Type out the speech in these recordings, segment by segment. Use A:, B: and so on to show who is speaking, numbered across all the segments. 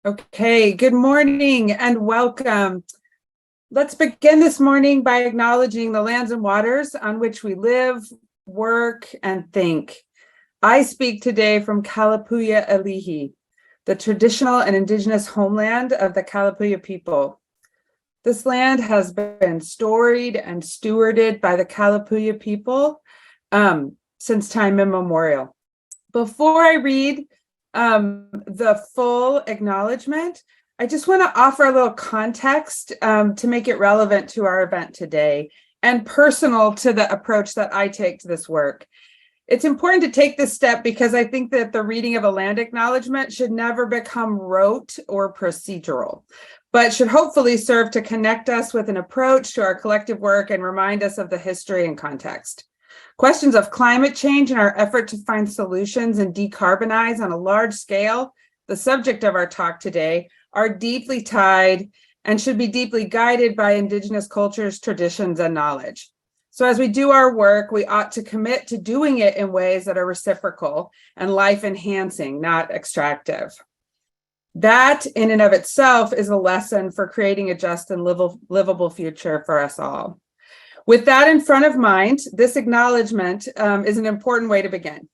A: Okay, good morning and welcome. Let's begin this morning by acknowledging the lands and waters on which we live, work, and think. I speak today from Kalapuya Alihi, the traditional and indigenous homeland of the Kalapuya people. This land has been storied and stewarded by the Kalapuya people since time immemorial. Before I read the full acknowledgement, I just want to offer a little context to make it relevant to our event today and personal to the approach that I take to this work. It's important to take this step because I think that the reading of a land acknowledgement should never become rote or procedural, but should hopefully serve to connect us with an approach to our collective work and remind us of the history and context. Questions of climate change and our effort to find solutions and decarbonize on a large scale, the subject of our talk today, are deeply tied and should be deeply guided by Indigenous cultures, traditions, and knowledge. So as we do our work, we ought to commit to doing it in ways that are reciprocal and life-enhancing, not extractive. That, in and of itself, is a lesson for creating a just and livable future for us all. With that in front of mind, this acknowledgement is an important way to begin.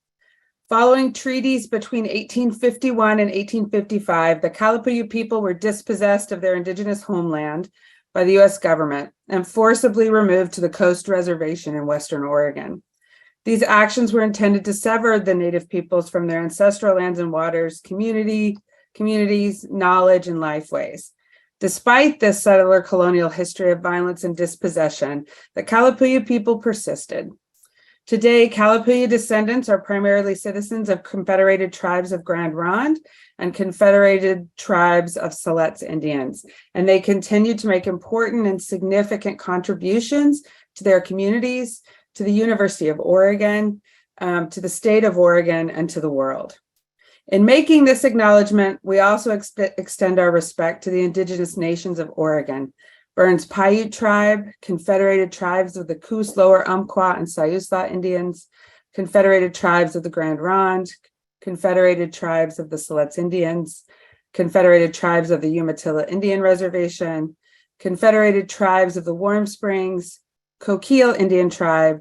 A: Following treaties between 1851 and 1855, the Kalapuya people were dispossessed of their indigenous homeland by the U.S. government and forcibly removed to the Coast Reservation in Western Oregon. These actions were intended to sever the Native peoples from their ancestral lands and waters, communities, knowledge, and lifeways. Despite this settler colonial history of violence and dispossession, the Kalapuya people persisted. Today, Kalapuya descendants are primarily citizens of Confederated Tribes of Grand Ronde and Confederated Tribes of Siletz Indians, and they continue to make important and significant contributions to their communities, to the University of Oregon, to the state of Oregon, and to the world. In making this acknowledgement, we also extend our respect to the Indigenous nations of Oregon, Burns Paiute Tribe, Confederated Tribes of the Coos, Lower Umpqua, and Siuslaw Indians, Confederated Tribes of the Grand Ronde, Confederated Tribes of the Siletz Indians, Confederated Tribes of the Umatilla Indian Reservation, Confederated Tribes of the Warm Springs, Coquille Indian Tribe,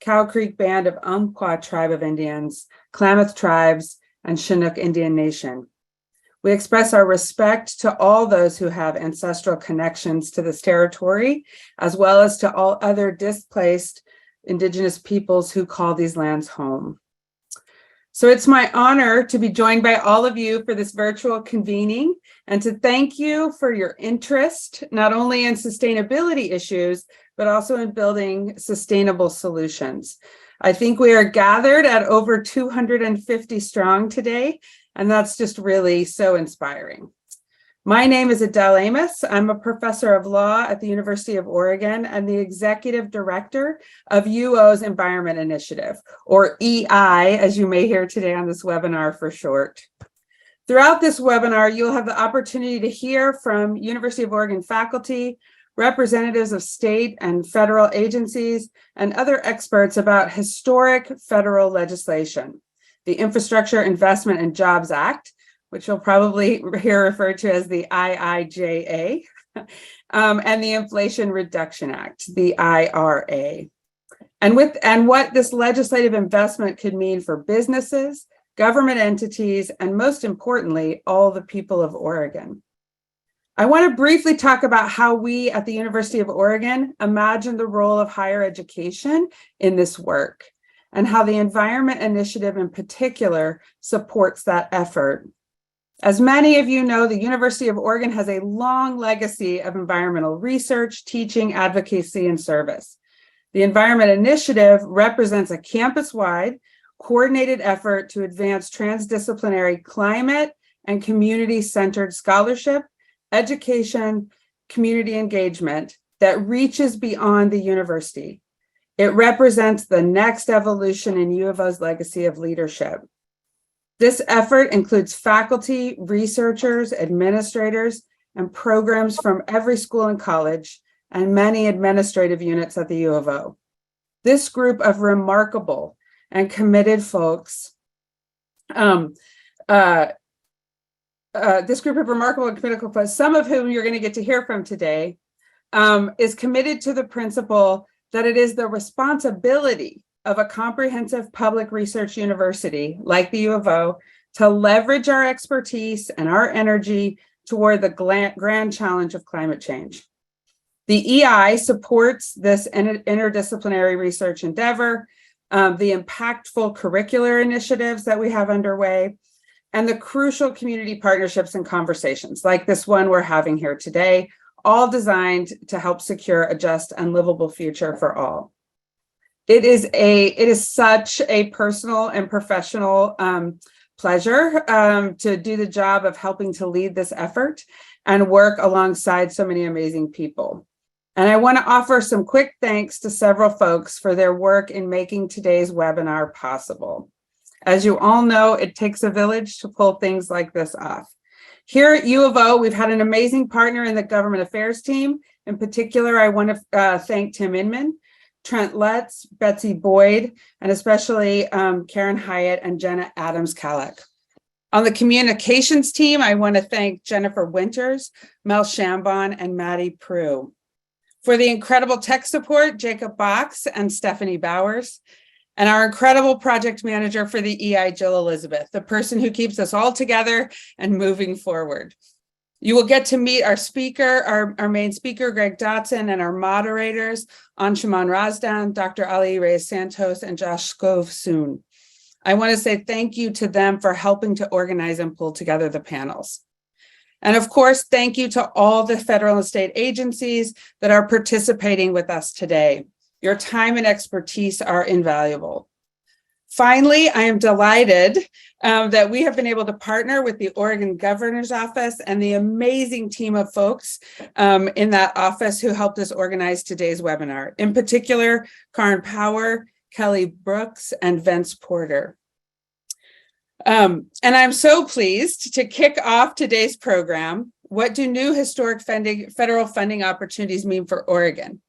A: Cow Creek Band of Umpqua Tribe of Indians, Klamath Tribes, and Chinook Indian Nation. We express our respect to all those who have ancestral connections to this territory, as well as to all other displaced Indigenous peoples who call these lands home. So it's my honor to be joined by all of you for this virtual convening and to thank you for your interest, not only in sustainability issues, but also in building sustainable solutions. I think we are gathered at over 250 strong today, and that's just really so inspiring. My name is Adele Amos. I'm a professor of law at the University of Oregon and the executive director of UO's Environment Initiative, or EI, as you may hear today on this webinar for short. Throughout this webinar, you'll have the opportunity to hear from University of Oregon faculty, representatives of state and federal agencies, and other experts about historic federal legislation, the Infrastructure Investment and Jobs Act, which you'll probably hear referred to as the IIJA, and the Inflation Reduction Act, the IRA, and what this legislative investment could mean for businesses, government entities, and most importantly, all the people of Oregon. I want to briefly talk about how we at the University of Oregon imagine the role of higher education in this work, and how the Environment Initiative in particular supports that effort. As many of you know, the University of Oregon has a long legacy of environmental research, teaching, advocacy, and service. The Environment Initiative represents a campus-wide, coordinated effort to advance transdisciplinary climate and community-centered scholarship, education, community engagement that reaches beyond the university. It represents the next evolution in U of O's legacy of leadership. This effort includes faculty, researchers, administrators, and programs from every school and college, and many administrative units at the U of O. This group of remarkable and committed folks this group of remarkable and critical folks, some of whom you're going to get to hear from today, is committed to the principle that it is the responsibility of a comprehensive public research university like the U of O to leverage our expertise and our energy toward the grand challenge of climate change. The EI supports this interdisciplinary research endeavor, the impactful curricular initiatives that we have underway, and the crucial community partnerships and conversations like this one we're having here today, all designed to help secure a just and livable future for all. It is such a personal and professional pleasure to do the job of helping to lead this effort and work alongside so many amazing people. And I want to offer some quick thanks to several folks for their work in making today's webinar possible. As you all know, it takes a village to pull things like this off. Here at U of O, we've had an amazing partner in the government affairs team. In particular, I want to thank Tim Inman, Trent Letts, Betsy Boyd, and especially Karen Hyatt and Jenna Adams-Kalek. On the communications team, I want to thank Jennifer Winters, Mel Shambon, and Maddie Prue. For the incredible tech support, Jacob Box and Stephanie Bowers, and our incredible project manager for the EI, Jill Elizabeth, the person who keeps us all together and moving forward. You will get to meet our speaker, our main speaker, Greg Dotson, and our moderators, Anshuman Razdan, Dr. Ali Reyes Santos, and Josh Skov soon. I want to say thank you to them for helping to organize and pull together the panels. And of course, thank you to all the federal and state agencies that are participating with us today. Your time and expertise are invaluable. Finally, I am delighted that we have been able to partner with the Oregon Governor's Office and the amazing team of folks in that office who helped us organize today's webinar. In particular, Karin Power, Kelly Brooks, and Vince Porter. And I'm so pleased to kick off today's program. What do new historic federal funding opportunities mean for Oregon?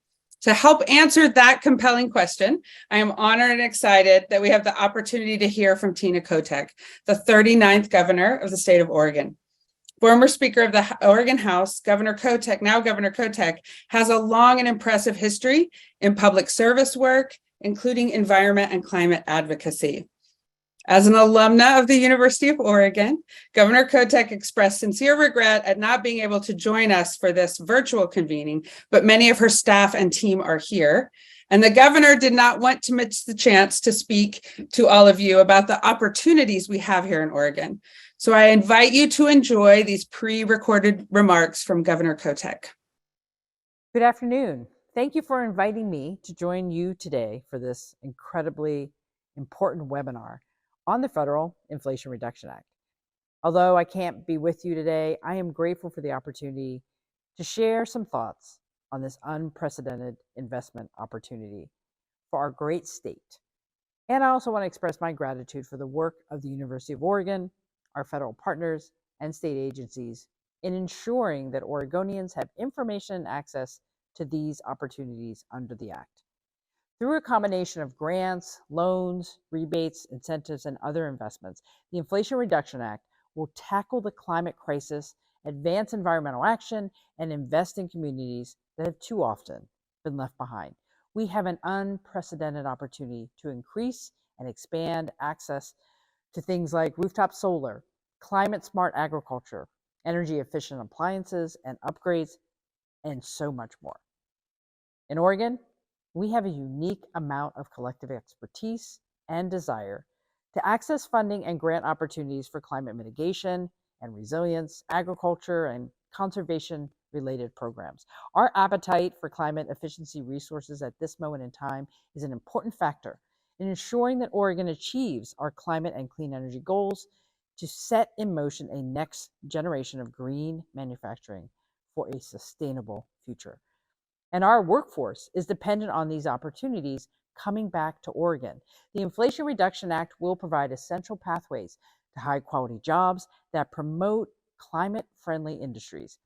A: To help answer that compelling question, I am honored and excited that we have the opportunity to hear from Tina Kotek, the 39th governor of the state of Oregon. Former Speaker of the Oregon House, Governor Kotek, has a long and impressive history in public service work, including environment and climate advocacy. As an alumna of the University of Oregon, Governor Kotek expressed sincere regret at not being able to join us for this virtual convening, but many of her staff and team are here. And the governor did not want to miss the chance to speak to all of you about the opportunities we have here in Oregon. So I invite you to enjoy these pre-recorded remarks from Governor Kotek.
B: Good afternoon. Thank you for inviting me to join you today for this incredibly important webinar on the Federal Inflation Reduction Act. Although I can't be with you today, I am grateful for the opportunity to share some thoughts on this unprecedented investment opportunity for our great state. And I also want to express my gratitude for the work of the University of Oregon, our federal partners, and state agencies in ensuring that Oregonians have information and access to these opportunities under the Act. Through a combination of grants, loans, rebates, incentives, and other investments, the Inflation Reduction Act will tackle the climate crisis, advance environmental action, and invest in communities that have too often been left behind. We have an unprecedented opportunity to increase and expand access to things like rooftop solar, climate-smart agriculture, energy-efficient appliances and upgrades, and so much more. In Oregon, we have a unique amount of collective expertise and desire to access funding and grant opportunities for climate mitigation and resilience, agriculture, and conservation-related programs. Our appetite for climate efficiency resources at this moment in time is an important factor in ensuring that Oregon achieves our climate and clean energy goals to set in motion a next generation of green manufacturing for a sustainable future. And our workforce is dependent on these opportunities coming back to Oregon. The Inflation Reduction Act will provide essential pathways to high-quality jobs that promote climate-friendly industries,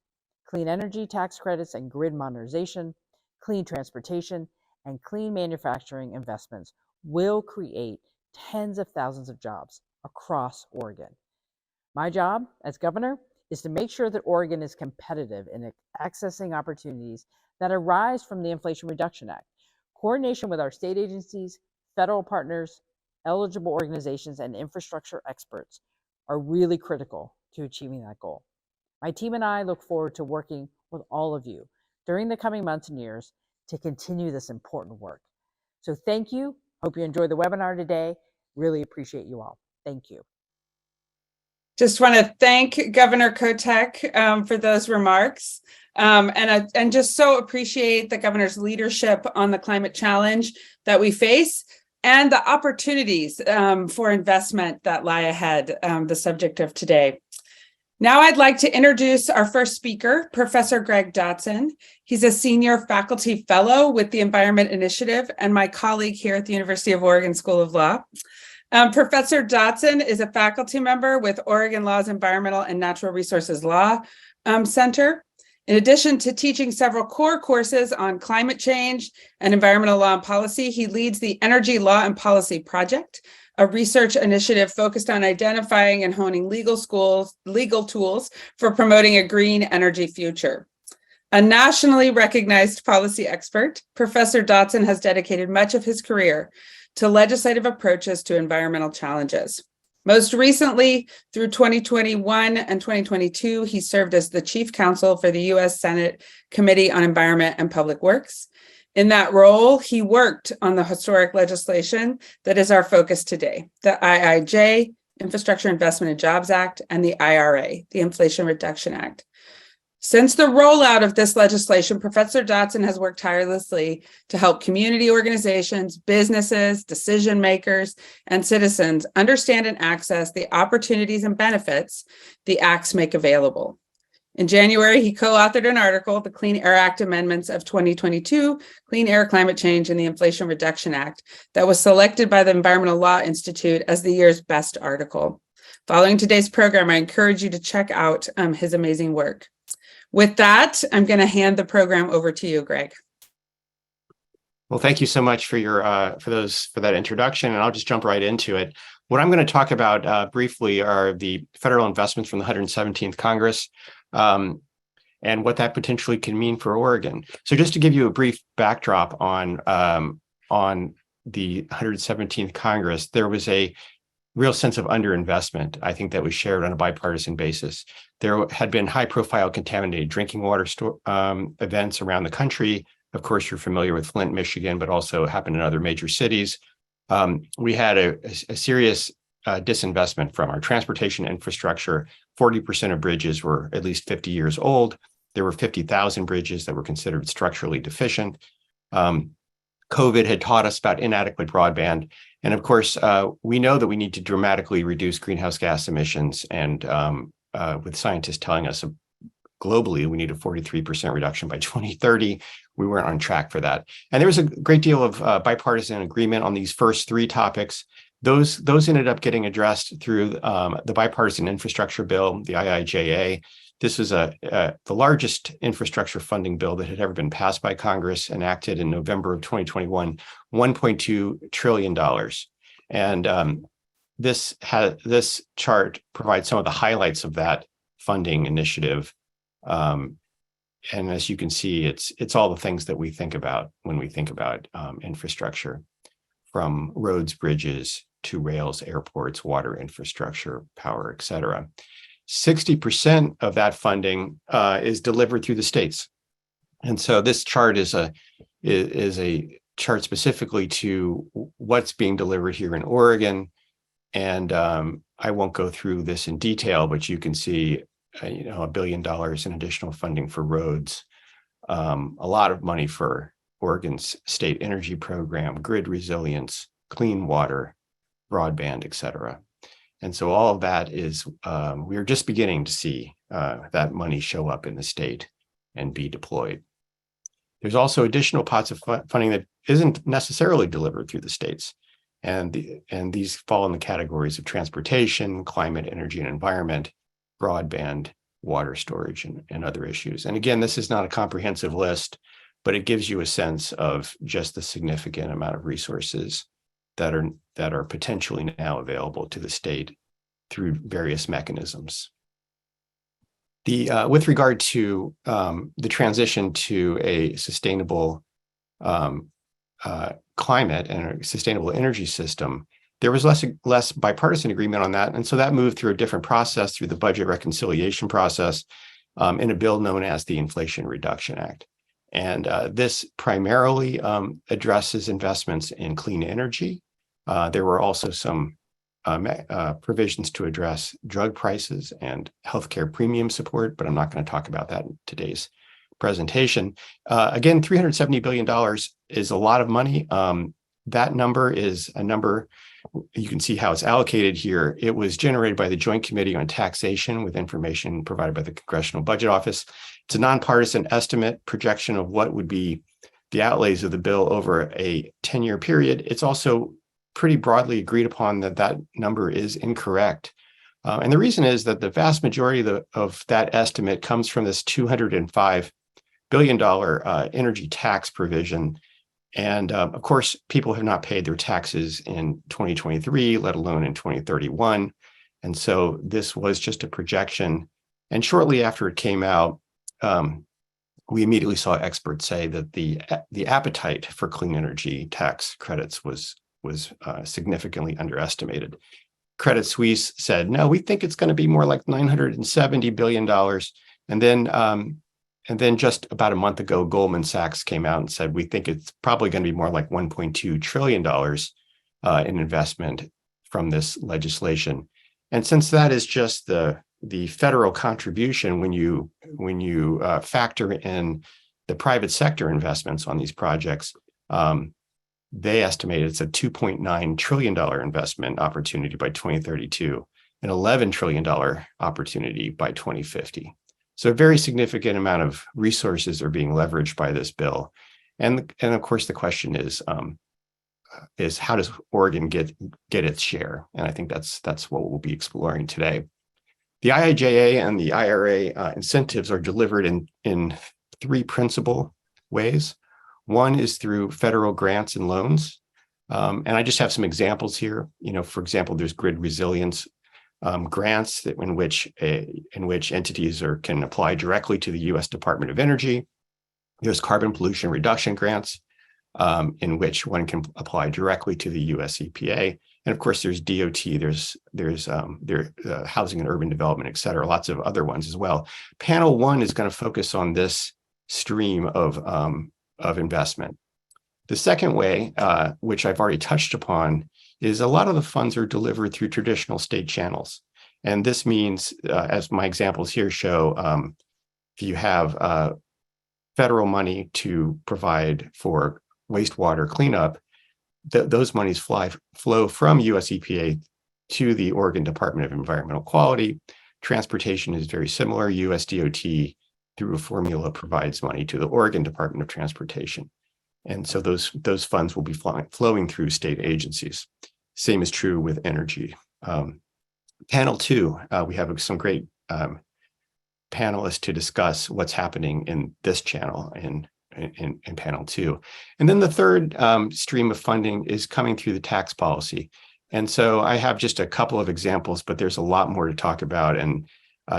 B: clean energy tax credits and grid modernization, clean transportation, and clean manufacturing investments will create tens of thousands of jobs across Oregon. My job as governor is to make sure that Oregon is competitive in accessing opportunities that arise from the Inflation Reduction Act. Coordination with our state agencies, federal partners, eligible organizations, and infrastructure experts are really critical to achieving that goal. My team and I look forward to working with all of you during the coming months and years to continue this important work. So thank you. Hope you enjoyed the webinar today. Really appreciate you all. Thank you.
A: Just want to thank Governor Kotek for those remarks. And just so appreciate the governor's leadership on the climate challenge that we face and the opportunities for investment that lie ahead, the subject of today. Now I'd like to introduce our first speaker, Professor Greg Dotson. He's a senior faculty fellow with the Environment Initiative and my colleague here at the University of Oregon School of Law. Professor Dotson is a faculty member with Oregon Law's Environmental and Natural Resources Law Center. In addition to teaching several core courses on climate change and environmental law and policy, he leads the Energy Law and Policy Project, a research initiative focused on identifying and honing legal tools for promoting a green energy future. A nationally recognized policy expert, Professor Dotson has dedicated much of his career to legislative approaches to environmental challenges. Most recently, through 2021 and 2022, he served as the chief counsel for the U.S. Senate Committee on Environment and Public Works. In that role, he worked on the historic legislation that is our focus today, the IIJ, Infrastructure Investment and Jobs Act, and the IRA, the Inflation Reduction Act. Since the rollout of this legislation, Professor Dotson has worked tirelessly to help community organizations, businesses, decision makers, and citizens understand and access the opportunities and benefits the acts make available. In January, he co-authored an article, The Clean Air Act Amendments of 2022, Clean Air, Climate Change, and the Inflation Reduction Act, that was selected by the Environmental Law Institute as the year's best article. Following today's program, I encourage you to check out his amazing work. With that, I'm going to hand the program over to you, Greg.
C: Well, thank you so much for your for that introduction, and I'll just jump right into it. What I'm going to talk about briefly are the federal investments from the 117th Congress and what that potentially can mean for Oregon. So, just to give you a brief backdrop on the 117th Congress, there was a real sense of underinvestment, I think, that was shared on a bipartisan basis. There had been high-profile contaminated drinking water events around the country. Of course, you're familiar with Flint, Michigan, but also happened in other major cities. We had a serious disinvestment from our transportation infrastructure. 40% of bridges were at least 50 years old. There were 50,000 bridges that were considered structurally deficient. COVID had taught us about inadequate broadband. And of course, we know that we need to dramatically reduce greenhouse gas emissions. And with scientists telling us globally, we need a 43% reduction by 2030. We weren't on track for that. And there was a great deal of bipartisan agreement on these first three topics. Those ended up getting addressed through the bipartisan infrastructure bill, the IIJA. This was the largest infrastructure funding bill that had ever been passed by Congress, enacted in November of 2021, $1.2 trillion. And this chart provides some of the highlights of that funding initiative. And as you can see, it's all the things that we think about when we think about infrastructure, from roads, bridges, to rails, airports, water infrastructure, power, et cetera. 60% of that funding is delivered through the states. And so this chart is a chart specifically to what's being delivered here in Oregon. And I won't go through this in detail, but you can see $1 billion in additional funding for roads, a lot of money for Oregon's state energy program, grid resilience, clean water, broadband, et cetera. And so all of that is, we're just beginning to see that money show up in the state and be deployed. There's also additional pots of funding that isn't necessarily delivered through the states. And these fall in the categories of transportation, climate, energy, and environment, broadband, water storage, and other issues. And again, this is not a comprehensive list, but it gives you a sense of just the significant amount of resources that are potentially now available to the state through various mechanisms. With regard to the transition to a sustainable climate and a sustainable energy system, there was less bipartisan agreement on that. And so that moved through a different process, through the budget reconciliation process, in a bill known as the Inflation Reduction Act. And this primarily addresses investments in clean energy. There were also some provisions to address drug prices and healthcare premium support, but I'm not going to talk about that in today's presentation. Again, $370 billion is a lot of money. That number is a number, you can see how it's allocated here. It was generated by the Joint Committee on Taxation with information provided by the Congressional Budget Office. It's a nonpartisan estimate projection of what would be the outlays of the bill over a 10-year period. It's also pretty broadly agreed upon that that number is incorrect. And the reason is that the vast majority of that estimate comes from this $205 billion energy tax provision. And of course, people have not paid their taxes in 2023, let alone in 2031. And so this was just a projection. And shortly after it came out, we immediately saw experts say that the appetite for clean energy tax credits was significantly underestimated. Credit Suisse said, no, we think it's going to be more like $970 billion. And then just about a month ago, Goldman Sachs came out and said, we think it's probably going to be more like $1.2 trillion in investment from this legislation. And since that is just the federal contribution, when you factor in the private sector investments on these projects, they estimate it's a $2.9 trillion investment opportunity by 2032, an $11 trillion opportunity by 2050. So a very significant amount of resources are being leveraged by this bill. And of course, the question is how does Oregon get its share? And I think that's what we'll be exploring today. The IIJA and the IRA incentives are delivered in three principal ways. One is through federal grants and loans. And I just have some examples here. For example, there's grid resilience grants in which entities can apply directly to the U.S. Department of Energy. There's carbon pollution reduction grants in which one can apply directly to the U.S. EPA. And of course, there's DOT, there's housing and urban development, et cetera, lots of other ones as well. Panel one is going to focus on this stream of investment. The second way, which I've already touched upon, is a lot of the funds are delivered through traditional state channels. And this means, as my examples here show, if you have federal money to provide for wastewater cleanup, those monies flow from US EPA to the Oregon Department of Environmental Quality. Transportation is very similar. US DOT, through a formula, provides money to the Oregon Department of Transportation. And so those funds will be flowing through state agencies. Same is true with energy. Panel two, we have some great panelists to discuss what's happening in this channel in panel two. And then the third stream of funding is coming through the tax policy. And so I have just a couple of examples, but there's a lot more to talk about. And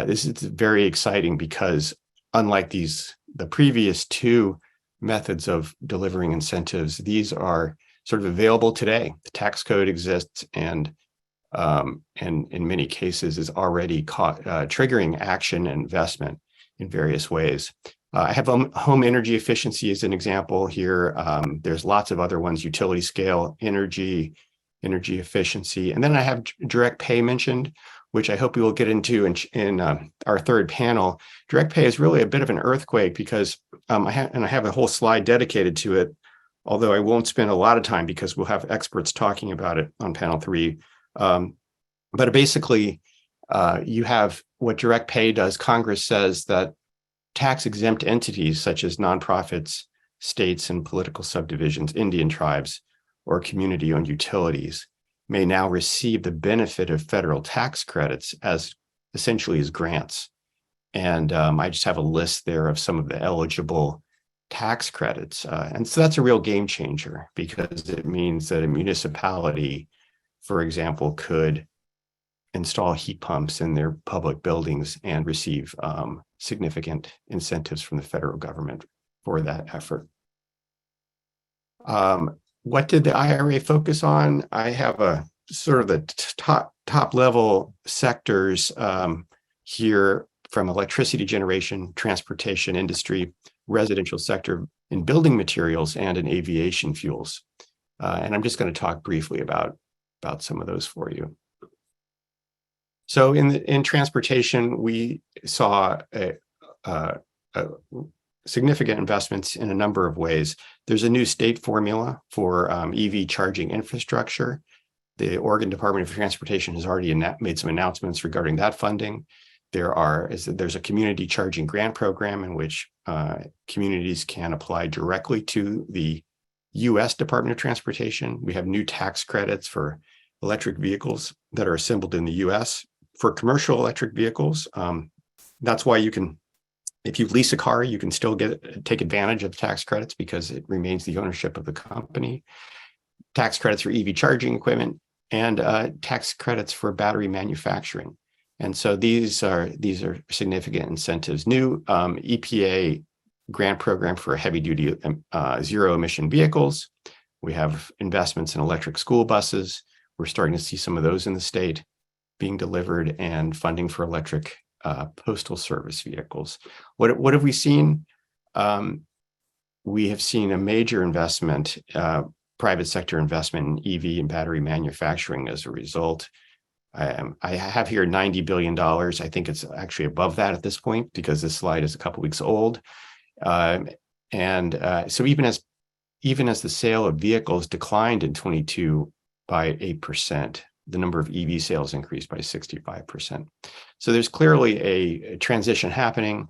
C: this is very exciting because unlike the previous two methods of delivering incentives, these are sort of available today. The tax code exists and in many cases is already triggering action and investment in various ways. I have home energy efficiency as an example here. There's lots of other ones, utility scale, energy efficiency. And then I have direct pay mentioned, which I hope we will get into in our third panel. Direct pay is really a bit of an earthquake because I have a whole slide dedicated to it, although I won't spend a lot of time because we'll have experts talking about it on panel three. But basically, you have what direct pay does. Congress says that tax-exempt entities such as nonprofits, states and political subdivisions, Indian tribes, or community-owned utilities may now receive the benefit of federal tax credits as essentially as grants. And I just have a list there of some of the eligible tax credits. And so that's a real game changer because it means that a municipality, for example, could install heat pumps in their public buildings and receive significant incentives from the federal government for that effort. What did the IRA focus on? I have a sort of the top level sectors here, from electricity generation, transportation industry, residential sector, in building materials, and in aviation fuels. And I'm just going to talk briefly about some of those for you. So in transportation, we saw significant investments in a number of ways. There's a new state formula for EV charging infrastructure. The Oregon Department of Transportation has already made some announcements regarding that funding. There's a community charging grant program in which communities can apply directly to the U.S. Department of Transportation. We have new tax credits for electric vehicles that are assembled in the U.S. For commercial electric vehicles. That's why if you lease a car, you can still take advantage of tax credits because it remains the ownership of the company. Tax credits for EV charging equipment, and tax credits for battery manufacturing. And so these are significant incentives. New EPA grant program for heavy-duty zero-emission vehicles. We have investments in electric school buses. We're starting to see some of those in the state being delivered, and funding for electric postal service vehicles. What have we seen? We have seen a major investment, private sector investment in EV and battery manufacturing as a result. I have here $90 billion. I think it's actually above that at this point because this slide is a couple weeks old. So even as the sale of vehicles declined in 22 by 8%, the number of EV sales increased by 65%. So there's clearly a transition happening.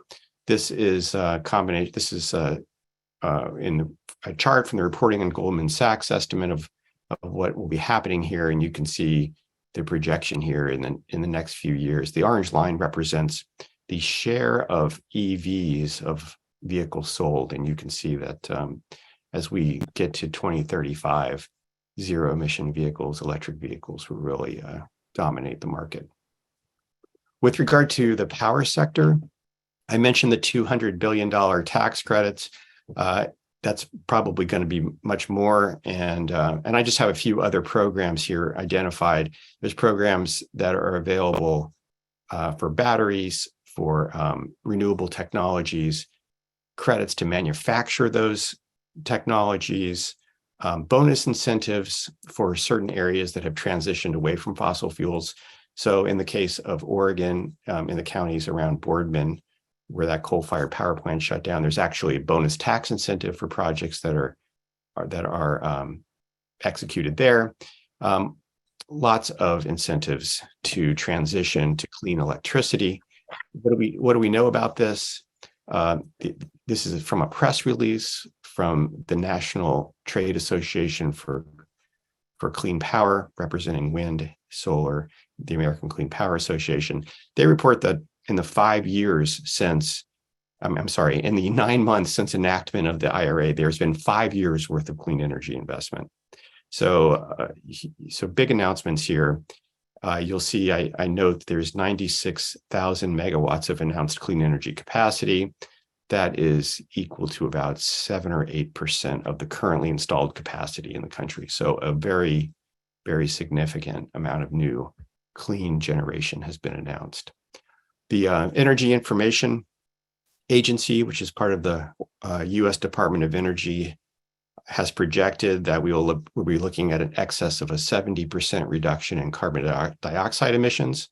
C: This is a combination. This is in a chart from the Reporting and Goldman Sachs estimate of what will be happening here, and you can see the projection here in the next few years. The orange line represents the share of EVs of vehicles sold, and you can see that as we get to 2035, zero-emission vehicles, electric vehicles, will really dominate the market. With regard to the power sector, I mentioned the $200 billion tax credits. That's probably going to be much more. And I just have a few other programs here identified. There's programs that are available for batteries, for renewable technologies, credits to manufacture those technologies, bonus incentives for certain areas that have transitioned away from fossil fuels. So in the case of Oregon, in the counties around Boardman, where that coal-fired power plant shut down, there's actually a bonus tax incentive for projects that are executed there. Lots of incentives to transition to clean electricity. What do we know about this? This is from a press release from the National Trade Association for Clean Power, representing wind, solar, the American Clean Power Association. They report that in the 5 years since, in the 9 months since enactment of the IRA, there's been 5 years worth of clean energy investment. So big announcements here. You'll see, I note there's 96,000 megawatts of announced clean energy capacity. That is equal to about 7 or 8% of the currently installed capacity in the country. So a very, very significant amount of new clean generation has been announced. The Energy Information Agency, which is part of the U.S. Department of Energy, has projected that we'll be looking at an excess of a 70% reduction in carbon dioxide emissions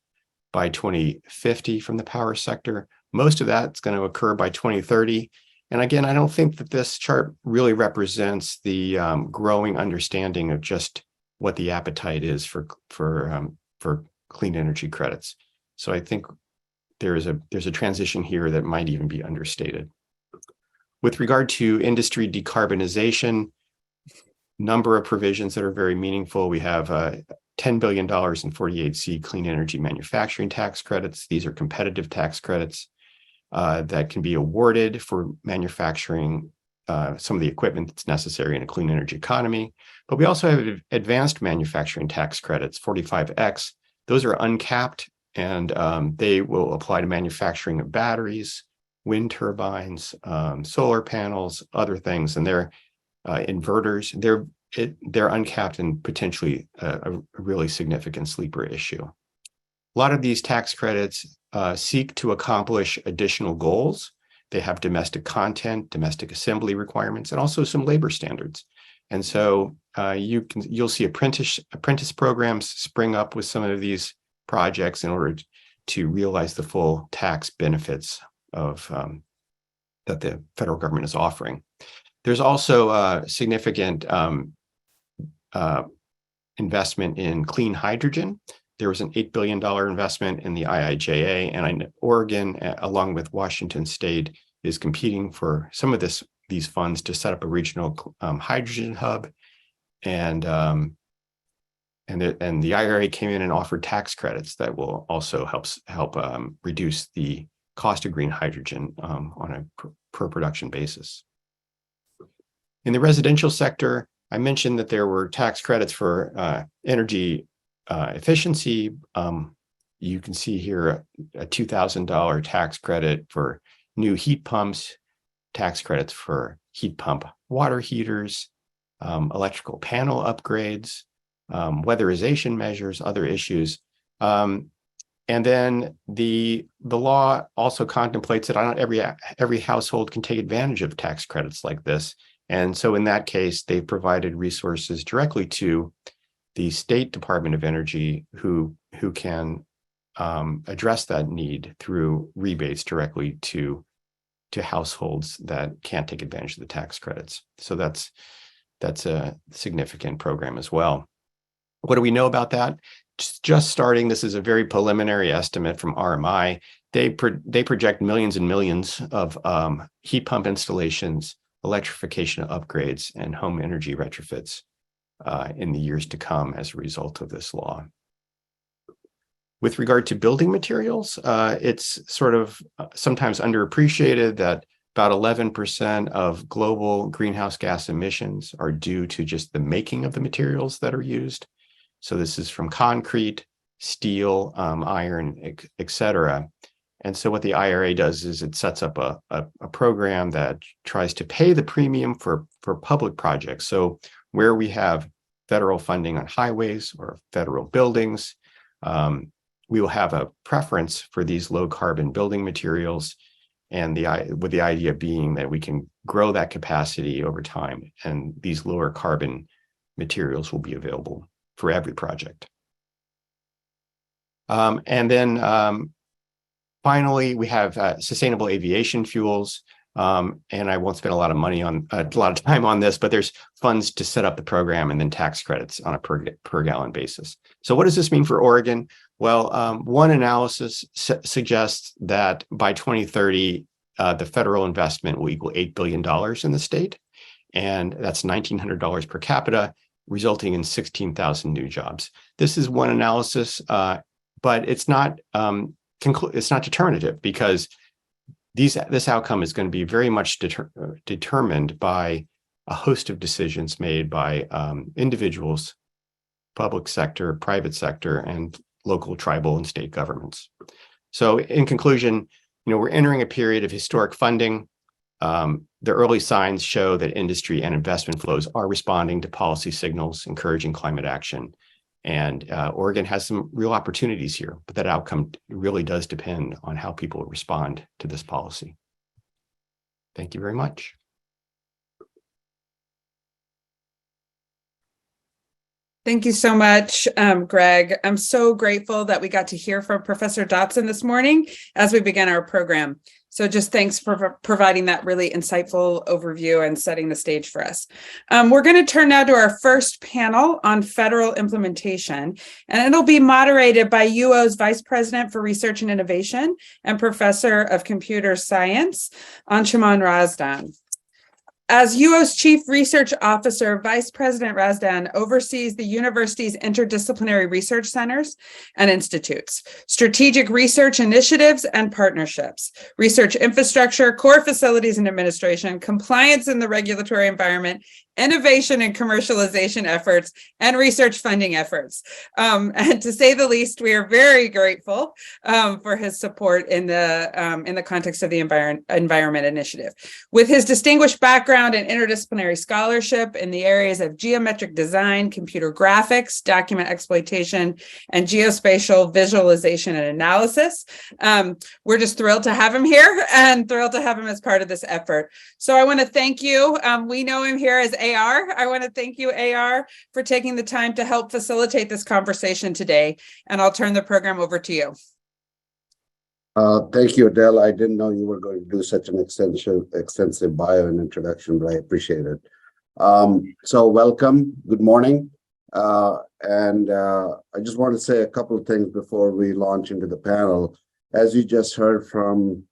C: by 2050 from the power sector. Most of that's going to occur by 2030. And again, I don't think that this chart really represents the growing understanding of just what the appetite is for clean energy credits. So I think there's a transition here that might even be understated. With regard to industry decarbonization, number of provisions that are very meaningful. We have $10 billion in 48C clean energy manufacturing tax credits. These are competitive tax credits that can be awarded for manufacturing some of the equipment that's necessary in a clean energy economy. But we also have advanced manufacturing tax credits, 45X, Those are uncapped, and they will apply to manufacturing of batteries, wind turbines, solar panels, other things, and they're inverters. They're uncapped and potentially a really significant sleeper issue. A lot of these tax credits seek to accomplish additional goals. They have domestic content, domestic assembly requirements, and also some labor standards. And so you'll see apprentice programs spring up with some of these projects in order to realize the full tax benefits of that the federal government is offering. There's also significant investment in clean hydrogen. There was an $8 billion investment in the IIJA, and Oregon, along with Washington State, is competing for some of these funds to set up a regional hydrogen hub. And the IRA came in and offered tax credits that will also help reduce the cost of green hydrogen on a per production basis. In the residential sector, I mentioned that there were tax credits for energy efficiency. You can see here a $2,000 tax credit for new heat pumps, tax credits for heat pump water heaters, electrical panel upgrades, weatherization measures, other issues. And then the law also contemplates that not every household can take advantage of tax credits like this. And so in that case, they provided resources directly to the State Department of Energy, who can address that need through rebates directly to households that can't take advantage of the tax credits. So that's a significant program as well. What do we know about that? Just starting, this is a very preliminary estimate from RMI. They project millions and millions of heat pump installations, electrification upgrades, and home energy retrofits in the years to come as a result of this law. With regard to building materials, it's sort of sometimes underappreciated that about 11% of global greenhouse gas emissions are due to just the making of the materials that are used. So this is from concrete, steel, iron, et cetera. And so what the IRA does is it sets up a program that tries to pay the premium for public projects. So where we have federal funding on highways or federal buildings, we will have a preference for these low carbon building materials, and with the idea being that we can grow that capacity over time, and these lower carbon materials will be available for every project. And then finally, we have sustainable aviation fuels. And I won't spend a lot of time on this, but there's funds to set up the program and then tax credits on a per gallon basis. So what does this mean for Oregon? Well, one analysis suggests that by 2030, the federal investment will equal $8 billion in the state, and that's $1,900 per capita, resulting in 16,000 new jobs. This is one analysis, but it's not determinative, because this outcome is going to be very much determined by a host of decisions made by individuals, public sector, private sector, and local, tribal, and state governments. So in conclusion, we're entering a period of historic funding. The early signs show that industry and investment flows are responding to policy signals encouraging climate action. And Oregon has some real opportunities here, but that outcome really does depend on how people respond to this policy. Thank you very much.
A: Thank you so much, Greg. I'm so grateful that we got to hear from Professor Dotson this morning as we begin our program. So just thanks for providing that really insightful overview and setting the stage for us. We're going to turn now to our first panel on federal implementation, and it'll be moderated by UO's Vice President for Research and Innovation and Professor of Computer Science, Anshuman Razdan. As UO's Chief Research Officer, Vice President Razdan oversees the university's interdisciplinary research centers and institutes, strategic research initiatives and partnerships, research infrastructure, core facilities and administration, compliance in the regulatory environment, innovation and commercialization efforts, and research funding efforts. And to say the least, we are very grateful for his support in the context of the Environment Initiative. With his distinguished background in interdisciplinary scholarship in the areas of geometric design, computer graphics, document exploitation, and geospatial visualization and analysis, we're just thrilled to have him here and thrilled to have him as part of this effort. So I want to thank you. We know him here as AR. I want to thank you, AR, for taking the time to help facilitate this conversation today. And I'll turn the program over to you.
D: Thank you, Adele. I didn't know you were going to do such an extensive bio and introduction, but I appreciate it. So welcome, good morning. And I just want to say a couple of things before we launch into the panel. As you just heard from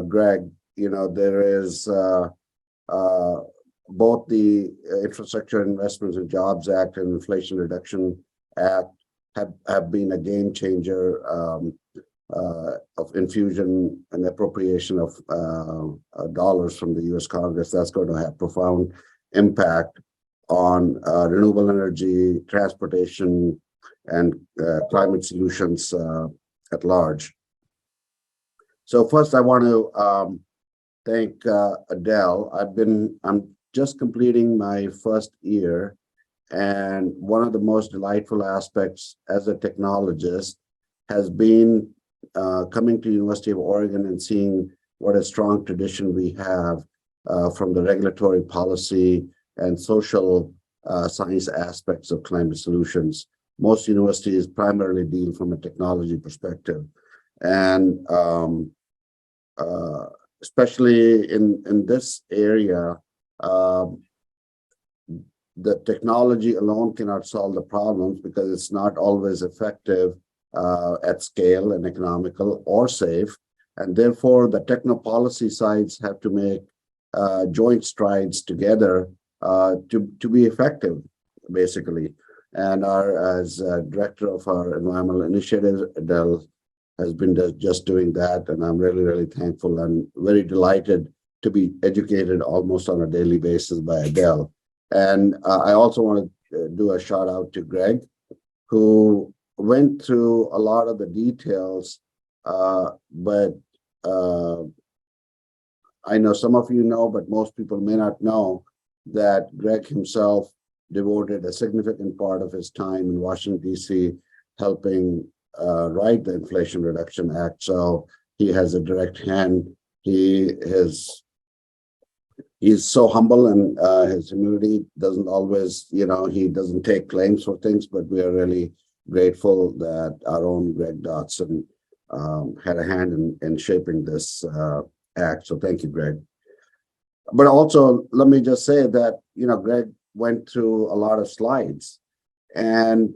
D: Greg, you know, there is both the Infrastructure Investments and Jobs Act and Inflation Reduction Act have been a game changer of infusion and appropriation of dollars from the U.S. Congress. That's going to have profound impact on renewable energy, transportation, and climate solutions at large. So first, I want to thank Adele. I'm just completing my first year, and one of the most delightful aspects as a technologist has been coming to University of Oregon and seeing what a strong tradition we have from the regulatory policy and social science aspects of climate solutions. Most universities primarily deal from a technology perspective. And especially in this area, the technology alone cannot solve the problems because it's not always effective at scale and economical or safe. And therefore, the techno-policy sides have to make joint strides together to be effective, basically. And as director of our environmental initiative, Adele has been just doing that. And I'm really, really thankful and very delighted to be educated almost on a daily basis by Adele. And I also want to do a shout out to Greg, who went through a lot of the details, but I know some of you know, but most people may not know that Greg himself devoted a significant part of his time in Washington, D.C., helping write the Inflation Reduction Act. So he has a direct hand. He's so humble, and his humility doesn't always, he doesn't take claims for things, but we are really grateful that our own Greg Dotson had a hand in shaping this act. So thank you, Greg. But also, let me just say that, Greg went through a lot of slides. And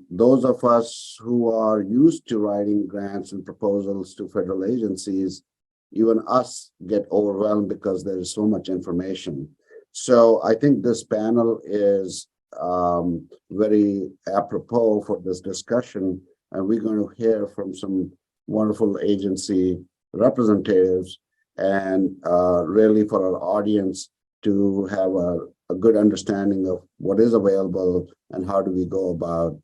D: those of us who are used to writing grants and proposals to federal agencies, even us get overwhelmed because there is so much information. So I think this panel is very apropos for this discussion, and we're going to hear from some wonderful agency representatives, and really for our audience to have a good understanding of what is available and how do we go about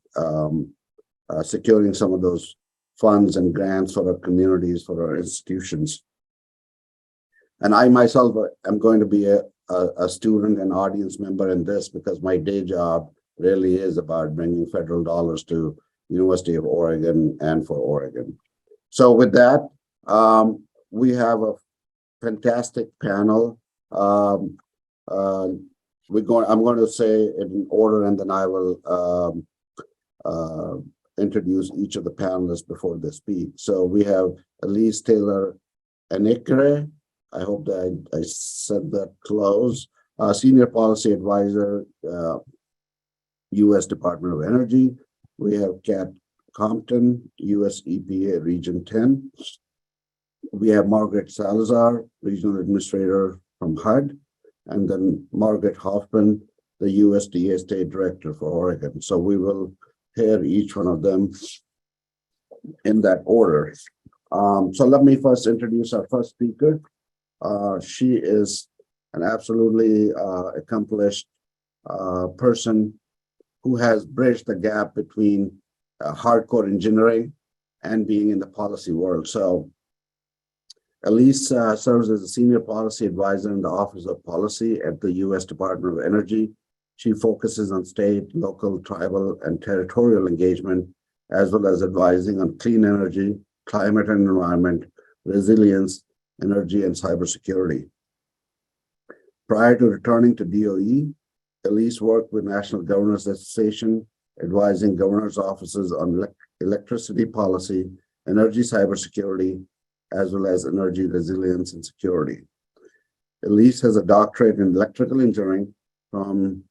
D: securing some of those funds and grants for our communities, for our institutions. And I myself am going to be a student and audience member in this because my day job really is about bringing federal dollars to University of Oregon and for Oregon. So with that, we have a fantastic panel. I'm going to say it in order, and then I will introduce each of the panelists before they speak. So we have Elise Taylor Anikere. I hope that I said that close. Senior Policy Advisor, U.S. Department of Energy. We have Kat Compton, U.S. EPA Region 10. We have Margaret Salazar, Regional Administrator from HUD. And then Margaret Hoffman, the USDA State Director for Oregon. So we will hear each one of them in that order. So let me first introduce our first speaker. She is an absolutely accomplished person who has bridged the gap between hardcore engineering and being in the policy world. So Elise serves as a senior policy advisor in the Office of Policy at the U.S. Department of Energy. She focuses on state, local, tribal, and territorial engagement, as well as advising on clean energy, climate and environment, resilience, energy, and cybersecurity. Prior to returning to DOE, Elise worked with National Governors Association, advising governors' offices on electricity policy, energy cybersecurity, as well as energy resilience and security. Elise has a doctorate in electrical engineering from,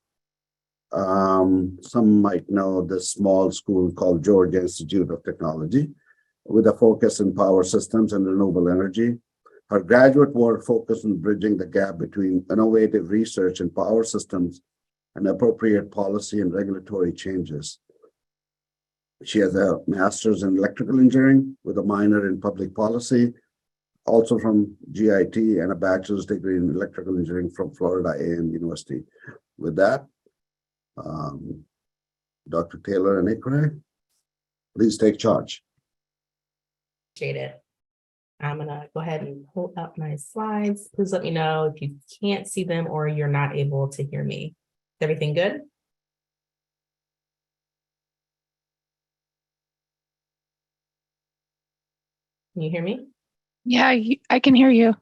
D: some might know, this small school called Georgia Institute of Technology, with a focus in power systems and renewable energy. Her graduate work focused on bridging the gap between innovative research in power systems and appropriate policy and regulatory changes. She has a master's in electrical engineering with a minor in public policy, also from GIT, and a bachelor's degree in electrical engineering from Florida A&M University. With that, Dr. Taylor Anikre, please take charge.
E: Appreciate it. I'm gonna go ahead and pull up my slides. Please let me know if you can't see them or you're not able to hear me. Is everything good? Can you hear me?
F: Yeah, I can hear you.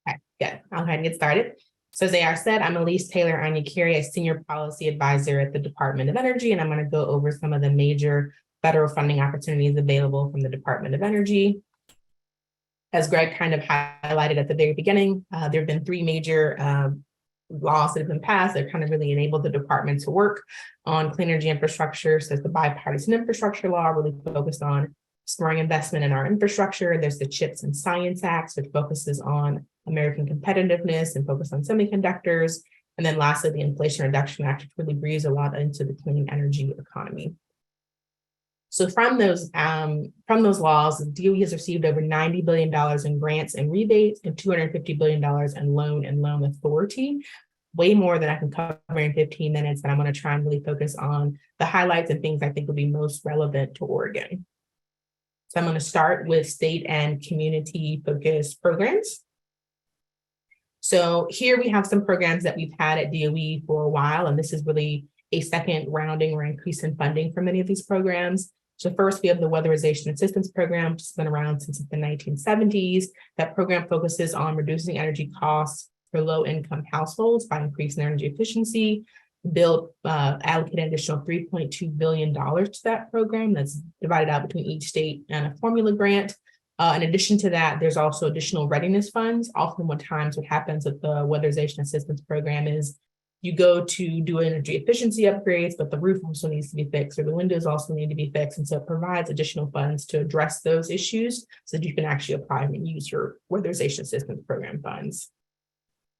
E: Okay, good. I'll go ahead and get started. So as AR said, I'm Elise Taylor Anikre, a senior policy advisor at the Department of Energy, and I'm going to go over some of the major federal funding opportunities available from the Department of Energy. As Greg kind of highlighted at the very beginning, there have been three major laws that have been passed that kind of really enabled the department to work on clean energy infrastructure. So the bipartisan infrastructure law really focused on spurring investment in our infrastructure. There's the CHIPS and Science Act, which focuses on American competitiveness and focus on semiconductors. And then lastly, the Inflation Reduction Act, which really breathes a lot into the clean energy economy. So from those laws, the DOE has received over $90 billion in grants and rebates and $250 billion in loan authority, way more than I can cover in 15 minutes. And I'm going to try and really focus on the highlights and things I think will be most relevant to Oregon. So I'm going to start with state and community focused programs. So here we have some programs that we've had at DOE for a while, and this is really a second rounding or increase in funding for many of these programs. So first, we have the Weatherization Assistance Program, which has been around since the 1970s. That program focuses on reducing energy costs for low-income households by increasing energy efficiency. Bill allocated an additional $3.2 billion to that program that's divided out between each state and a formula grant. In addition to that, there's also additional readiness funds. Oftentimes what happens with the Weatherization Assistance Program is you go to do energy efficiency upgrades, but the roof also needs to be fixed or the windows also need to be fixed. And so it provides additional funds to address those issues so that you can actually apply and use your Weatherization Assistance Program funds.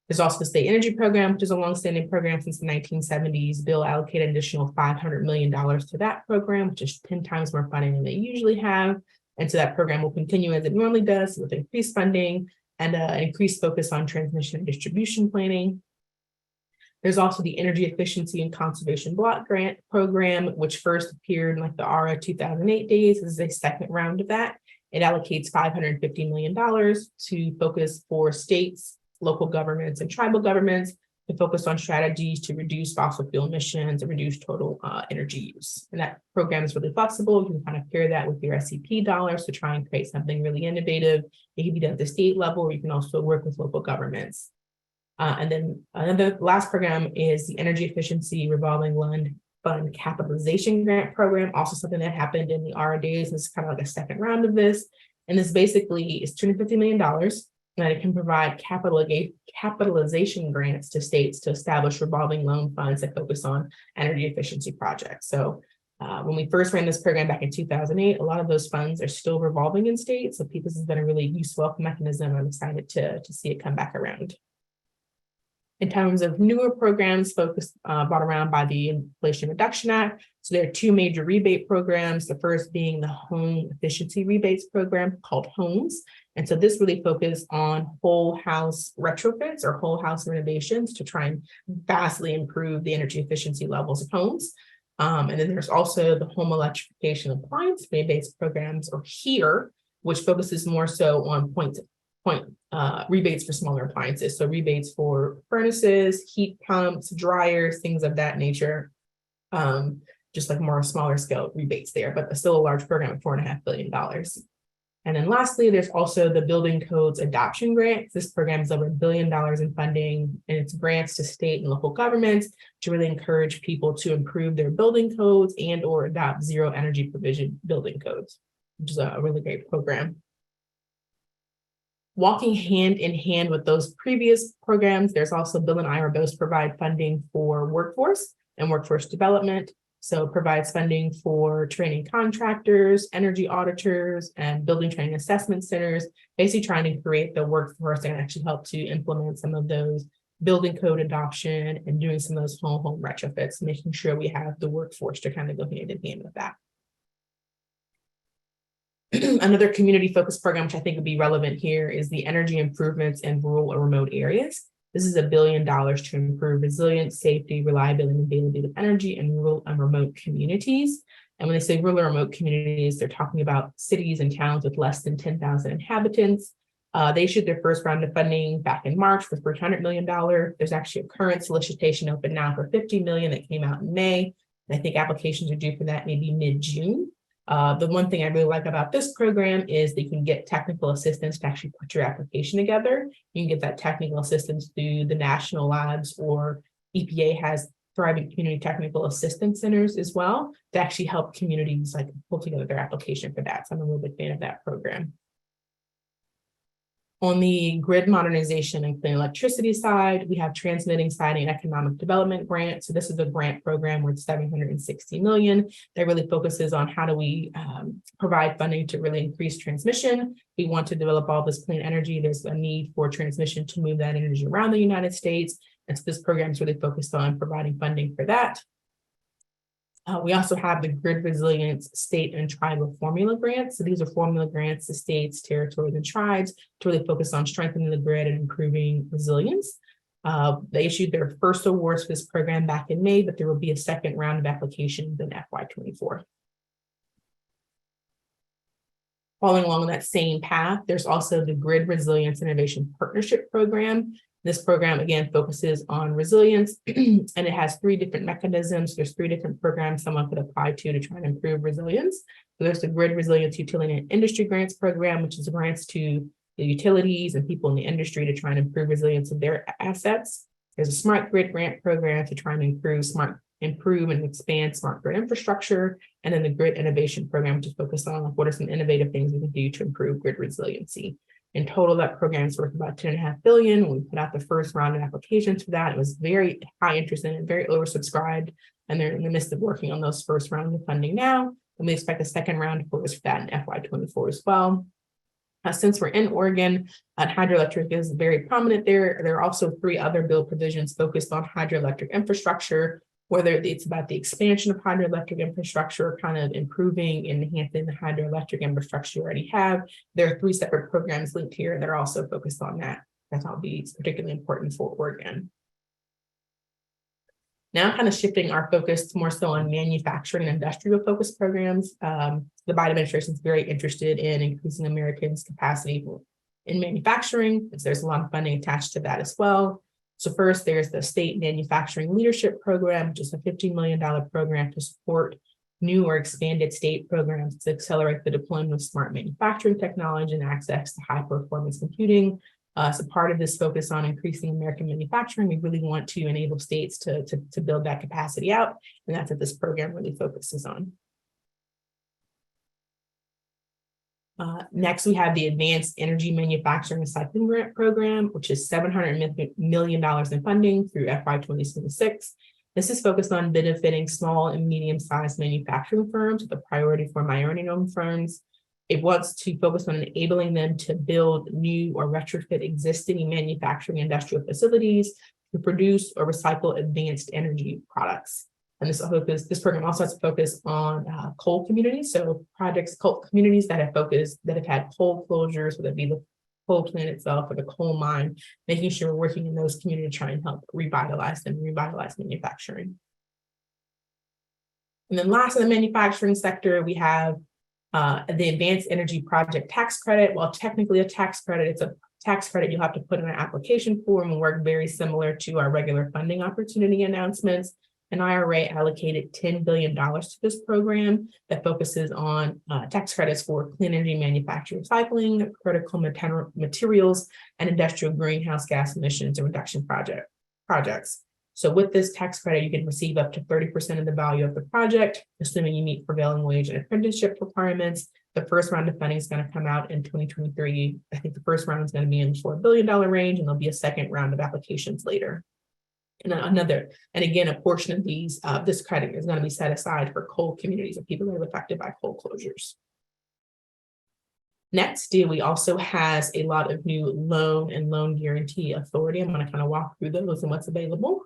E: There's also the State Energy Program, which is a longstanding program since the 1970s. Bill allocated an additional $500 million to that program, which is 10 times more funding than they usually have. And so that program will continue as it normally does with increased funding and an increased focus on transmission and distribution planning. There's also the Energy Efficiency and Conservation Block Grant Program, which first appeared in like the ARA 2008 days. This is a second round of that. It allocates $550 million to focus for states, local governments, and tribal governments to focus on strategies to reduce fossil fuel emissions and reduce total energy use. And that program is really flexible. You can kind of pair that with your SCP dollars to try and create something really innovative. It can be done at the state level, or you can also work with local governments. And then another last program is the Energy Efficiency Revolving Loan Fund Capitalization Grant Program, also something that happened in the ARA days. This is kind of like a second round of this. And this basically is $250 million. And it can provide capitalization grants to states to establish revolving loan funds that focus on energy efficiency projects. So when we first ran this program back in 2008, a lot of those funds are still revolving in states. So this has been a really useful mechanism. I'm excited to see it come back around. In terms of newer programs focused, brought around by the Inflation Reduction Act. So there are two major rebate programs, the first being the Home Efficiency Rebates Program called HOMES. And so this really focused on whole house retrofits or whole house renovations to try and vastly improve the energy efficiency levels of homes. And then there's also the Home Electrification Appliance Rebates Programs, or HERE, which focuses more so on point rebates for smaller appliances. So rebates for furnaces, heat pumps, dryers, things of that nature. Just like more smaller scale rebates there, but still a large program of $4.5 billion. And then lastly, there's also the Building Codes Adoption Grant. This program is over $1 billion in funding, and it's grants to state and local governments to really encourage people to improve their building codes and or adopt zero energy provision building codes, which is a really great program. Walking hand in hand with those previous programs, there's also Bill and I both provide funding for workforce and workforce development. So it provides funding for training contractors, energy auditors, and building training assessment centers, basically trying to create the workforce and actually help to implement some of those building code adoption and doing some of those home retrofits, making sure we have the workforce to kind of go hand in hand with that. Another community focused program, which I think would be relevant here, is the energy improvements in rural or remote areas. This is $1 billion to improve resilience, safety, reliability, and availability of energy in rural and remote communities. And when they say rural or remote communities, they're talking about cities and towns with less than 10,000 inhabitants. They issued their first round of funding back in March for $300 million. There's actually a current solicitation open now for $50 million that came out in May. And I think applications are due for that maybe mid-June. The one thing I really like about this program is that you can get technical assistance to actually put your application together. You can get that technical assistance through the national labs, or EPA has thriving community technical assistance centers as well to actually help communities like pull together their application for that. So I'm a real big fan of that program. On the grid modernization and clean electricity side, we have transmitting, siting, and economic development grant. So this is a grant program worth $760 million that really focuses on how do we provide funding to really increase transmission. We want to develop all this clean energy. There's a need for transmission to move that energy around the United States. And so this program is really focused on providing funding for that. We also have the Grid Resilience State and Tribal Formula Grants. So these are formula grants to states, territories, and tribes to really focus on strengthening the grid and improving resilience. They issued their first awards for this program back in May, but there will be a second round of applications in FY24. Following along that same path, there's also the Grid Resilience Innovation Partnership Program. This program, again, focuses on resilience, and it has 3 different mechanisms. There's 3 different programs someone could apply to try and improve resilience. So there's the Grid Resilience Utility and Industry Grants Program, which is grants to the utilities and people in the industry to try and improve resilience of their assets. There's a Smart Grid Grant Program to try and improve and expand smart grid infrastructure. And then the Grid Innovation Program to focus on what are some innovative things we can do to improve grid resiliency. In total, that program is worth about $10.5 billion. When we put out the first round of applications for that, it was very high interest in it, very oversubscribed, and they're in the midst of working on those first rounds of funding now. And we expect a second round of focus for that in FY24 as well. Since we're in Oregon, hydroelectric is very prominent there. There are also 3 other bill provisions focused on hydroelectric infrastructure, whether it's about the expansion of hydroelectric infrastructure, kind of improving and enhancing the hydroelectric infrastructure you already have. There are 3 separate programs linked here that are also focused on that. That's how it's particularly important for Oregon. Now kind of shifting our focus more so on manufacturing and industrial focused programs. The Biden administration is very interested in increasing Americans' capacity in manufacturing, because there's a lot of funding attached to that as well. So first, there's the State Manufacturing Leadership Program, which is a $15 million program to support new or expanded state programs to accelerate the deployment of smart manufacturing technology and access to high-performance computing. So part of this focus on increasing American manufacturing, we really want to enable states to build that capacity out, and that's what this program really focuses on. Next, we have the Advanced Energy Manufacturing Recycling Grant Program, which is $700 million in funding through FY2026. This is focused on benefiting small and medium-sized manufacturing firms with a priority for minority-owned firms. It wants to focus on enabling them to build new or retrofit existing manufacturing industrial facilities to produce or recycle advanced energy products. And this program also has a focus on coal communities. So coal communities that have had coal closures, whether it be the coal plant itself or the coal mine, making sure we're working in those communities to try and help revitalize manufacturing. And then last in the manufacturing sector, we have the Advanced Energy Project Tax Credit. While technically a tax credit, it's a tax credit you'll have to put in an application form and work very similar to our regular funding opportunity announcements. An IRA allocated $10 billion to this program that focuses on tax credits for clean energy manufacturing, recycling, critical materials, and industrial greenhouse gas emissions and reduction projects. So with this tax credit, you can receive up to 30% of the value of the project, assuming you meet prevailing wage and apprenticeship requirements. The first round of funding is going to come out in 2023. I think the first round is going to be in the $4 billion range, and there'll be a second round of applications later. And again, a portion of this credit is going to be set aside for coal communities of people that are affected by coal closures. Next, DOE also has a lot of new loan and loan guarantee authority. I'm going to kind of walk through those and what's available.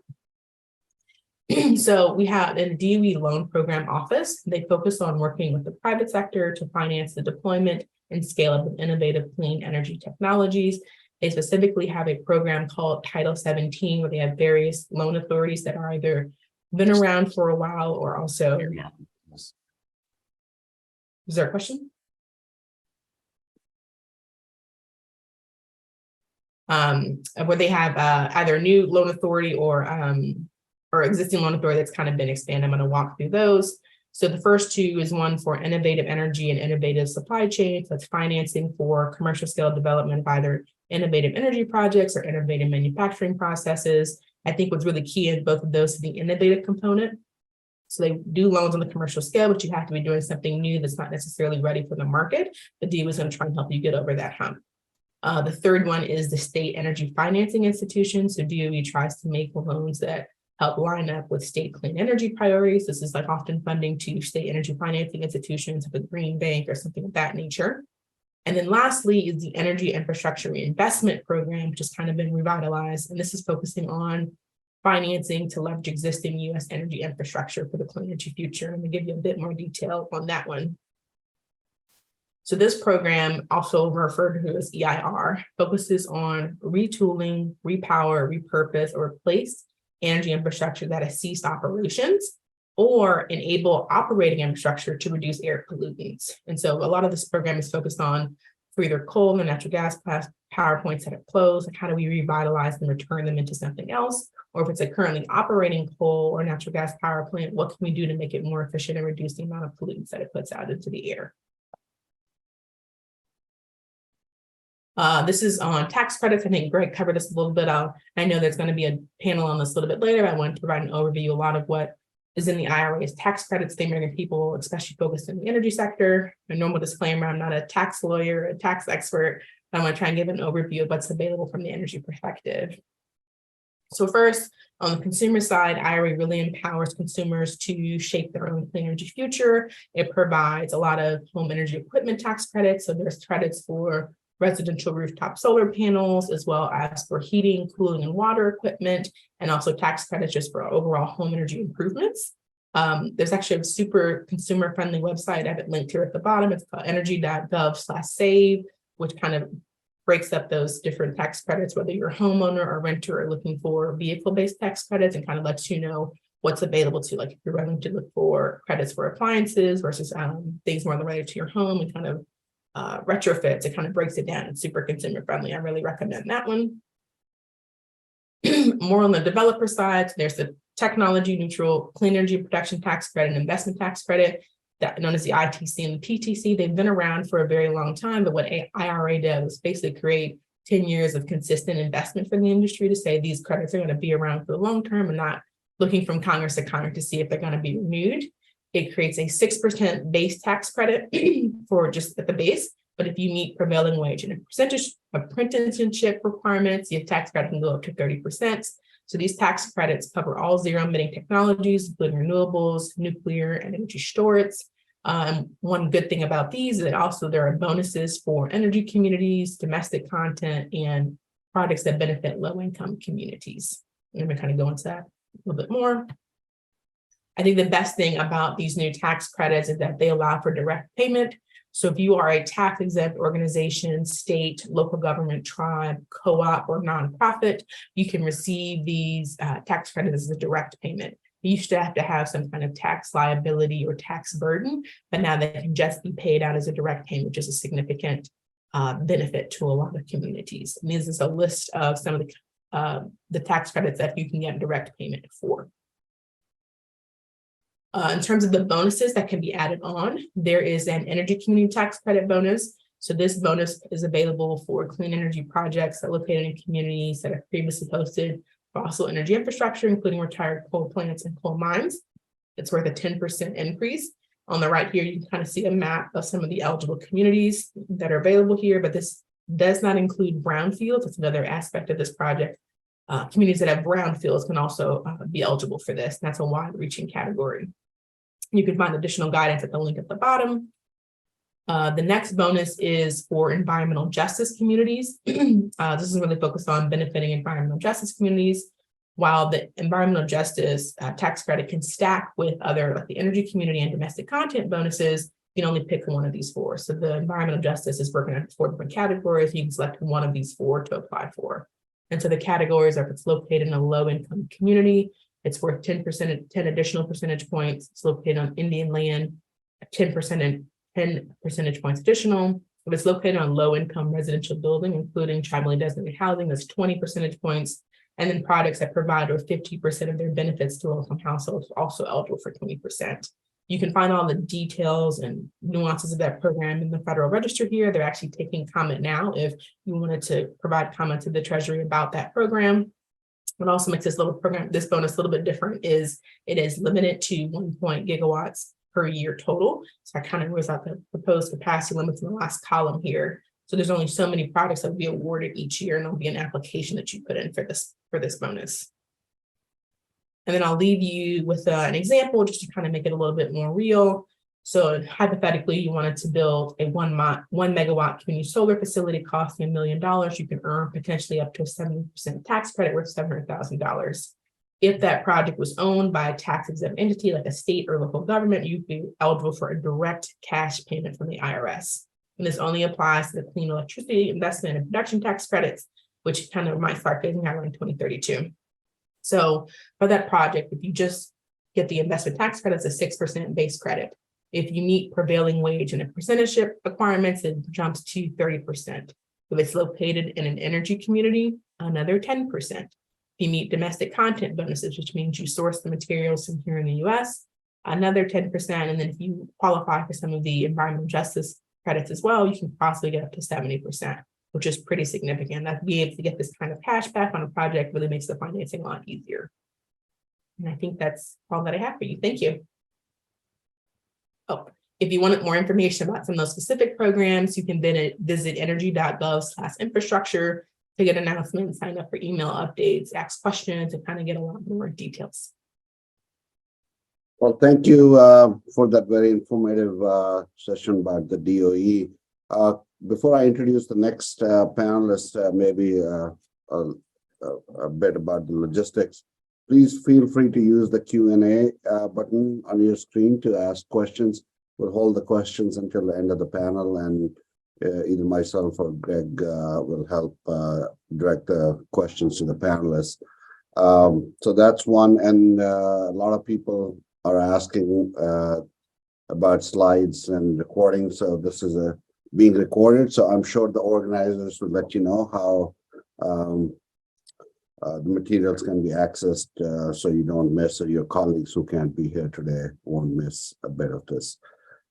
E: So we have in the DOE Loan Program Office, they focus on working with the private sector to finance the deployment and scale up of innovative clean energy technologies. They specifically have a program called Title 17, where they have various loan authorities that are either been around for a while or also. Is there a question? Where they have either a new loan authority or existing loan authority that's kind of been expanded. I'm going to walk through those. So the first two is one for innovative energy and innovative supply chains. That's financing for commercial scale development of either innovative energy projects or innovative manufacturing processes. I think what's really key in both of those is the innovative component. So they do loans on the commercial scale, but you have to be doing something new that's not necessarily ready for the market. The DOE is going to try and help you get over that hump. The third one is the state energy financing institution. So DOE tries to make loans that help line up with state clean energy priorities. This is like often funding to state energy financing institutions, like a green bank or something of that nature. And then lastly is the Energy Infrastructure Reinvestment Program, which has kind of been revitalized. And this is focusing on financing to leverage existing U.S. energy infrastructure for the clean energy future. I'm going to give you a bit more detail on that one. So this program, also referred to as EIR, focuses on retooling, repower, repurpose, or replace energy infrastructure that has ceased operations or enable operating infrastructure to reduce air pollutants. And so a lot of this program is focused on for either coal or natural gas power plants that have closed, like how do we revitalize them, return them into something else? Or if it's a currently operating coal or natural gas power plant, what can we do to make it more efficient and reduce the amount of pollutants that it puts out into the air? This is on tax credits. I think Greg covered this a little bit. I know there's going to be a panel on this a little bit later. I wanted to provide an overview. A lot of what is in the IRA is tax credits. The American people, especially focused in the energy sector. A normal disclaimer, I'm not a tax lawyer, a tax expert. But I'm going to try and give an overview of what's available from the energy perspective. So first, on the consumer side, IRA really empowers consumers to shape their own clean energy future. It provides a lot of home energy equipment tax credits. So there's credits for residential rooftop solar panels, as well as for heating, cooling, and water equipment, and also tax credits just for overall home energy improvements. There's actually a super consumer-friendly website. I have it linked here at the bottom. It's called energy.gov/save, which kind of breaks up those different tax credits, whether you're a homeowner or renter or looking for vehicle-based tax credits, and kind of lets you know what's available to, like if you're running to look for credits for appliances versus things more related to your home and kind of retrofits. It kind of breaks it down. It's super consumer friendly. I really recommend that one. More on the developer side, there's the technology neutral clean energy production tax credit and investment tax credit, that known as the ITC and the PTC. They've been around for a very long time, but what IRA did was basically create 10 years of consistent investment for the industry to say these credits are going to be around for the long term and not looking from Congress to Congress to see if they're going to be renewed. It creates a 6% base tax credit for just at the base, but if you meet prevailing wage and apprenticeship requirements, your tax credit can go up to 30%. So these tax credits cover all zero emitting technologies, including renewables, nuclear, and energy storage. One good thing about these is that also there are bonuses for energy communities, domestic content, and products that benefit low-income communities. I'm gonna kind of go into that a little bit more. I think the best thing about these new tax credits is that they allow for direct payment. So if you are a tax exempt organization, state, local government, tribe, co-op, or nonprofit, you can receive these tax credits as a direct payment. You used to have some kind of tax liability or tax burden, but now they can just be paid out as a direct payment, which is a significant benefit to a lot of communities. And this is a list of some of the tax credits that you can get direct payment for. In terms of the bonuses that can be added on, there is an energy community tax credit bonus. So this bonus is available for clean energy projects that are located in communities that have previously hosted fossil energy infrastructure, including retired coal plants and coal mines. It's worth a 10% increase. On the right here, you can kind of see a map of some of the eligible communities that are available here, but this does not include brownfields. It's another aspect of this project. Communities that have brownfields can also be eligible for this. That's a wide-reaching category. You can find additional guidance at the link at the bottom. The next bonus is for environmental justice communities. This is really focused on benefiting environmental justice communities, while the environmental justice tax credit can stack with other, like the energy community and domestic content bonuses. You can only pick one of these four. So the environmental justice is broken into 4 different categories. You can select one of these 4 to apply for. And so the categories are: if it's located in a low-income community, it's worth 10 additional percentage points. It's located on Indian land, 10% and 10 percentage points additional. If it's located on low-income residential building, including tribally designated housing, that's 20 percentage points. And then products that provide over 50% of their benefits to low-income households are also eligible for 20%. You can find all the details and nuances of that program in the Federal Register here. They're actually taking comment now if you wanted to provide comment to the Treasury about that program. What also makes this bonus a little bit different is it is limited to 1 gigawatts per year total. So I kind of was at the proposed capacity limits in the last column here. So there's only so many products that will be awarded each year, and there'll be an application that you put in for this bonus. And then I'll leave you with an example just to kind of make it a little bit more real. So hypothetically, you wanted to build a 1 megawatt community solar facility costing $1 million. You can earn potentially up to a 70% tax credit worth $700,000. If that project was owned by a tax exempt entity like a state or local government, you'd be eligible for a direct cash payment from the IRS. And this only applies to the clean electricity investment and production tax credits, which kind of might start phasing out in 2032. So for that project, if you just get the investment tax credits, a 6% base credit. If you meet prevailing wage and apprenticeship requirements, it jumps to 30%. If it's located in an energy community, another 10%. If you meet domestic content bonuses, which means you source the materials from here in the US, another 10%. And then if you qualify for some of the environmental justice credits as well, you can possibly get up to 70%, which is pretty significant. That being able to get this kind of cash back on a project really makes the financing a lot easier. And I think that's all that I have for you. Thank you. Oh, if you wanted more information about some of those specific programs, you can then visit energy.gov/infrastructure to get announcements, sign up for email updates, ask questions, and kind of get a lot more details.
D: Well, thank you for that very informative session about the DOE. Before I introduce the next panelist, maybe a bit about the logistics. Please feel free to use the Q&A button on your screen to ask questions. We'll hold the questions until the end of the panel, and either myself or Greg will help direct the questions to the panelists. So that's one, and a lot of people are asking about slides and recording. So this is being recorded. So I'm sure the organizers will let you know how the materials can be accessed so you don't miss, or your colleagues who can't be here today won't miss a bit of this.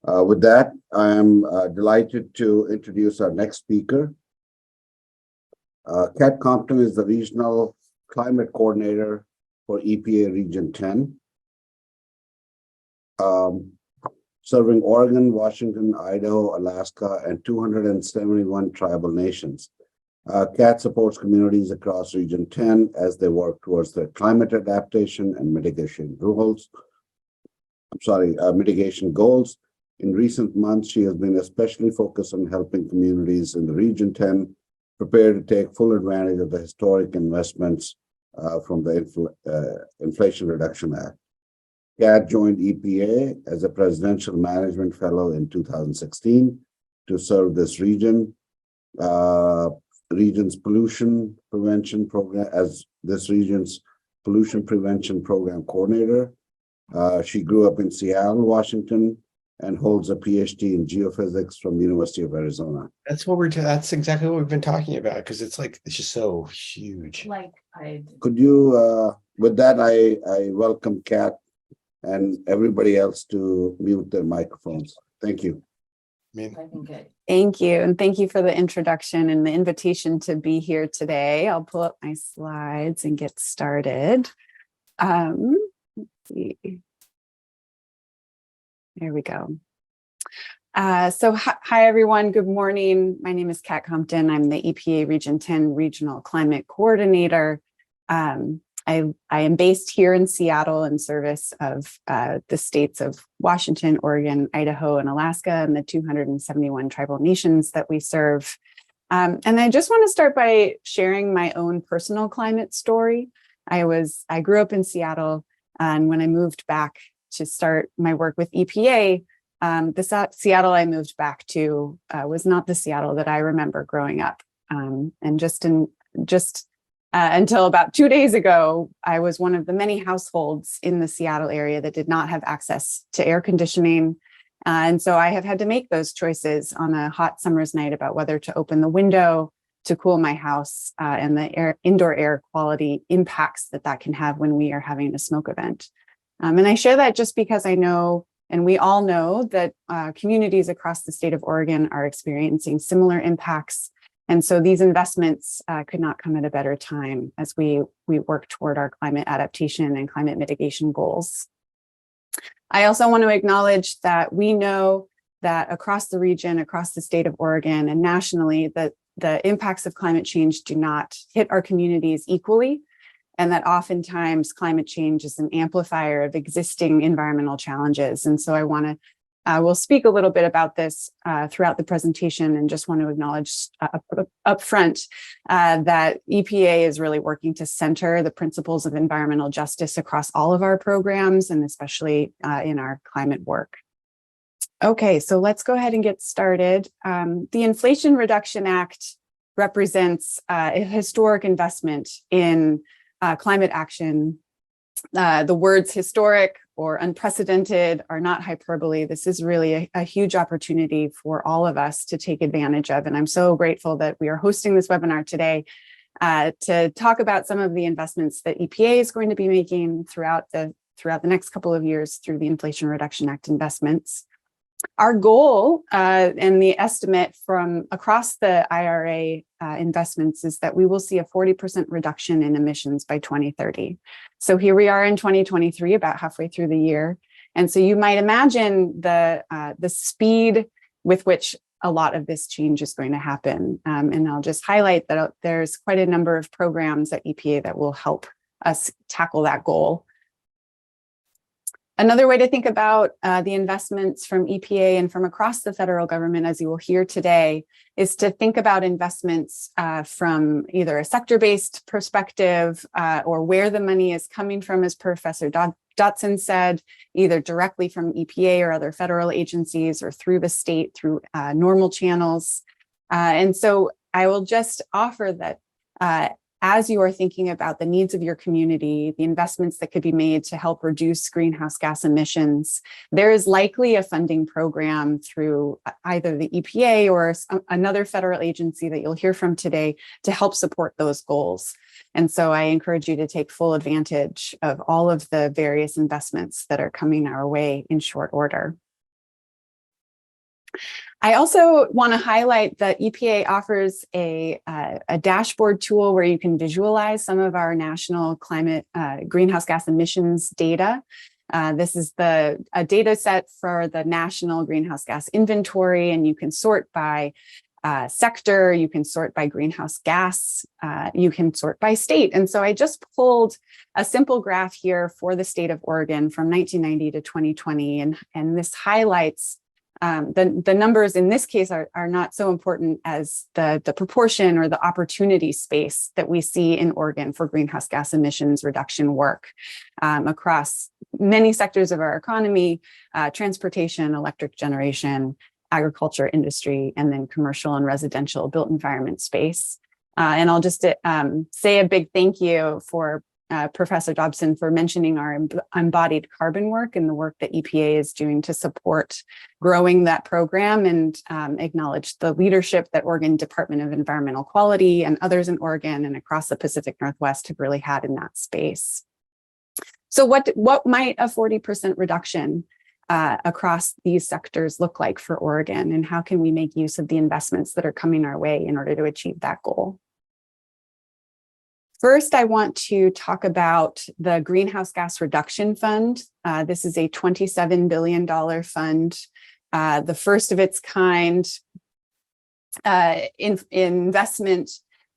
D: With that, I am delighted to introduce our next speaker. Kat Compton is the Regional Climate Coordinator for EPA Region 10. Serving Oregon, Washington, Idaho, Alaska, and 271 tribal nations. Kat supports communities across Region 10 as they work towards their climate adaptation and mitigation goals. Mitigation goals. In recent months, she has been especially focused on helping communities in the Region 10 prepare to take full advantage of the historic investments from the Inflation Reduction Act. Kat joined EPA as a Presidential Management Fellow in 2016 to serve this region's pollution prevention program as this region's pollution prevention program coordinator. She grew up in Seattle, Washington, and holds a PhD in geophysics from the University of Arizona.
C: That's exactly what we've been talking about, because it's just so huge.
D: Could you, with that, I welcome Kat and everybody else to mute their microphones. Thank you.
G: Thank you. And thank you for the introduction and the invitation to be here today. I'll pull up my slides and get started. Let's see. There we go. Hi, everyone. Good morning. My name is Kat Compton. I'm the EPA Region 10 Regional Climate Coordinator. I am based here in Seattle in service of the states of Washington, Oregon, Idaho, and Alaska, and the 271 tribal nations that we serve. And I just want to start by sharing my own personal climate story. I grew up in Seattle, and when I moved back to start my work with EPA, the Seattle I moved back to was not the Seattle that I remember growing up. And until about 2 days ago, I was one of the many households in the Seattle area that did not have access to air conditioning. And so I have had to make those choices on a hot summer's night about whether to open the window to cool my house and the indoor air quality impacts that can have when we are having a smoke event. And I share that just because I know, and we all know, that communities across the state of Oregon are experiencing similar impacts. And so these investments could not come at a better time as we work toward our climate adaptation and climate mitigation goals. I also want to acknowledge that we know that across the region, across the state of Oregon, and nationally, that the impacts of climate change do not hit our communities equally, and that oftentimes climate change is an amplifier of existing environmental challenges. And so we'll speak a little bit about this throughout the presentation, and just want to acknowledge up front that EPA is really working to center the principles of environmental justice across all of our programs, and especially in our climate work. Okay, so let's go ahead and get started. The Inflation Reduction Act represents a historic investment in climate action. The words historic or unprecedented are not hyperbole. This is really a huge opportunity for all of us to take advantage of. And I'm so grateful that we are hosting this webinar today to talk about some of the investments that EPA is going to be making throughout the next couple of years through the Inflation Reduction Act investments. Our goal and the estimate from across the IRA investments is that we will see a 40% reduction in emissions by 2030. So here we are in 2023, about halfway through the year. And so you might imagine the speed with which a lot of this change is going to happen. And I'll just highlight that there's quite a number of programs at EPA that will help us tackle that goal. Another way to think about the investments from EPA and from across the federal government, as you will hear today, is to think about investments from either a sector-based perspective or where the money is coming from, as Professor Dotson said, either directly from EPA or other federal agencies or through the state, through normal channels. And so I will just offer that as you are thinking about the needs of your community, the investments that could be made to help reduce greenhouse gas emissions, there is likely a funding program through either the EPA or another federal agency that you'll hear from today to help support those goals. And so I encourage you to take full advantage of all of the various investments that are coming our way in short order. I also want to highlight that EPA offers a dashboard tool where you can visualize some of our national climate greenhouse gas emissions data. This is a data set for the national greenhouse gas inventory, and you can sort by sector, you can sort by greenhouse gas, you can sort by state. And so I just pulled a simple graph here for the state of Oregon from 1990 to 2020, and this highlights The numbers in this case are not so important as the proportion or the opportunity space that we see in Oregon for greenhouse gas emissions reduction work across many sectors of our economy, transportation, electric generation, agriculture, industry, and then commercial and residential built environment space. And I'll just say a big thank you for Professor Dobson for mentioning our embodied carbon work and the work that EPA is doing to support growing that program, and acknowledge the leadership that Oregon Department of Environmental Quality and others in Oregon and across the Pacific Northwest have really had in that space. So what might a 40% reduction across these sectors look like for Oregon, and how can we make use of the investments that are coming our way in order to achieve that goal? First, I want to talk about the Greenhouse Gas Reduction Fund. This is a $27 billion fund, the first of its kind investment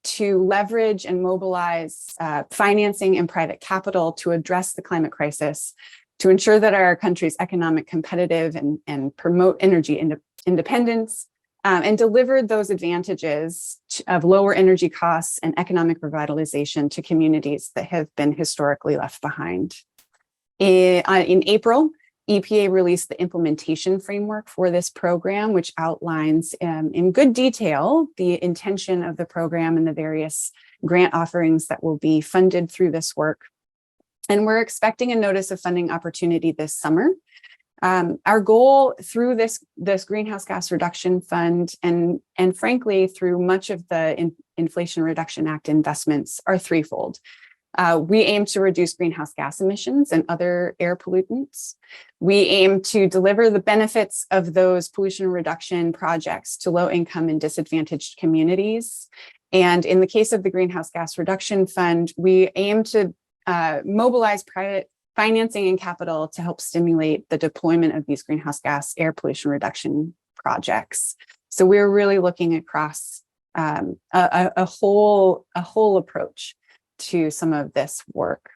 G: to leverage and mobilize financing and private capital to address the climate crisis, to ensure that our country's economic competitive and promote energy independence, and delivered those advantages of lower energy costs and economic revitalization to communities that have been historically left behind. In April, EPA released the implementation framework for this program, which outlines in good detail the intention of the program and the various grant offerings that will be funded through this work. And we're expecting a notice of funding opportunity this summer. Our goal through this Greenhouse Gas Reduction Fund and frankly, through much of the Inflation Reduction Act investments are threefold. We aim to reduce greenhouse gas emissions and other air pollutants. We aim to deliver the benefits of those pollution reduction projects to low-income and disadvantaged communities. And in the case of the Greenhouse Gas Reduction Fund, we aim to mobilize private financing and capital to help stimulate the deployment of these greenhouse gas air pollution reduction projects. So we're really looking across a whole approach to some of this work.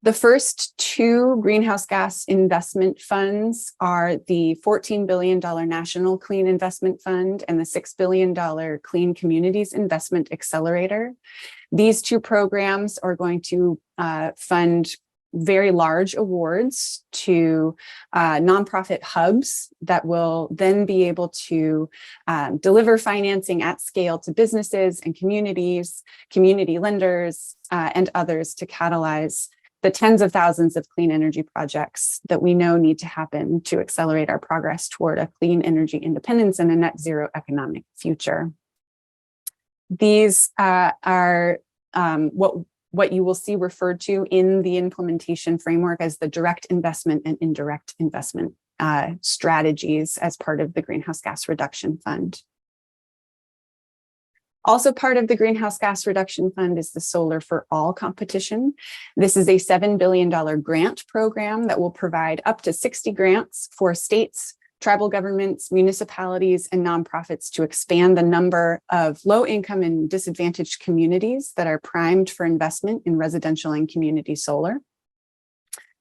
G: The first two greenhouse gas investment funds are the $14 billion National Clean Investment Fund and the $6 billion Clean Communities Investment Accelerator. These two programs are going to fund very large awards to nonprofit hubs that will then be able to deliver financing at scale to businesses and communities, community lenders, and others to catalyze the tens of thousands of clean energy projects that we know need to happen to accelerate our progress toward a clean energy independence and a net zero economic future. These are what you will see referred to in the implementation framework as the direct investment and indirect investment strategies as part of the Greenhouse Gas Reduction Fund. Also part of the Greenhouse Gas Reduction Fund is the Solar for All competition. This is a $7 billion grant program that will provide up to 60 grants for states, tribal governments, municipalities, and nonprofits to expand the number of low-income and disadvantaged communities that are primed for investment in residential and community solar.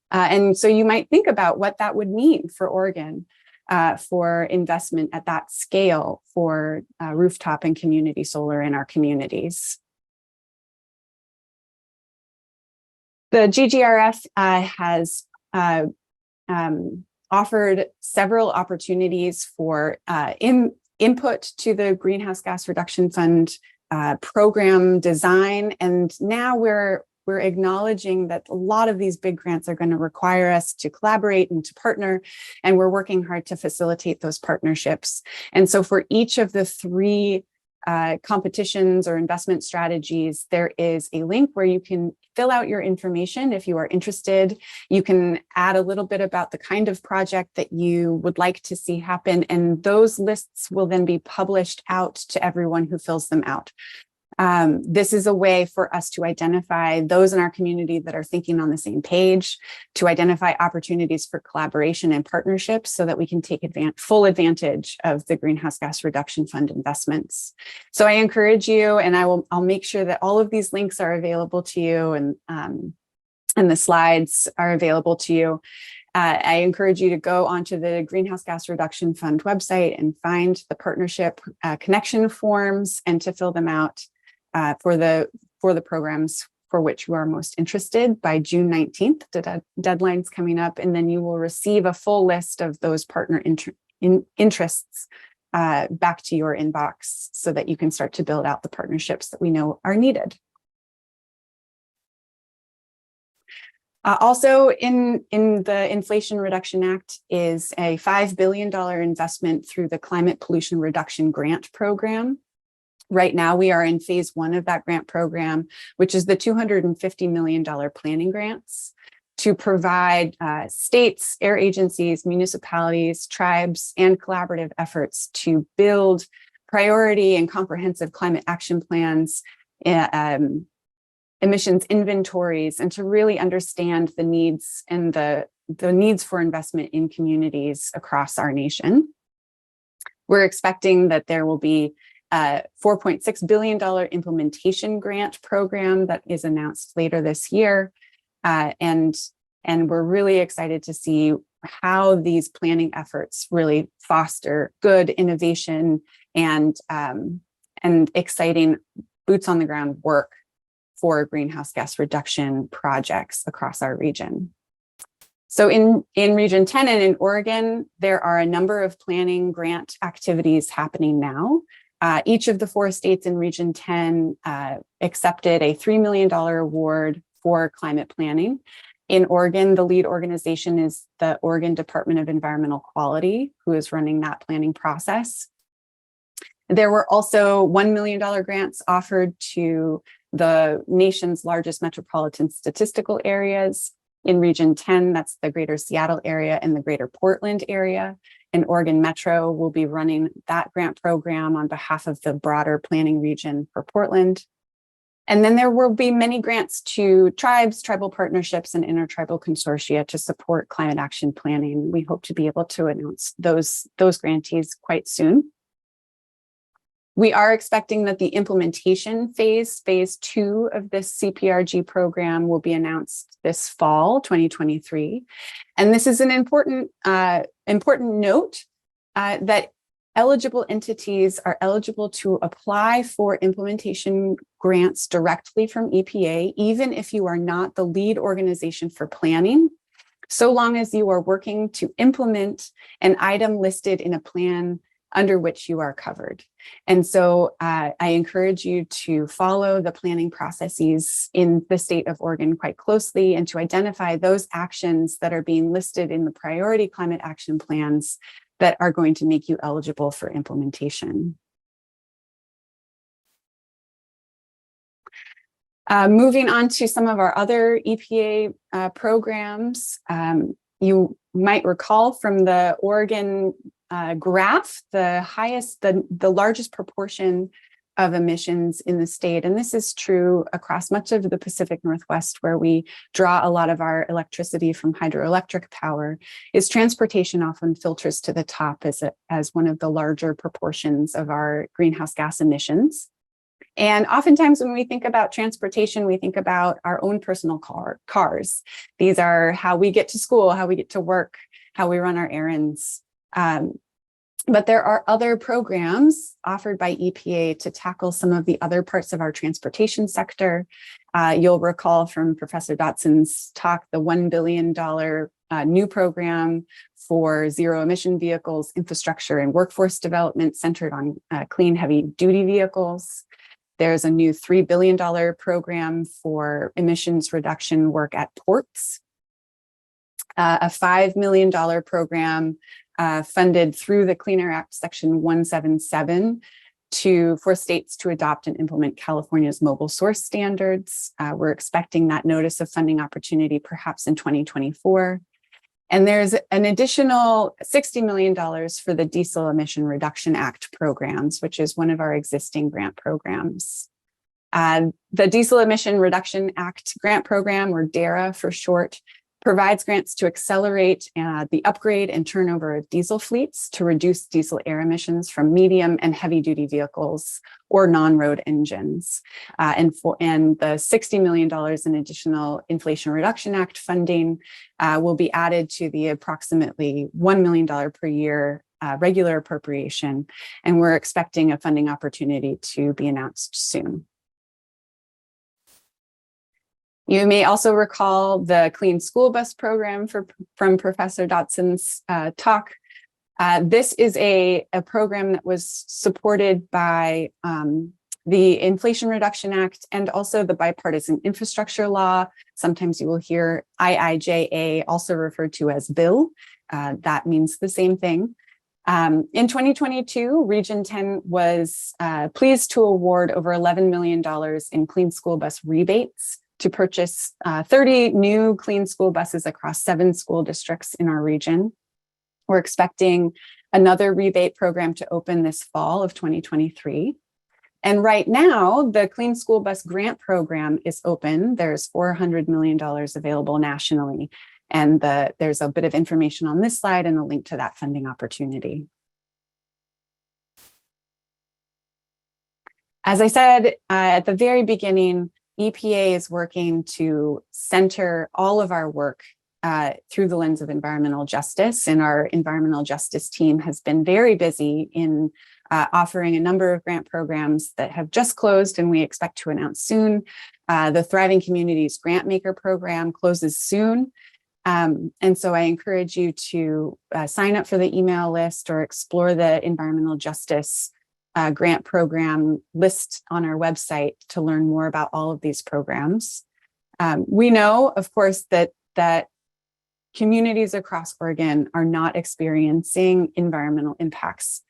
G: And so you might think about what that would mean for Oregon for investment at that scale for rooftop and community solar in our communities. The GGRF has offered several opportunities for input to the Greenhouse Gas Reduction Fund program design. And now we're acknowledging that a lot of these big grants are going to require us to collaborate and to partner, and we're working hard to facilitate those partnerships. And so for each of the three competitions or investment strategies, there is a link where you can fill out your information if you are interested. You can add a little bit about the kind of project that you would like to see happen, and those lists will then be published out to everyone who fills them out. This is a way for us to identify those in our community that are thinking on the same page, to identify opportunities for collaboration and partnerships so that we can take full advantage of the Greenhouse Gas Reduction Fund investments. So I encourage you, and I'll make sure that all of these links are available to you, and the slides are available to you. I encourage you to go onto the Greenhouse Gas Reduction Fund website and find the partnership connection forms and to fill them out for the programs for which you are most interested by June 19th. The deadline's coming up, and then you will receive a full list of those partner interests back to your inbox so that you can start to build out the partnerships that we know are needed. Also in the Inflation Reduction Act is a $5 billion investment through the Climate Pollution Reduction Grant Program. Right now, we are in phase 1 of that grant program, which is the $250 million planning grants to provide states, air agencies, municipalities, tribes, and collaborative efforts to build priority and comprehensive climate action plans, emissions inventories, and to really understand the needs and the needs for investment in communities across our nation. We're expecting that there will be a $4.6 billion implementation grant program that is announced later this year. And we're really excited to see how these planning efforts really foster good innovation and exciting boots on the ground work for greenhouse gas reduction projects across our region. So in Region 10 and in Oregon, there are a number of planning grant activities happening now. Each of the 4 states in Region 10 accepted a $3 million award for climate planning. In Oregon, the lead organization is the Oregon Department of Environmental Quality, who is running that planning process. There were also $1 million grants offered to the nation's largest metropolitan statistical areas. In Region 10, that's the greater Seattle area and the greater Portland area. And Oregon Metro will be running that grant program on behalf of the broader planning region for Portland. And then there will be many grants to tribes, tribal partnerships, and intertribal consortia to support climate action planning. We hope to be able to announce those grantees quite soon. We are expecting that the implementation phase 2 of this CPRG program will be announced this fall, 2023. And this is an important note that eligible entities are eligible to apply for implementation grants directly from EPA, even if you are not the lead organization for planning, so long as you are working to implement an item listed in a plan under which you are covered. And so I encourage you to follow the planning processes in the state of Oregon quite closely and to identify those actions that are being listed in the priority climate action plans that are going to make you eligible for implementation. Moving on to some of our other EPA programs, you might recall from the Oregon graph, the largest proportion of emissions in the state, and this is true across much of the Pacific Northwest, where we draw a lot of our electricity from hydroelectric power, is transportation often filters to the top as one of the larger proportions of our greenhouse gas emissions. And oftentimes when we think about transportation, we think about our own personal cars. These are how we get to school, how we get to work, how we run our errands. But there are other programs offered by EPA to tackle some of the other parts of our transportation sector. You'll recall from Professor Dotson's talk, the $1 billion new program for zero emission vehicles, infrastructure and workforce development centered on clean heavy duty vehicles. There's a new $3 billion program for emissions reduction work at ports. A $5 million program funded through the Clean Air Act Section 177 for states to adopt and implement California's mobile source standards. We're expecting that notice of funding opportunity perhaps in 2024. And there's an additional $60 million for the Diesel Emission Reduction Act programs, which is one of our existing grant programs. The Diesel Emission Reduction Act grant program, or DERA for short, provides grants to accelerate the upgrade and turnover of diesel fleets to reduce diesel air emissions from medium and heavy duty vehicles or non-road engines. And the $60 million in additional Inflation Reduction Act funding will be added to the approximately $1 million per year regular appropriation. And we're expecting a funding opportunity to be announced soon. You may also recall the Clean School Bus Program from Professor Dotson's talk. This is a program that was supported by the Inflation Reduction Act and also the Bipartisan Infrastructure Law. Sometimes you will hear IIJA, also referred to as bill. That means the same thing. In 2022, Region 10 was pleased to award over $11 million in clean school bus rebates to purchase 30 new clean school buses across 7 school districts in our region. We're expecting another rebate program to open this fall of 2023. And right now, the Clean School Bus Grant Program is open. There's $400 million available nationally. And there's a bit of information on this slide and a link to that funding opportunity. As I said at the very beginning, EPA is working to center all of our work through the lens of environmental justice. And our environmental justice team has been very busy in offering a number of grant programs that have just closed and we expect to announce soon. The Thriving Communities Grant Maker program closes soon. And so I encourage you to sign up for the email list or explore the environmental justice grant program list on our website to learn more about all of these programs. We know, of course, that communities across Oregon are not experiencing environmental impacts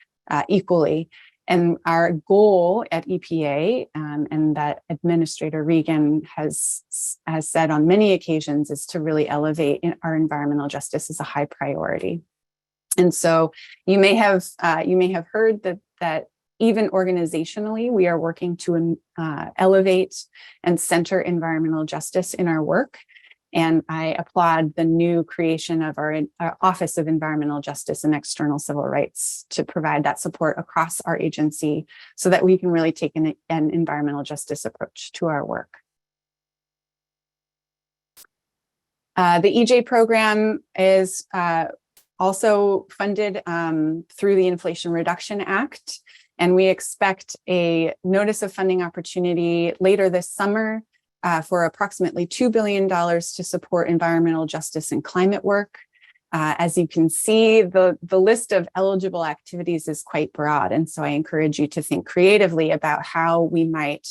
G: equally. And our goal at EPA, and that Administrator Regan has said on many occasions, is to really elevate our environmental justice as a high priority. And so you may have heard that even organizationally, we are working to elevate and center environmental justice in our work. And I applaud the new creation of our Office of Environmental Justice and External Civil Rights to provide that support across our agency so that we can really take an environmental justice approach to our work. The EJ program is also funded through the Inflation Reduction Act, and we expect a notice of funding opportunity later this summer for approximately $2 billion to support environmental justice and climate work. As you can see, the list of eligible activities is quite broad. And so I encourage you to think creatively about how we might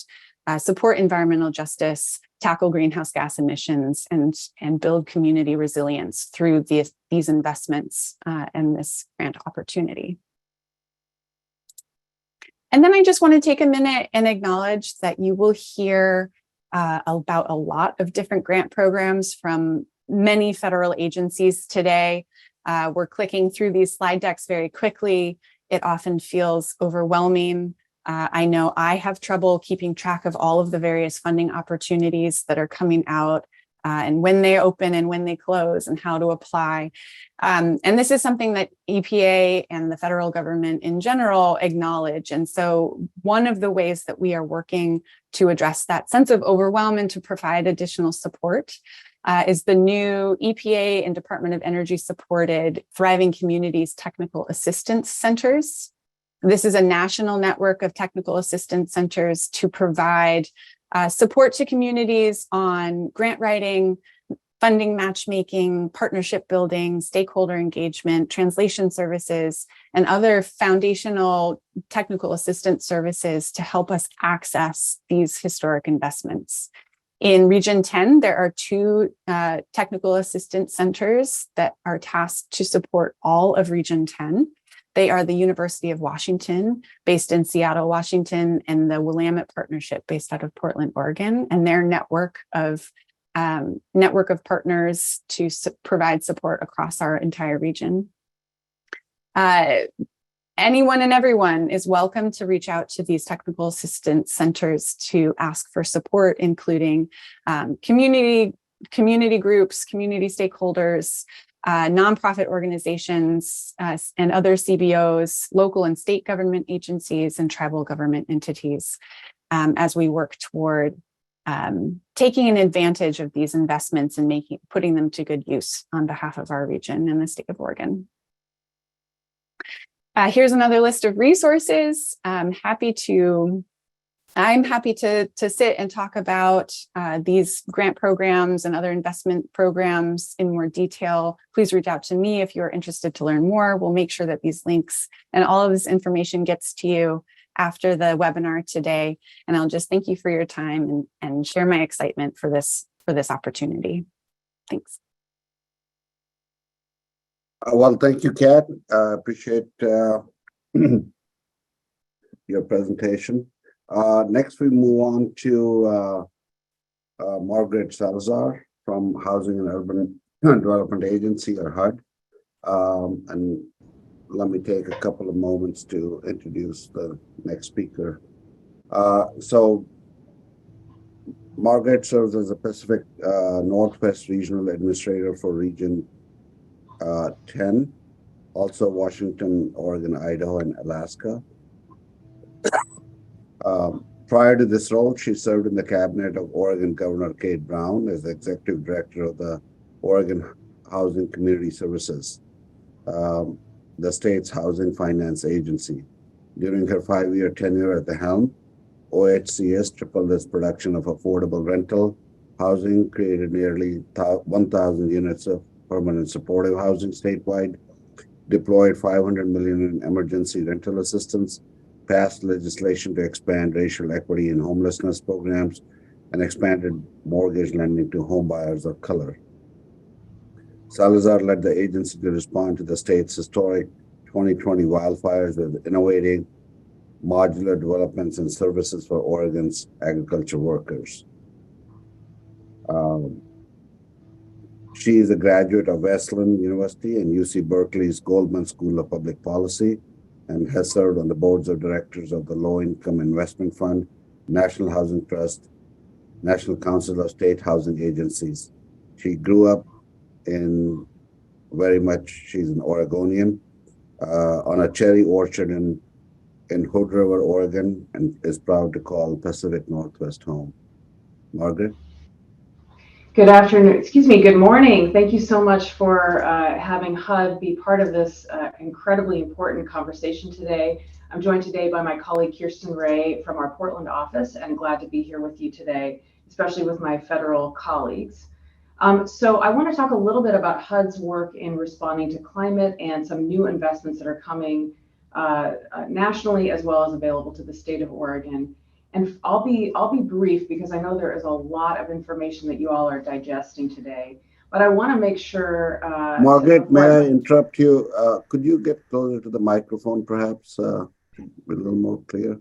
G: support environmental justice, tackle greenhouse gas emissions, and build community resilience through these investments and this grant opportunity. And then I just want to take a minute and acknowledge that you will hear about a lot of different grant programs from many federal agencies today. We're clicking through these slide decks very quickly. It often feels overwhelming. I know I have trouble keeping track of all of the various funding opportunities that are coming out and when they open and when they close and how to apply. And this is something that EPA and the federal government in general acknowledge. And so one of the ways that we are working to address that sense of overwhelm and to provide additional support is the new EPA and Department of Energy supported Thriving Communities Technical Assistance Centers. This is a national network of technical assistance centers to provide support to communities on grant writing, funding matchmaking, partnership building, stakeholder engagement, translation services, and other foundational technical assistance services to help us access these historic investments. In Region 10, there are 2 technical assistance centers that are tasked to support all of Region 10. They are the University of Washington, based in Seattle, Washington, and the Willamette Partnership, based out of Portland, Oregon, and their network of partners to provide support across our entire region. Anyone and everyone is welcome to reach out to these technical assistance centers to ask for support, including community community groups, community stakeholders, nonprofit organizations, and other CBOs, local and state government agencies, and tribal government entities as we work toward taking an advantage of these investments and putting them to good use on behalf of our region and the state of Oregon. Here's another list of resources. I'm happy to sit and talk about these grant programs and other investment programs in more detail. Please reach out to me if you're interested to learn more. We'll make sure that these links and all of this information gets to you after the webinar today. And I'll just thank you for your time and share my excitement for this opportunity. Thanks.
D: Well, thank you, Kat. Appreciate your presentation. Next, we move on to Margaret Salazar from Housing and Urban Development Agency, or HUD. And let me take a couple of moments to introduce the next speaker. So Margaret serves as a Pacific Northwest Regional Administrator for Region 10, also Washington, Oregon, Idaho, and Alaska. Prior to this role, she served in the cabinet of Oregon Governor Kate Brown as the Executive Director of the Oregon Housing Community Services, the state's housing finance agency. During her 5-year tenure at the helm, OHCS tripled its production of affordable rental housing, created nearly 1,000 units of permanent supportive housing statewide, deployed $500 million in emergency rental assistance, passed legislation to expand racial equity in homelessness programs, and expanded mortgage lending to home buyers of color. Salazar led the agency to respond to the state's historic 2020 wildfires with innovating modular developments and services for Oregon's agriculture workers. She is a graduate of Wesleyan University and UC Berkeley's Goldman School of Public Policy, and has served on the boards of directors of the Low Income Investment Fund, National Housing Trust, National Council of State Housing Agencies. She grew up she's an Oregonian, on a cherry orchard in Hood River, Oregon, and is proud to call Pacific Northwest home. Margaret?
H: Good afternoon, good morning. Thank you so much for having HUD be part of this incredibly important conversation today. I'm joined today by my colleague Kirsten Ray from our Portland office, and glad to be here with you today, especially with my federal colleagues. So I want to talk a little bit about HUD's work in responding to climate and some new investments that are coming nationally, as well as available to the state of Oregon. And I'll be brief because I know there is a lot of information that you all are digesting today, but I want to make sure.
D: Margaret, may I interrupt you? Could you get closer to the microphone, perhaps, a little more clear,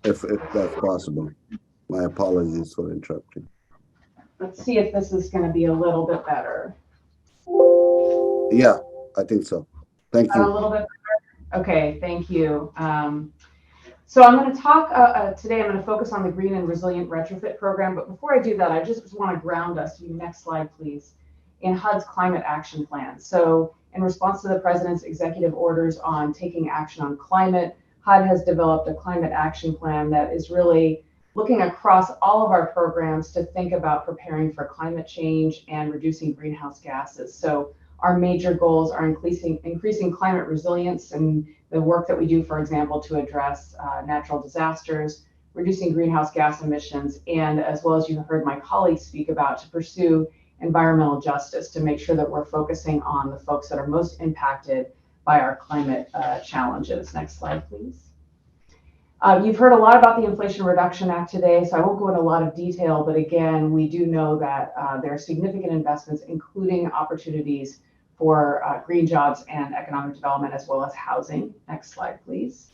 D: if that's possible? My apologies for interrupting.
H: Let's see if this is going to be a little bit better.
D: Yeah, I think so. Thank you.
H: A little bit better? Okay, thank you. So I'm going to talk today, I'm going to focus on the Green and Resilient Retrofit Program. But before I do that, I just want to ground us. Next slide, please. In HUD's climate action plan. So in response to the president's executive orders on taking action on climate, HUD has developed a climate action plan that is really looking across all of our programs to think about preparing for climate change and reducing greenhouse gases. So our major goals are increasing climate resilience and the work that we do, for example, to address natural disasters, reducing greenhouse gas emissions, and as well as you heard my colleagues speak about, to pursue environmental justice to make sure that we're focusing on the folks that are most impacted by our climate challenges. Next slide, please. You've heard a lot about the Inflation Reduction Act today, so I won't go into a lot of detail, but again, we do know that there are significant investments, including opportunities for green jobs and economic development, as well as housing. Next slide, please.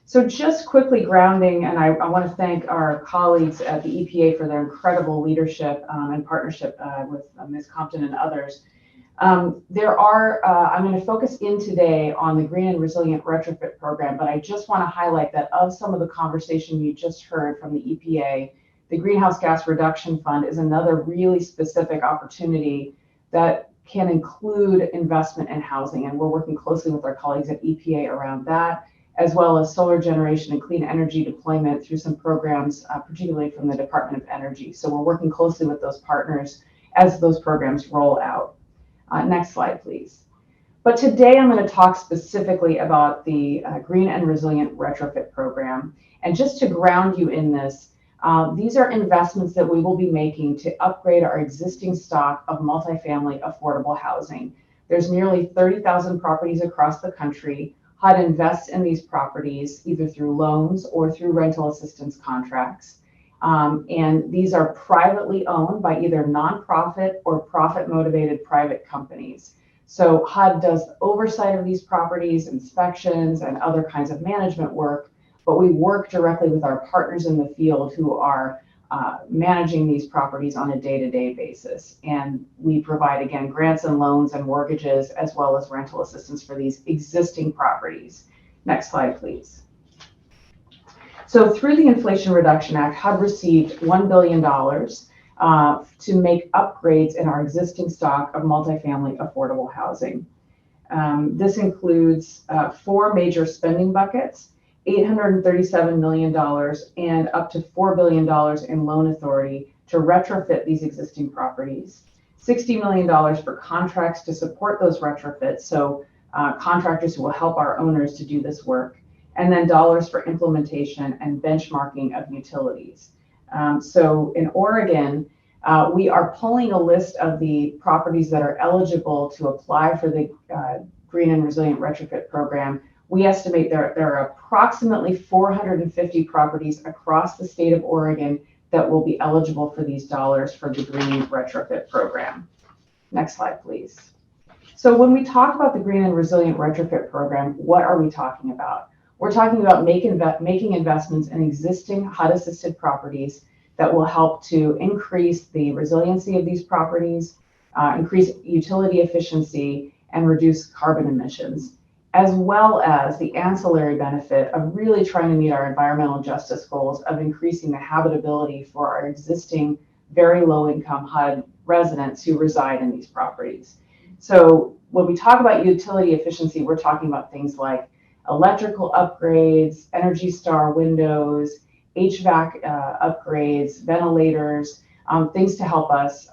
H: So just quickly grounding, and I want to thank our colleagues at the EPA for their incredible leadership and partnership with Ms. Compton and others. I'm going to focus in today on the Green and Resilient Retrofit Program, but I just want to highlight that of some of the conversation you just heard from the EPA, the Greenhouse Gas Reduction Fund is another really specific opportunity that can include investment in housing. And we're working closely with our colleagues at EPA around that, as well as solar generation and clean energy deployment through some programs, particularly from the Department of Energy. So we're working closely with those partners as those programs roll out. Next slide, please. But today I'm going to talk specifically about the Green and Resilient Retrofit Program. And just to ground you in this, these are investments that we will be making to upgrade our existing stock of multifamily affordable housing. There's nearly 30,000 properties across the country. HUD invests in these properties either through loans or through rental assistance contracts. And these are privately owned by either nonprofit or profit-motivated private companies. So HUD does oversight of these properties, inspections, and other kinds of management work, but we work directly with our partners in the field who are managing these properties on a day-to-day basis. And we provide, again, grants and loans and mortgages, as well as rental assistance for these existing properties. Next slide, please. So through the Inflation Reduction Act, HUD received $1 billion to make upgrades in our existing stock of multifamily affordable housing. This includes 4 major spending buckets, $837 million and up to $4 billion in loan authority to retrofit these existing properties, $60 million for contracts to support those retrofits, so contractors who will help our owners to do this work, and then dollars for implementation and benchmarking of utilities. So in Oregon, we are pulling a list of the properties that are eligible to apply for the Green and Resilient Retrofit Program. We estimate there are approximately 450 properties across the state of Oregon that will be eligible for these dollars for the Green Retrofit Program. Next slide, please. So when we talk about the Green and Resilient Retrofit Program, what are we talking about? We're talking about making investments in existing HUD-assisted properties that will help to increase the resiliency of these properties, increase utility efficiency, and reduce carbon emissions, as well as the ancillary benefit of really trying to meet our environmental justice goals of increasing the habitability for our existing very low-income HUD residents who reside in these properties. So when we talk about utility efficiency, we're talking about things like electrical upgrades, Energy Star windows, HVAC upgrades, ventilators, things to help us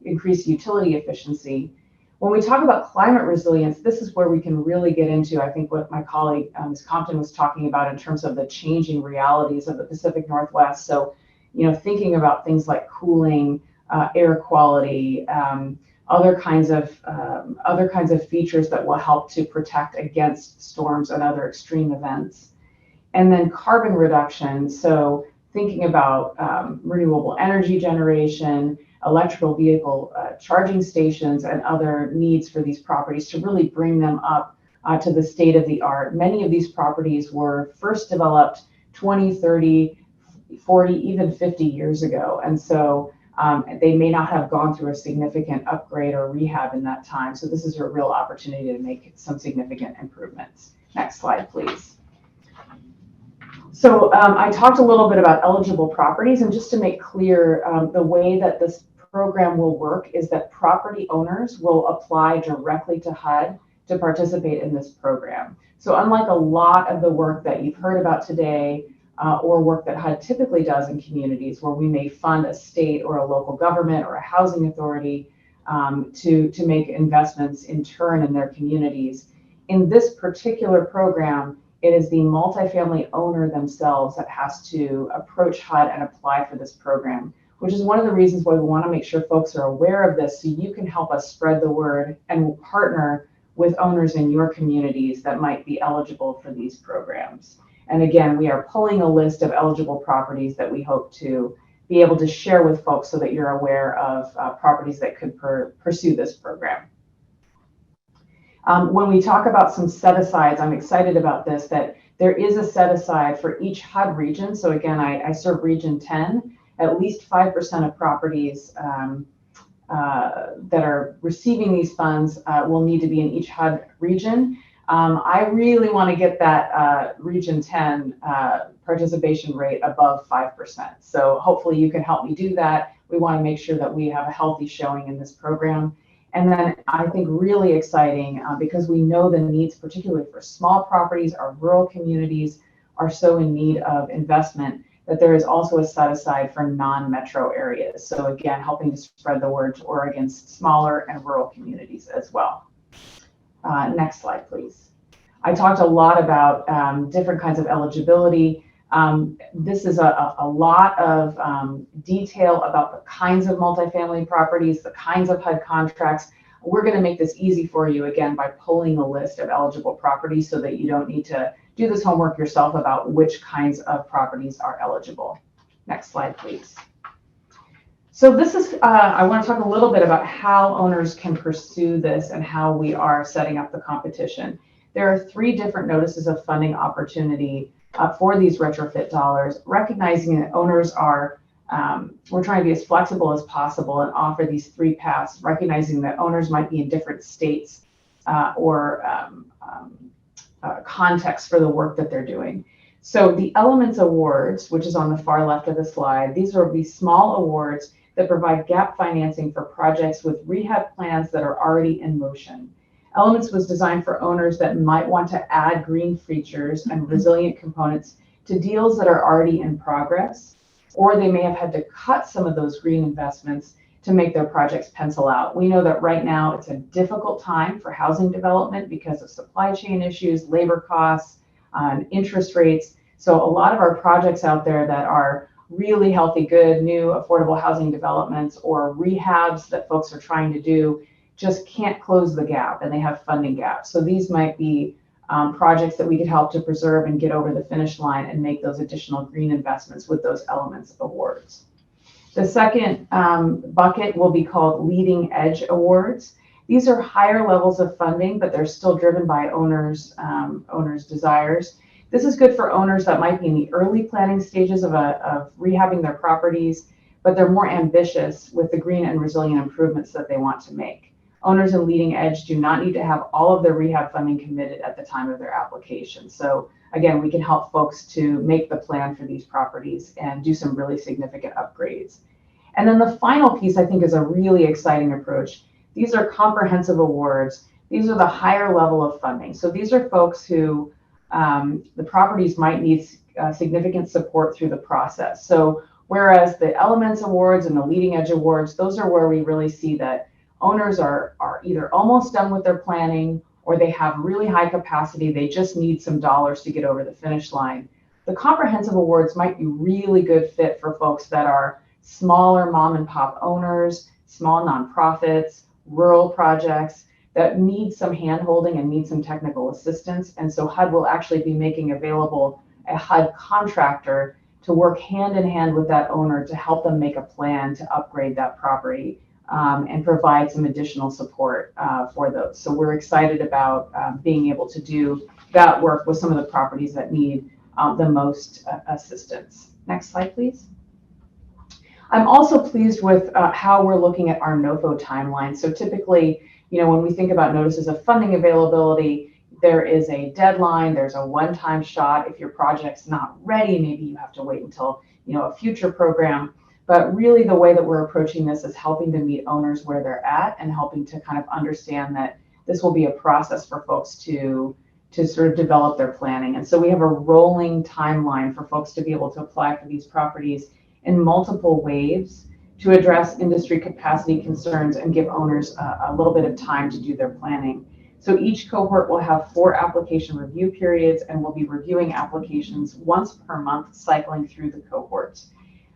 H: increase utility efficiency. When we talk about climate resilience, this is where we can really get into, I think, what my colleague, Ms. Compton, was talking about in terms of the changing realities of the Pacific Northwest. So, you know, thinking about things like cooling, air quality, other kinds of features that will help to protect against storms and other extreme events. And then carbon reduction. So thinking about renewable energy generation, electrical vehicle charging stations, and other needs for these properties to really bring them up to the state of the art. Many of these properties were first developed 20, 30, 40, even 50 years ago. And so they may not have gone through a significant upgrade or rehab in that time. So this is a real opportunity to make some significant improvements. Next slide, please. So I talked a little bit about eligible properties, and just to make clear, the way that this program will work is that property owners will apply directly to HUD to participate in this program. So unlike a lot of the work that you've heard about today, or work that HUD typically does in communities where we may fund a state or a local government or a housing authority to make investments in turn in their communities, in this particular program, it is the multifamily owner themselves that has to approach HUD and apply for this program, which is one of the reasons why we want to make sure folks are aware of this so you can help us spread the word and partner with owners in your communities that might be eligible for these programs. And again, we are pulling a list of eligible properties that we hope to be able to share with folks so that you're aware of properties that could pursue this program. When we talk about some set-asides, I'm excited about this, that there is a set-aside for each HUD region. So again, I serve Region 10. At least 5% of properties that are receiving these funds will need to be in each HUD region. I really want to get that Region 10 participation rate above 5%. So hopefully you can help me do that. We want to make sure that we have a healthy showing in this program. And then I think really exciting because we know the needs, particularly for small properties, our rural communities are so in need of investment, that there is also a set aside for non-metro areas. So again, helping to spread the word to Oregon's smaller and rural communities as well. Next slide, please. I talked a lot about different kinds of eligibility. This is a lot of detail about the kinds of multifamily properties, the kinds of HUD contracts. We're going to make this easy for you again by pulling a list of eligible properties so that you don't need to do this homework yourself about which kinds of properties are eligible. Next slide, please. So this is, I want to talk a little bit about how owners can pursue this and how we are setting up the competition. There are 3 different notices of funding opportunity for these retrofit dollars, recognizing that owners are, we're trying to be as flexible as possible and offer these 3 paths, recognizing that owners might be in different states or context for the work that they're doing. So the Elements Awards, which is on the far left of the slide, these will be small awards that provide gap financing for projects with rehab plans that are already in motion. Elements was designed for owners that might want to add green features and resilient components to deals that are already in progress, or they may have had to cut some of those green investments to make their projects pencil out. We know that right now it's a difficult time for housing development because of supply chain issues, labor costs, interest rates. So a lot of our projects out there that are really healthy, good, new, affordable housing developments or rehabs that folks are trying to do just can't close the gap, and they have funding gaps. So these might be projects that we could help to preserve and get over the finish line and make those additional green investments with those Elements Awards. The second bucket will be called Leading Edge Awards. These are higher levels of funding, but they're still driven by owners' desires. This is good for owners that might be in the early planning stages of rehabbing their properties, but they're more ambitious with the green and resilient improvements that they want to make. Owners in Leading Edge do not need to have all of their rehab funding committed at the time of their application. So again, we can help folks to make the plan for these properties and do some really significant upgrades. And then the final piece, I think, is a really exciting approach. These are comprehensive awards. These are the higher level of funding. So these are folks who the properties might need significant support through the process. So whereas the Elements Awards and the Leading Edge Awards, those are where we really see that owners are either almost done with their planning or they have really high capacity. They just need some dollars to get over the finish line. The comprehensive awards might be really good fit for folks that are smaller mom and pop owners, small nonprofits, rural projects that need some handholding and need some technical assistance. And so HUD will actually be making available a HUD contractor to work hand in hand with that owner to help them make a plan to upgrade that property and provide some additional support for those. So we're excited about being able to do that work with some of the properties that need the most assistance. Next slide, please. I'm also pleased with how we're looking at our NOFO timeline. So typically, when we think about notices of funding availability, there is a deadline, there's a one-time shot. If your project's not ready, maybe you have to wait until a future program. But really the way that we're approaching this is helping to meet owners where they're at and helping to kind of understand that this will be a process for folks to sort of develop their planning. And so we have a rolling timeline for folks to be able to apply for these properties in multiple waves to address industry capacity concerns and give owners a little bit of time to do their planning. So each cohort will have 4 application review periods, and we'll be reviewing applications once per month, cycling through the cohorts.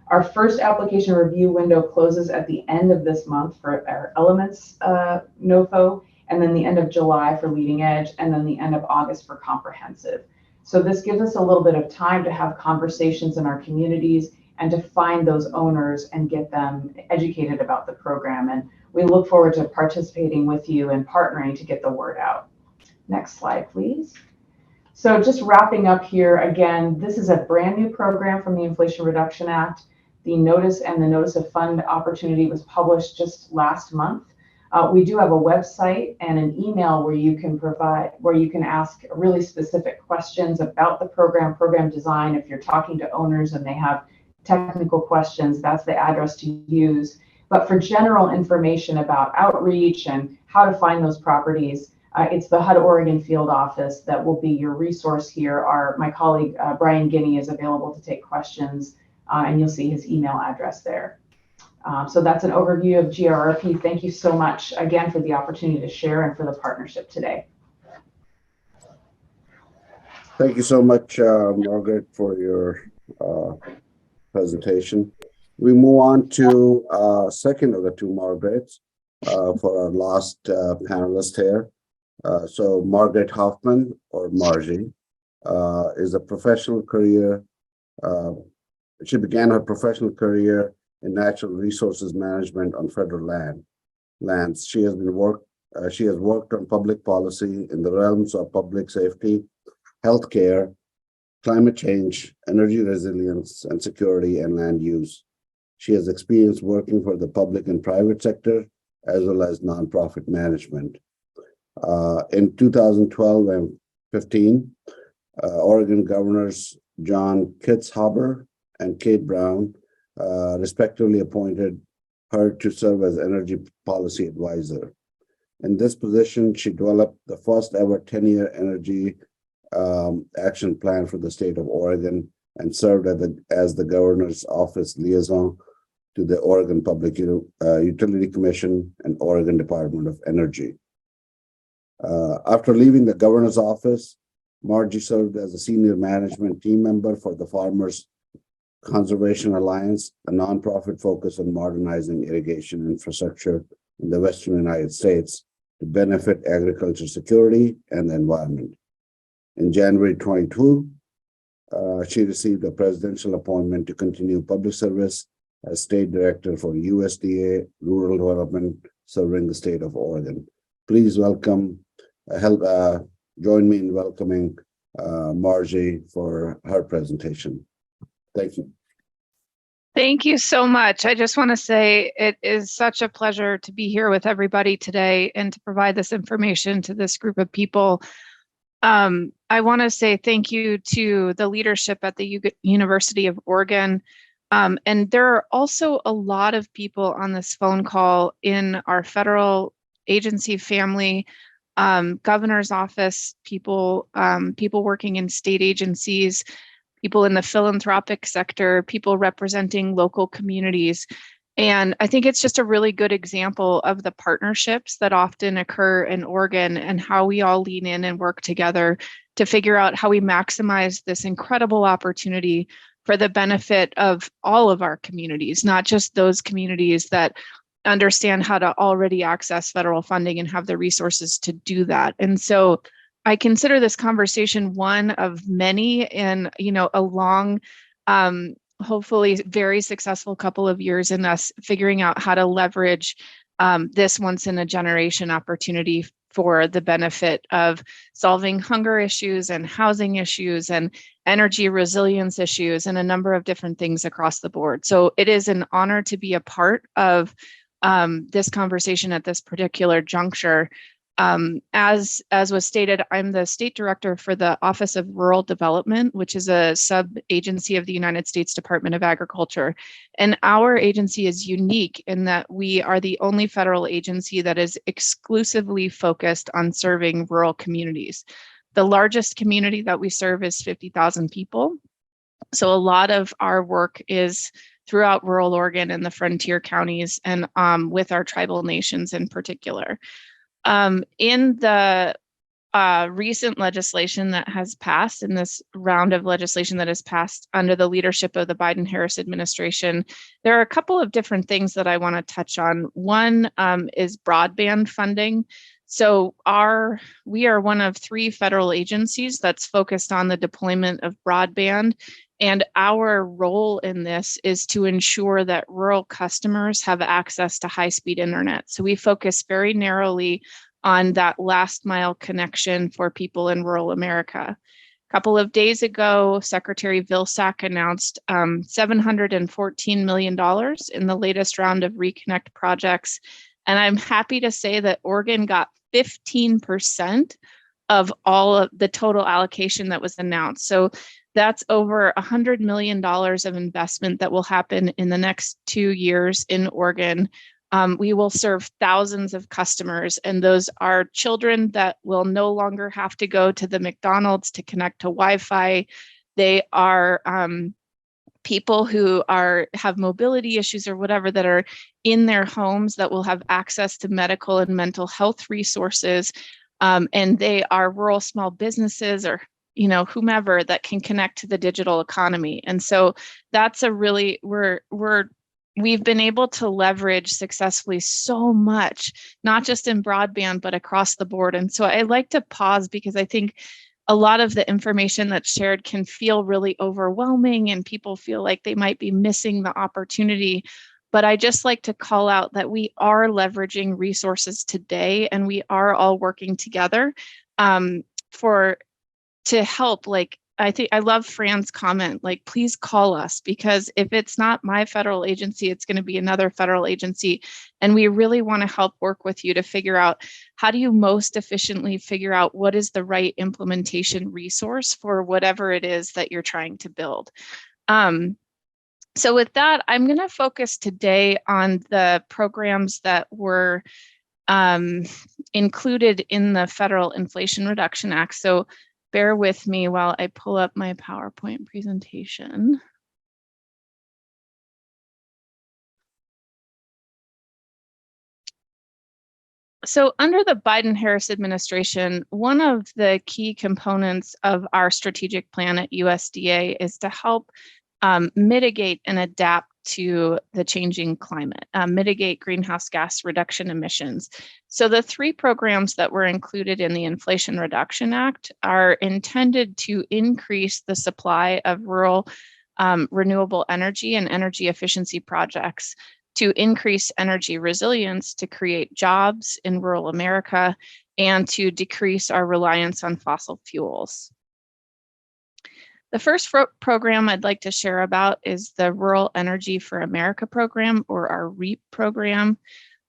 H: Our first application review window closes at the end of this month for our Elements NOFO, and then the end of July for Leading Edge, and then the end of August for Comprehensive. So this gives us a little bit of time to have conversations in our communities and to find those owners and get them educated about the program. And we look forward to participating with you and partnering to get the word out. Next slide, please. So just wrapping up here, again, this is a brand new program from the Inflation Reduction Act. The notice and the notice of fund opportunity was published just last month. We do have a website and an email where you can ask really specific questions about the program design. If you're talking to owners and they have technical questions, that's the address to use. But for general information about outreach and how to find those properties, it's the HUD Oregon Field Office that will be your resource here. My colleague, Brian Guinea, is available to take questions, and you'll see his email address there. So that's an overview of GRRP. Thank you so much again for the opportunity to share and for the partnership today.
D: Thank you so much, Margaret, for your presentation. We move on to second of the two Margarets for our last panelist here. So Margaret Hoffman, or Margie, is a professional career. She began her professional career in natural resources management on federal lands. She has worked on public policy in the realms of public safety, healthcare, climate change, energy resilience and security, and land use. She has experience working for the public and private sector, as well as nonprofit management. In 2012 and 15, Oregon Governors John Kitzhaber and Kate Brown respectively appointed her to serve as energy policy advisor. In this position, she developed the first ever 10-year energy action plan for the state of Oregon and served as the governor's office liaison to the Oregon Public Utility Commission and Oregon Department of Energy. After leaving the governor's office, Margie served as a senior management team member for the Farmers Conservation Alliance, a nonprofit focused on modernizing irrigation infrastructure in the Western United States to benefit agriculture security and the environment. In January 22, she received a presidential appointment to continue public service as state director for USDA Rural Development, serving the state of Oregon. Please welcome, join me in welcoming Margie for her presentation. Thank you.
F: Thank you so much. I just want to say it is such a pleasure to be here with everybody today and to provide this information to this group of people. I want to say thank you to the leadership at the University of Oregon. And there are also a lot of people on this phone call in our federal agency family, governor's office, people working in state agencies, people in the philanthropic sector, people representing local communities. And I think it's just a really good example of the partnerships that often occur in Oregon and how we all lean in and work together to figure out how we maximize this incredible opportunity for the benefit of all of our communities, not just those communities that understand how to already access federal funding and have the resources to do that. And so I consider this conversation one of many in, a long, hopefully very successful couple of years in us figuring out how to leverage this once in a generation opportunity for the benefit of solving hunger issues and housing issues and energy resilience issues and a number of different things across the board. So it is an honor to be a part of this conversation at this particular juncture. As was stated, I'm the state director for the Office of Rural Development, which is a sub-agency of the United States Department of Agriculture. And our agency is unique in that we are the only federal agency that is exclusively focused on serving rural communities. The largest community that we serve is 50,000 people. So a lot of our work is throughout rural Oregon and the frontier counties and with our tribal nations in particular. In the recent legislation that has passed, in this round of legislation that has passed under the leadership of the Biden-Harris administration, there are a couple of different things that I want to touch on. One is broadband funding. So we are one of 3 federal agencies that's focused on the deployment of broadband. And our role in this is to ensure that rural customers have access to high-speed internet. So we focus very narrowly on that last mile connection for people in rural America. A couple of days ago, Secretary Vilsack announced $714 million in the latest round of Reconnect projects And I'm happy to say that Oregon got 15% of all of the total allocation that was announced. So that's over $100 million of investment that will happen in the next 2 years in Oregon. We will serve thousands of customers, and those are children that will no longer have to go to the McDonald's to connect to Wi-Fi. They are people who have mobility issues or whatever that are in their homes that will have access to medical and mental health resources. And they are rural small businesses or whomever that can connect to the digital economy. And so that's a really, we've been able to leverage successfully so much, not just in broadband, but across the board. And so I like to pause because I think a lot of the information that's shared can feel really overwhelming and people feel like they might be missing the opportunity. But I just like to call out that we are leveraging resources today and we are all working together to help. Like, I think I love Fran's comment, like, please call us, because if it's not my federal agency, it's going to be another federal agency. And we really want to help work with you to figure out how do you most efficiently figure out what is the right implementation resource for whatever it is that you're trying to build. So with that, I'm going to focus today on the programs that were included in the Federal Inflation Reduction Act. So bear with me while I pull up my PowerPoint presentation. So under the Biden-Harris administration, one of the key components of our strategic plan at USDA is to help mitigate and adapt to the changing climate, mitigate greenhouse gas reduction emissions. So the 3 programs that were included in the Inflation Reduction Act are intended to increase the supply of rural renewable energy and energy efficiency projects, to increase energy resilience, to create jobs in rural America, and to decrease our reliance on fossil fuels. The first program I'd like to share about is the Rural Energy for America program, or our REAP program.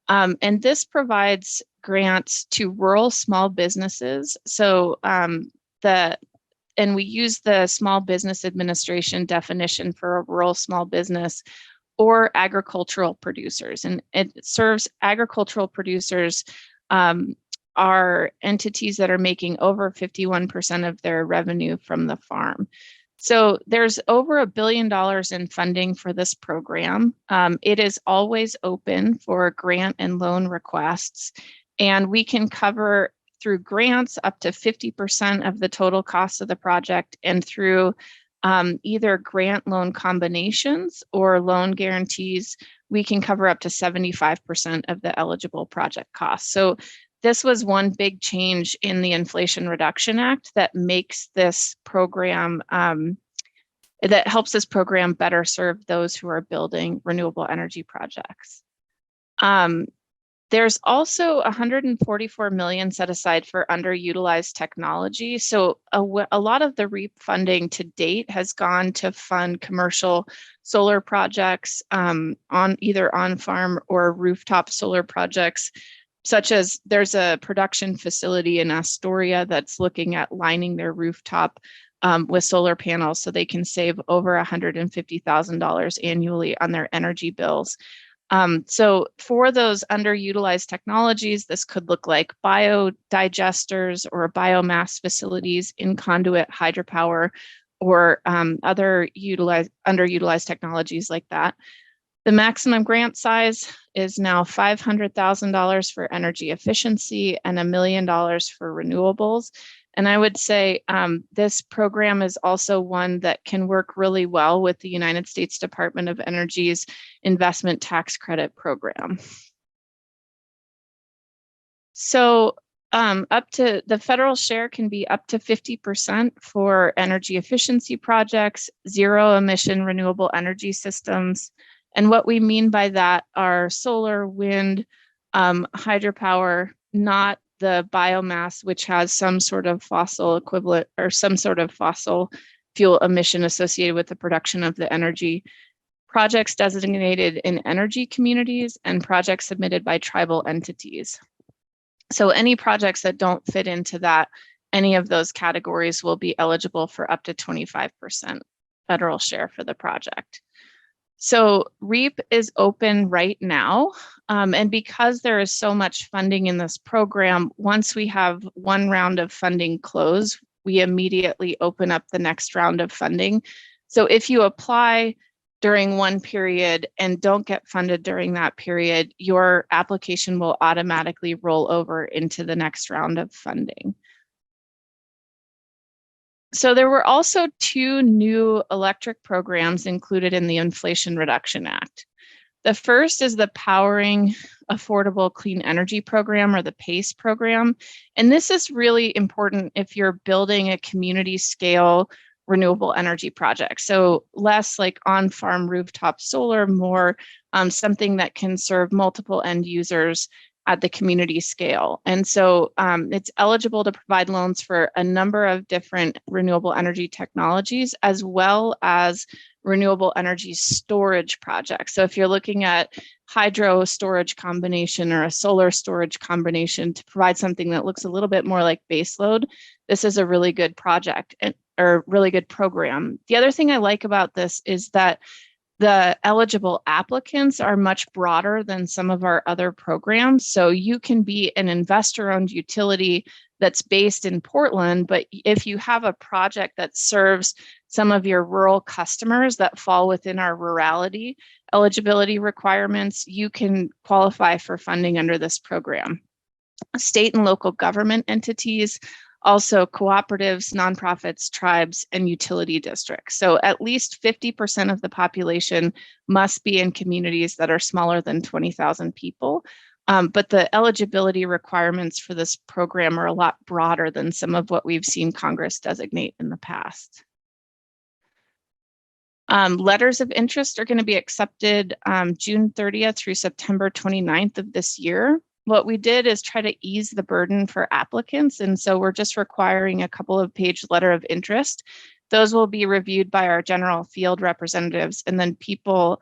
F: And this provides grants to rural small businesses. So and we use the Small Business Administration definition for a rural small business or agricultural producers. And it serves agricultural producers are entities that are making over 51% of their revenue from the farm. So there's over $1 billion in funding for this program. It is always open for grant and loan requests, and we can cover through grants up to 50% of the total cost of the project, and through either grant loan combinations or loan guarantees, we can cover up to 75% of the eligible project costs. So this was one big change in the Inflation Reduction Act that makes this program, that helps this program better serve those who are building renewable energy projects. There's also $144 million set aside for underutilized technology. So a lot of the REAP funding to date has gone to fund commercial solar projects on either on-farm or rooftop solar projects, such as there's a production facility in Astoria that's looking at lining their rooftop with solar panels so they can save over $150,000 annually on their energy bills. So for those underutilized technologies, this could look like biodigesters or biomass facilities in conduit hydropower, or other underutilized technologies like that. The maximum grant size is now $500,000 for energy efficiency and $1 million for renewables. And I would say this program is also one that can work really well with the United States Department of Energy's investment tax credit program. So up to the federal share can be up to 50% for energy efficiency projects, zero emission renewable energy systems. And what we mean by that are solar, wind, hydropower, not the biomass, which has some sort of fossil equivalent or some sort of fossil fuel emission associated with the production of the energy. projects designated in energy communities, and projects submitted by tribal entities. So any projects that don't fit into that, any of those categories will be eligible for up to 25% federal share for the project. So REAP is open right now. And because there is so much funding in this program, once we have one round of funding close, we immediately open up the next round of funding. So if you apply during one period and don't get funded during that period, your application will automatically roll over into the next round of funding. So there were also 2 new electric programs included in the Inflation Reduction Act. The first is the Powering Affordable Clean Energy Program, or the PACE program. And this is really important if you're building a community scale renewable energy project. So less like on-farm rooftop solar, more something that can serve multiple end users at the community scale. And so it's eligible to provide loans for a number of different renewable energy technologies, as well as renewable energy storage projects. So if you're looking at hydro storage combination or a solar storage combination to provide something that looks a little bit more like baseload, this is a really good project or really good program. The other thing I like about this is that the eligible applicants are much broader than some of our other programs. So you can be an investor-owned utility that's based in Portland, but if you have a project that serves some of your rural customers that fall within our rurality eligibility requirements, you can qualify for funding under this program. State and local government entities, also cooperatives, nonprofits, tribes, and utility districts. So at least 50% of the population must be in communities that are smaller than 20,000 people. But the eligibility requirements for this program are a lot broader than some of what we've seen Congress designate in the past. Letters of interest are going to be accepted June 30th through September 29th of this year. What we did is try to ease the burden for applicants. And so we're just requiring a couple of page letter of interest. Those will be reviewed by our general field representatives, and then people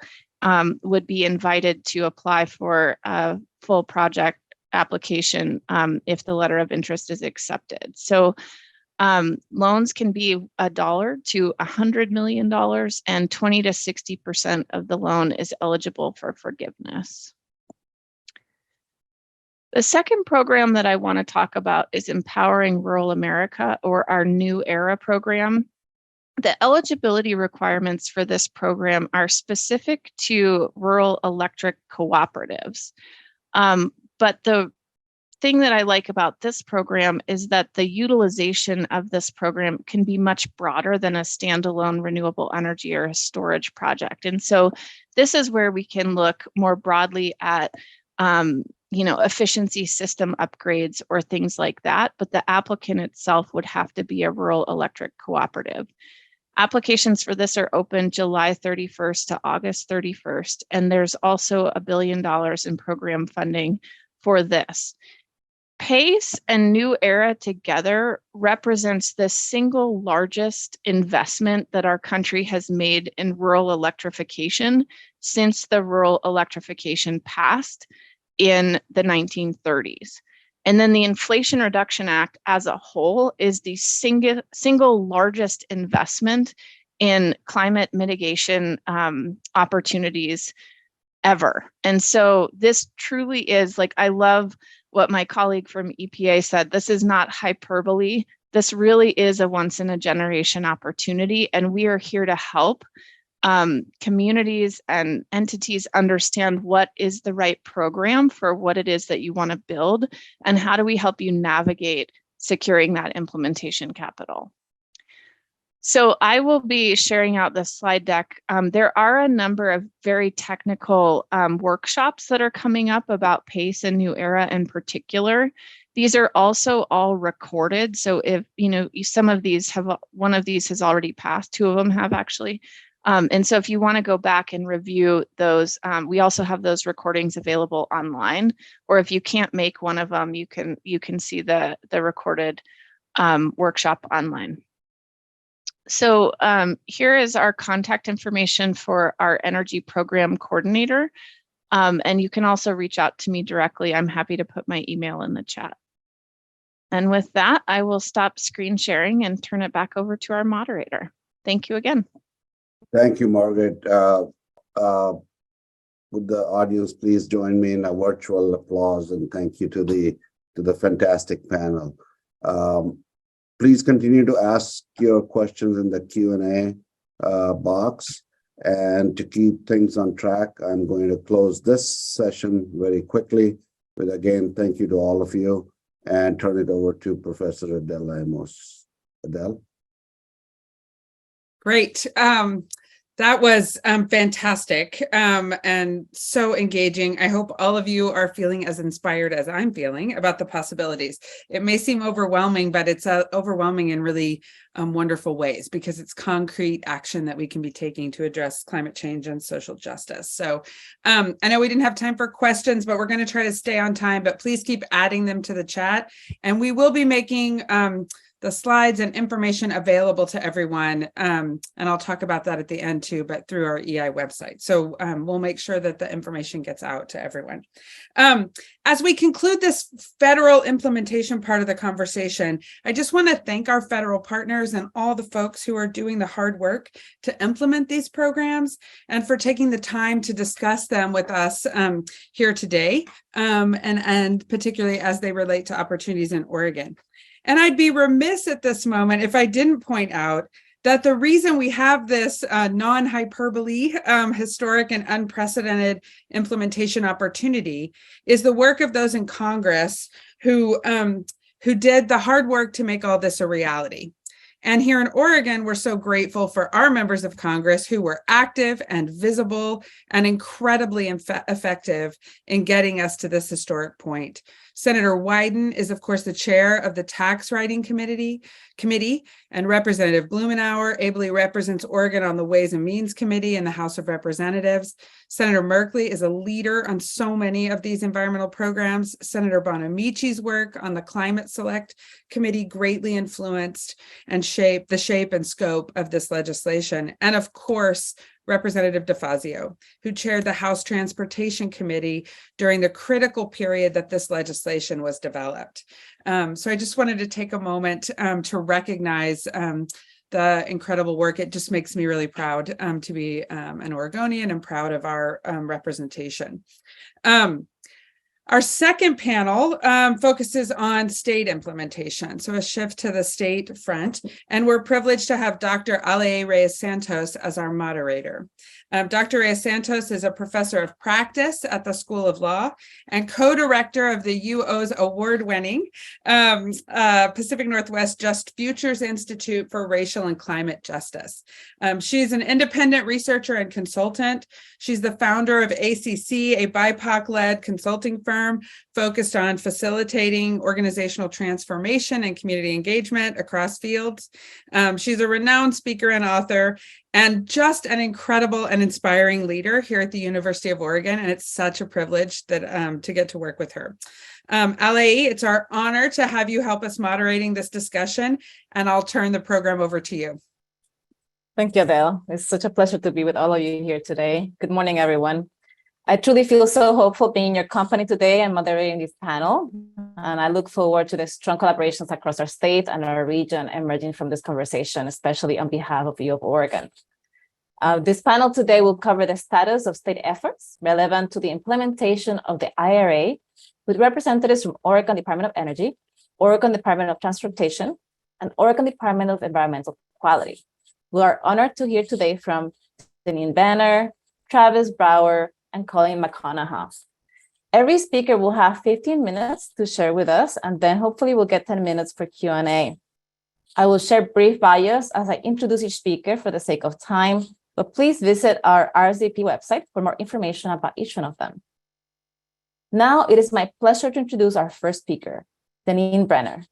F: would be invited to apply for a full project application if the letter of interest is accepted. So loans can be $1 to $100 million, and 20 to 60% of the loan is eligible for forgiveness. The second program that I want to talk about is Empowering Rural America, or our New Era program. The eligibility requirements for this program are specific to rural electric cooperatives. But the thing that I like about this program is that the utilization of this program can be much broader than a standalone renewable energy or a storage project. And so this is where we can look more broadly at efficiency system upgrades or things like that, but the applicant itself would have to be a rural electric cooperative. Applications for this are open July 31st to August 31st, and there's also $1 billion in program funding for this. PACE and New Era together represents the single largest investment that our country has made in rural electrification since the rural electrification passed in the 1930s. And then the Inflation Reduction Act as a whole is the single largest investment in climate mitigation opportunities ever. And so this truly is, like, I love what my colleague from EPA said, this is not hyperbole. This really is a once in a generation opportunity, and we are here to help communities and entities understand what is the right program for what it is that you want to build, and how do we help you navigate securing that implementation capital. So I will be sharing out the slide deck. There are a number of very technical workshops that are coming up about PACE and New Era in particular. These are also all recorded. So if some of these have, one of these has already passed, 2 of them have actually. And so if you want to go back and review those, we also have those recordings available online, or if you can't make one of them, you can see the recorded workshop online. So here is our contact information for our energy program coordinator. And you can also reach out to me directly. I'm happy to put my email in the chat. And with that, I will stop screen sharing and turn it back over to our moderator. Thank you again.
D: Thank you, Margaret. Would the audience please join me in a virtual applause, and thank you to the fantastic panel. Please continue to ask your questions in the Q&A box. And to keep things on track, I'm going to close this session very quickly with, again, thank you to all of you, and turn it over to Professor Adele Amos. Adele?
A: Great. That was fantastic and so engaging. I hope all of you are feeling as inspired as I'm feeling about the possibilities. It may seem overwhelming, but it's overwhelming in really wonderful ways, because it's concrete action that we can be taking to address climate change and social justice. So I know we didn't have time for questions, but we're going to try to stay on time, but please keep adding them to the chat. And we will be making the slides and information available to everyone. And I'll talk about that at the end too, but through our EI website. So we'll make sure that the information gets out to everyone. As we conclude this federal implementation part of the conversation, I just want to thank our federal partners and all the folks who are doing the hard work to implement these programs, and for taking the time to discuss them with us here today, and particularly as they relate to opportunities in Oregon. And I'd be remiss at this moment if I didn't point out that the reason we have this non-hyperbole, historic and unprecedented implementation opportunity is the work of those in Congress who did the hard work to make all this a reality. And here in Oregon, we're so grateful for our members of Congress who were active and visible and incredibly effective in getting us to this historic point. Senator Wyden is, of course, the chair of the Tax Writing Committee, and Representative Blumenauer ably represents Oregon on the Ways and Means Committee in the House of Representatives. Senator Merkley is a leader on so many of these environmental programs. Senator Bonamici's work on the Climate Select Committee greatly influenced and shaped the shape and scope of this legislation. And of course, Representative DeFazio, who chaired the House Transportation Committee during the critical period that this legislation was developed. So I just wanted to take a moment to recognize the incredible work. It just makes me really proud to be an Oregonian and proud of our representation. Our second panel focuses on state implementation, so a shift to the state front, and we're privileged to have Dr. Ale Reyes-Santos as our moderator. Dr. Reyes-Santos is a professor of practice at the School of Law and co-director of the UO's award-winning Pacific Northwest Just Futures Institute for Racial and Climate Justice. She's an independent researcher and consultant. She's the founder of ACC, a BIPOC-led consulting firm focused on facilitating organizational transformation and community engagement across fields. She's a renowned speaker and author, and just an incredible and inspiring leader here at the University of Oregon. And it's such a privilege that to get to work with her. Ale, it's our honor to have you help us moderating this discussion, and I'll turn the program over to you.
I: Thank you, Adele. It's such a pleasure to be with all of you here today. Good morning, everyone. I truly feel so hopeful being in your company today and moderating this panel. And I look forward to the strong collaborations across our state and our region emerging from this conversation, especially on behalf of U of Oregon. This panel today will cover the status of state efforts relevant to the implementation of the IRA with representatives from Oregon Department of Energy, Oregon Department of Transportation, and Oregon Department of Environmental Quality. We are honored to hear today from Deneen Banner, Travis Brower, and Colin McConaughey. Every speaker will have 15 minutes to share with us, and then hopefully we'll get 10 minutes for Q&A. I will share brief bios as I introduce each speaker for the sake of time, but please visit our RSVP website for more information about each one of them. Now it is my pleasure to introduce our first speaker, Deneen Banner.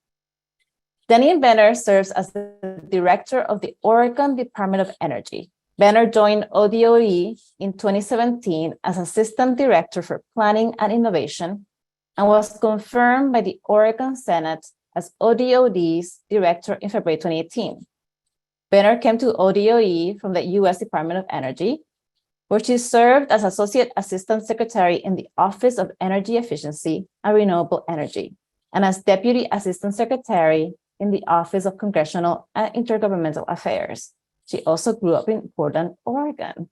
I: Deneen Banner serves as the director of the Oregon Department of Energy. Banner joined ODOE in 2017 as Assistant Director for Planning and Innovation and was confirmed by the Oregon Senate as ODOD's Director in February 2018. Benner came to ODOE from the U.S. Department of Energy, where she served as Associate Assistant Secretary in the Office of Energy Efficiency and Renewable Energy, and as Deputy Assistant Secretary in the Office of Congressional and Intergovernmental Affairs. She also grew up in Portland, Oregon.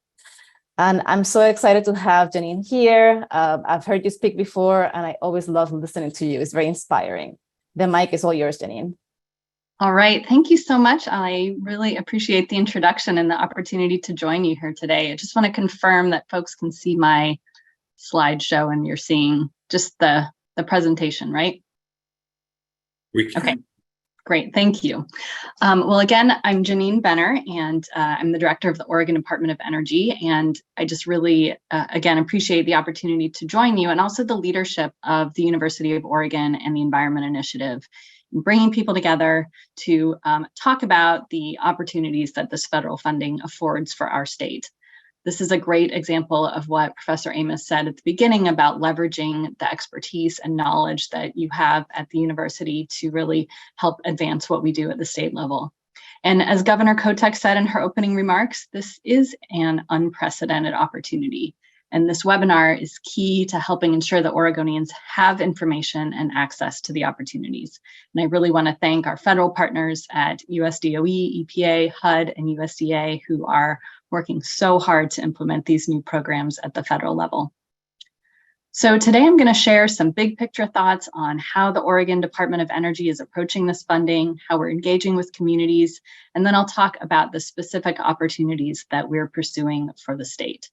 I: And I'm so excited to have Janine here. I've heard you speak before, and I always love listening to you. It's very inspiring. The mic is all yours, Janine.
J: All right. Thank you so much. I really appreciate the introduction and the opportunity to join you here today. I just want to confirm that folks can see my slideshow and you're seeing just the presentation, right? Okay. Great, thank you. Well, again, I'm Janine Benner, and I'm the director of the Oregon Department of Energy. And I just really, again, appreciate the opportunity to join you and also the leadership of the University of Oregon and the Environment Initiative, bringing people together to talk about the opportunities that this federal funding affords for our state. This is a great example of what Professor Amos said at the beginning about leveraging the expertise and knowledge that you have at the university to really help advance what we do at the state level. And as Governor Kotek said in her opening remarks, this is an unprecedented opportunity. And this webinar is key to helping ensure that Oregonians have information and access to the opportunities. And I really want to thank our federal partners at USDOE, EPA, HUD, and USDA, who are working so hard to implement these new programs at the federal level. So today I'm going to share some big picture thoughts on how the Oregon Department of Energy is approaching this funding, how we're engaging with communities, and then I'll talk about the specific opportunities that we're pursuing for the state.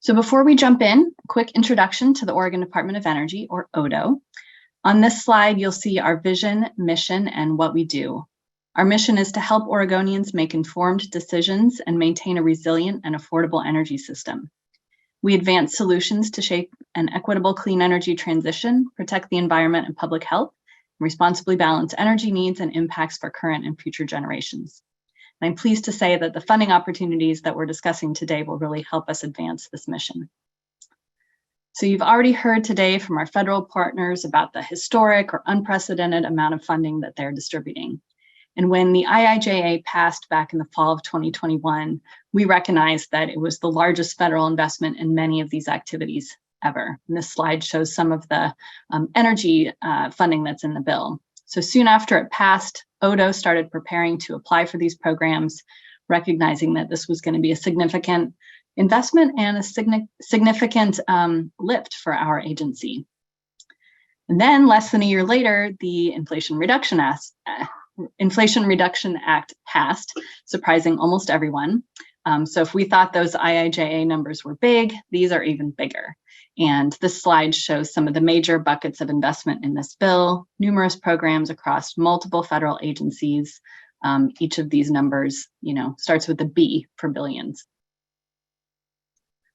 J: So before we jump in, a quick introduction to the Oregon Department of Energy, or ODO. On this slide, you'll see our vision, mission, and what we do. Our mission is to help Oregonians make informed decisions and maintain a resilient and affordable energy system. We advance solutions to shape an equitable clean energy transition, protect the environment and public health, and responsibly balance energy needs and impacts for current and future generations. And I'm pleased to say that the funding opportunities that we're discussing today will really help us advance this mission. So you've already heard today from our federal partners about the historic or unprecedented amount of funding that they're distributing. And when the IIJA passed back in the fall of 2021, we recognized that it was the largest federal investment in many of these activities ever. And this slide shows some of the energy funding that's in the bill. So soon after it passed, ODO started preparing to apply for these programs, recognizing that this was going to be a significant investment and a significant lift for our agency. And then less than a year later, the Inflation Reduction Act passed, surprising almost everyone. So if we thought those IIJA numbers were big, these are even bigger. And this slide shows some of the major buckets of investment in this bill, numerous programs across multiple federal agencies. Each of these numbers, starts with a B for billions.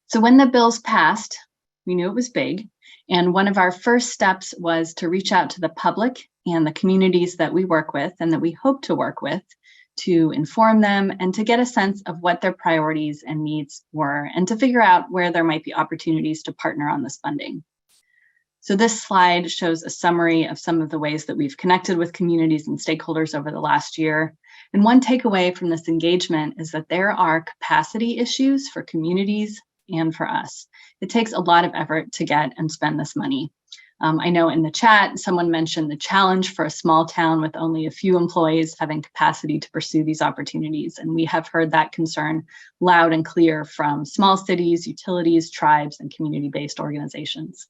J: So when the bills passed, we knew it was big. And one of our first steps was to reach out to the public and the communities that we work with and that we hope to work with to inform them and to get a sense of what their priorities and needs were and to figure out where there might be opportunities to partner on this funding. So this slide shows a summary of some of the ways that we've connected with communities and stakeholders over the last year. And one takeaway from this engagement is that there are capacity issues for communities and for us. It takes a lot of effort to get and spend this money. I know in the chat, someone mentioned the challenge for a small town with only a few employees having capacity to pursue these opportunities. And we have heard that concern loud and clear from small cities, utilities, tribes, and community-based organizations.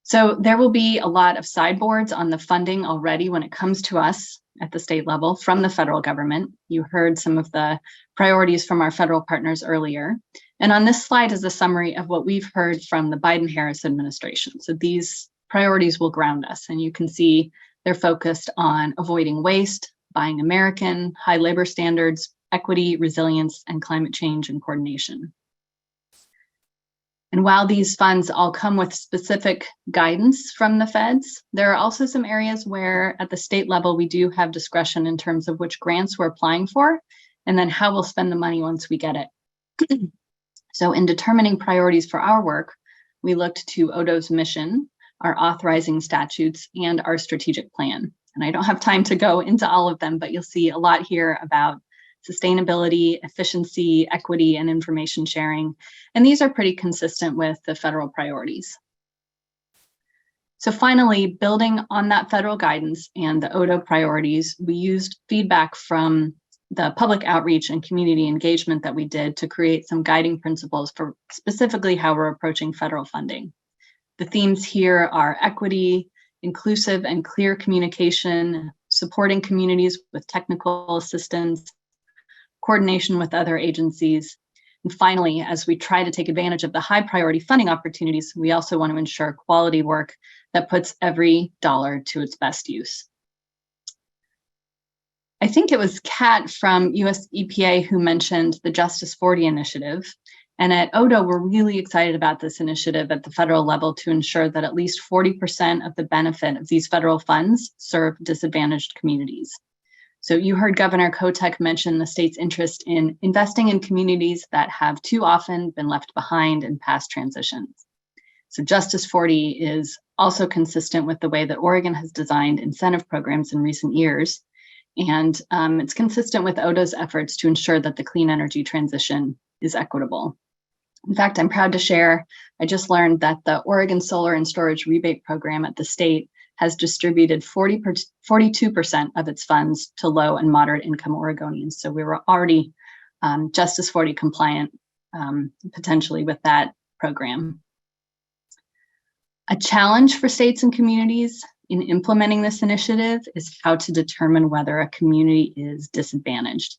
J: So there will be a lot of sideboards on the funding already when it comes to us at the state level from the federal government. You heard some of the priorities from our federal partners earlier. And on this slide is a summary of what we've heard from the Biden-Harris administration. So these priorities will ground us, and you can see they're focused on avoiding waste, buying American, high labor standards, equity, resilience, and climate change and coordination. And while these funds all come with specific guidance from the feds, there are also some areas where at the state level, we do have discretion in terms of which grants we're applying for, and then how we'll spend the money once we get it. So in determining priorities for our work, we looked to ODO's mission, our authorizing statutes, and our strategic plan. And I don't have time to go into all of them, but you'll see a lot here about sustainability, efficiency, equity, and information sharing. And these are pretty consistent with the federal priorities. So finally, building on that federal guidance and the ODO priorities, we used feedback from the public outreach and community engagement that we did to create some guiding principles for specifically how we're approaching federal funding. The themes here are equity, inclusive and clear communication, supporting communities with technical assistance, coordination with other agencies. And finally, as we try to take advantage of the high priority funding opportunities, we also want to ensure quality work that puts every dollar to its best use. I think it was Kat from US EPA who mentioned the Justice 40 initiative. And at ODO, we're really excited about this initiative at the federal level to ensure that at least 40% of the benefit of these federal funds serve disadvantaged communities. So you heard Governor Kotek mention the state's interest in investing in communities that have too often been left behind in past transitions. So Justice 40 is also consistent with the way that Oregon has designed incentive programs in recent years. And it's consistent with ODO's efforts to ensure that the clean energy transition is equitable. In fact, I'm proud to share, I just learned that the Oregon Solar and Storage Rebate Program at the state has distributed 42% of its funds to low and moderate income Oregonians. So we were already Justice 40 compliant potentially with that program. A challenge for states and communities in implementing this initiative is how to determine whether a community is disadvantaged.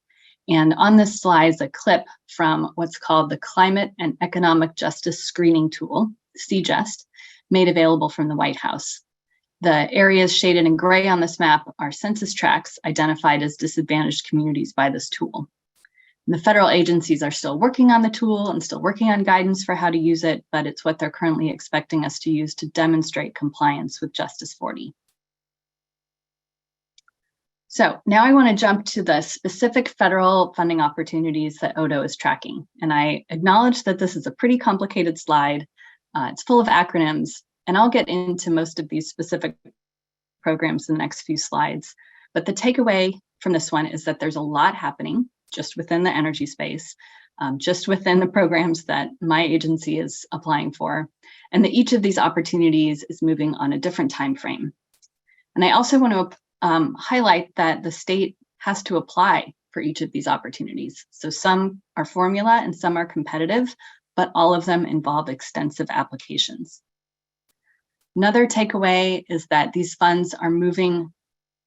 J: And on this slide is a clip from what's called the Climate and Economic Justice Screening Tool, CJEST, made available from the White House. The areas shaded in gray on this map are census tracts identified as disadvantaged communities by this tool. And the federal agencies are still working on the tool and still working on guidance for how to use it, but it's what they're currently expecting us to use to demonstrate compliance with Justice 40. So now I want to jump to the specific federal funding opportunities that ODO is tracking. And I acknowledge that this is a pretty complicated slide. It's full of acronyms, and I'll get into most of these specific programs in the next few slides. But the takeaway from this one is that there's a lot happening just within the energy space, just within the programs that my agency is applying for, and that each of these opportunities is moving on a different time frame. And I also want to highlight that the state has to apply for each of these opportunities. So some are formula and some are competitive, but all of them involve extensive applications. Another takeaway is that these funds are moving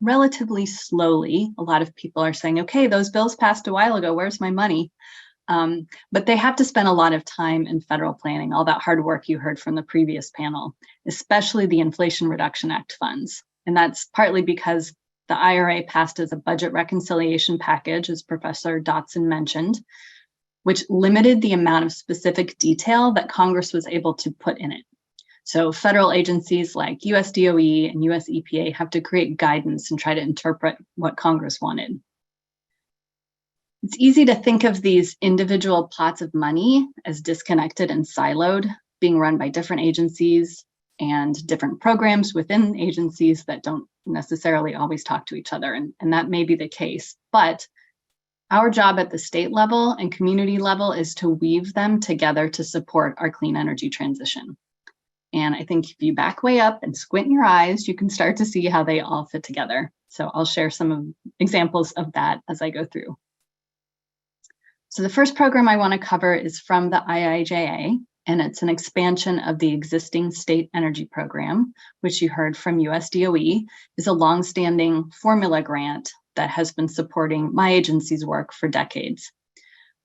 J: relatively slowly. A lot of people are saying, okay, those bills passed a while ago, where's my money? But they have to spend a lot of time in federal planning, all that hard work you heard from the previous panel, especially the Inflation Reduction Act funds. And that's partly because the IRA passed as a budget reconciliation package, as Professor Dotson mentioned, which limited the amount of specific detail that Congress was able to put in it. So federal agencies like US DOE and US EPA have to create guidance and try to interpret what Congress wanted. It's easy to think of these individual pots of money as disconnected and siloed, being run by different agencies and different programs within agencies that don't necessarily always talk to each other. And that may be the case, but our job at the state level and community level is to weave them together to support our clean energy transition. And I think if you back way up and squint your eyes, you can start to see how they all fit together. So I'll share some examples of that as I go through. So the first program I want to cover is from the IIJA, and it's an expansion of the existing state energy program, which you heard from US DOE, is a longstanding formula grant that has been supporting my agency's work for decades.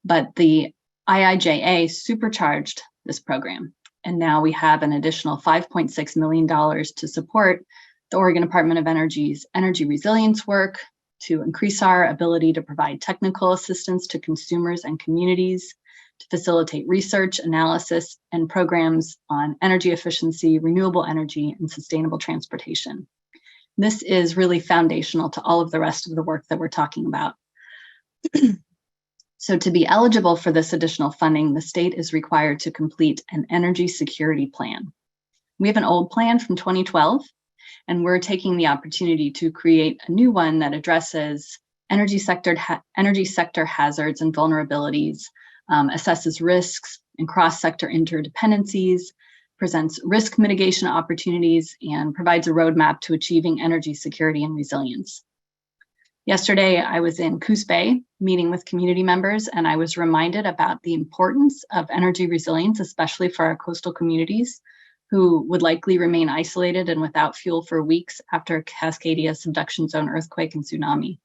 J: But the IIJA supercharged this program. And now we have an additional $5.6 million to support the Oregon Department of Energy's energy resilience work, to increase our ability to provide technical assistance to consumers and communities, to facilitate research, analysis, and programs on energy efficiency, renewable energy, and sustainable transportation. This is really foundational to all of the rest of the work that we're talking about. So to be eligible for this additional funding, the state is required to complete an energy security plan. We have an old plan from 2012, And we're taking the opportunity to create a new one that addresses energy sector hazards and vulnerabilities, assesses risks and cross-sector interdependencies, presents risk mitigation opportunities, and provides a roadmap to achieving energy security and resilience. Yesterday, I was in Coos Bay meeting with community members, and I was reminded about the importance of energy resilience, especially for our coastal communities who would likely remain isolated and without fuel for weeks after a Cascadia subduction zone earthquake and tsunami.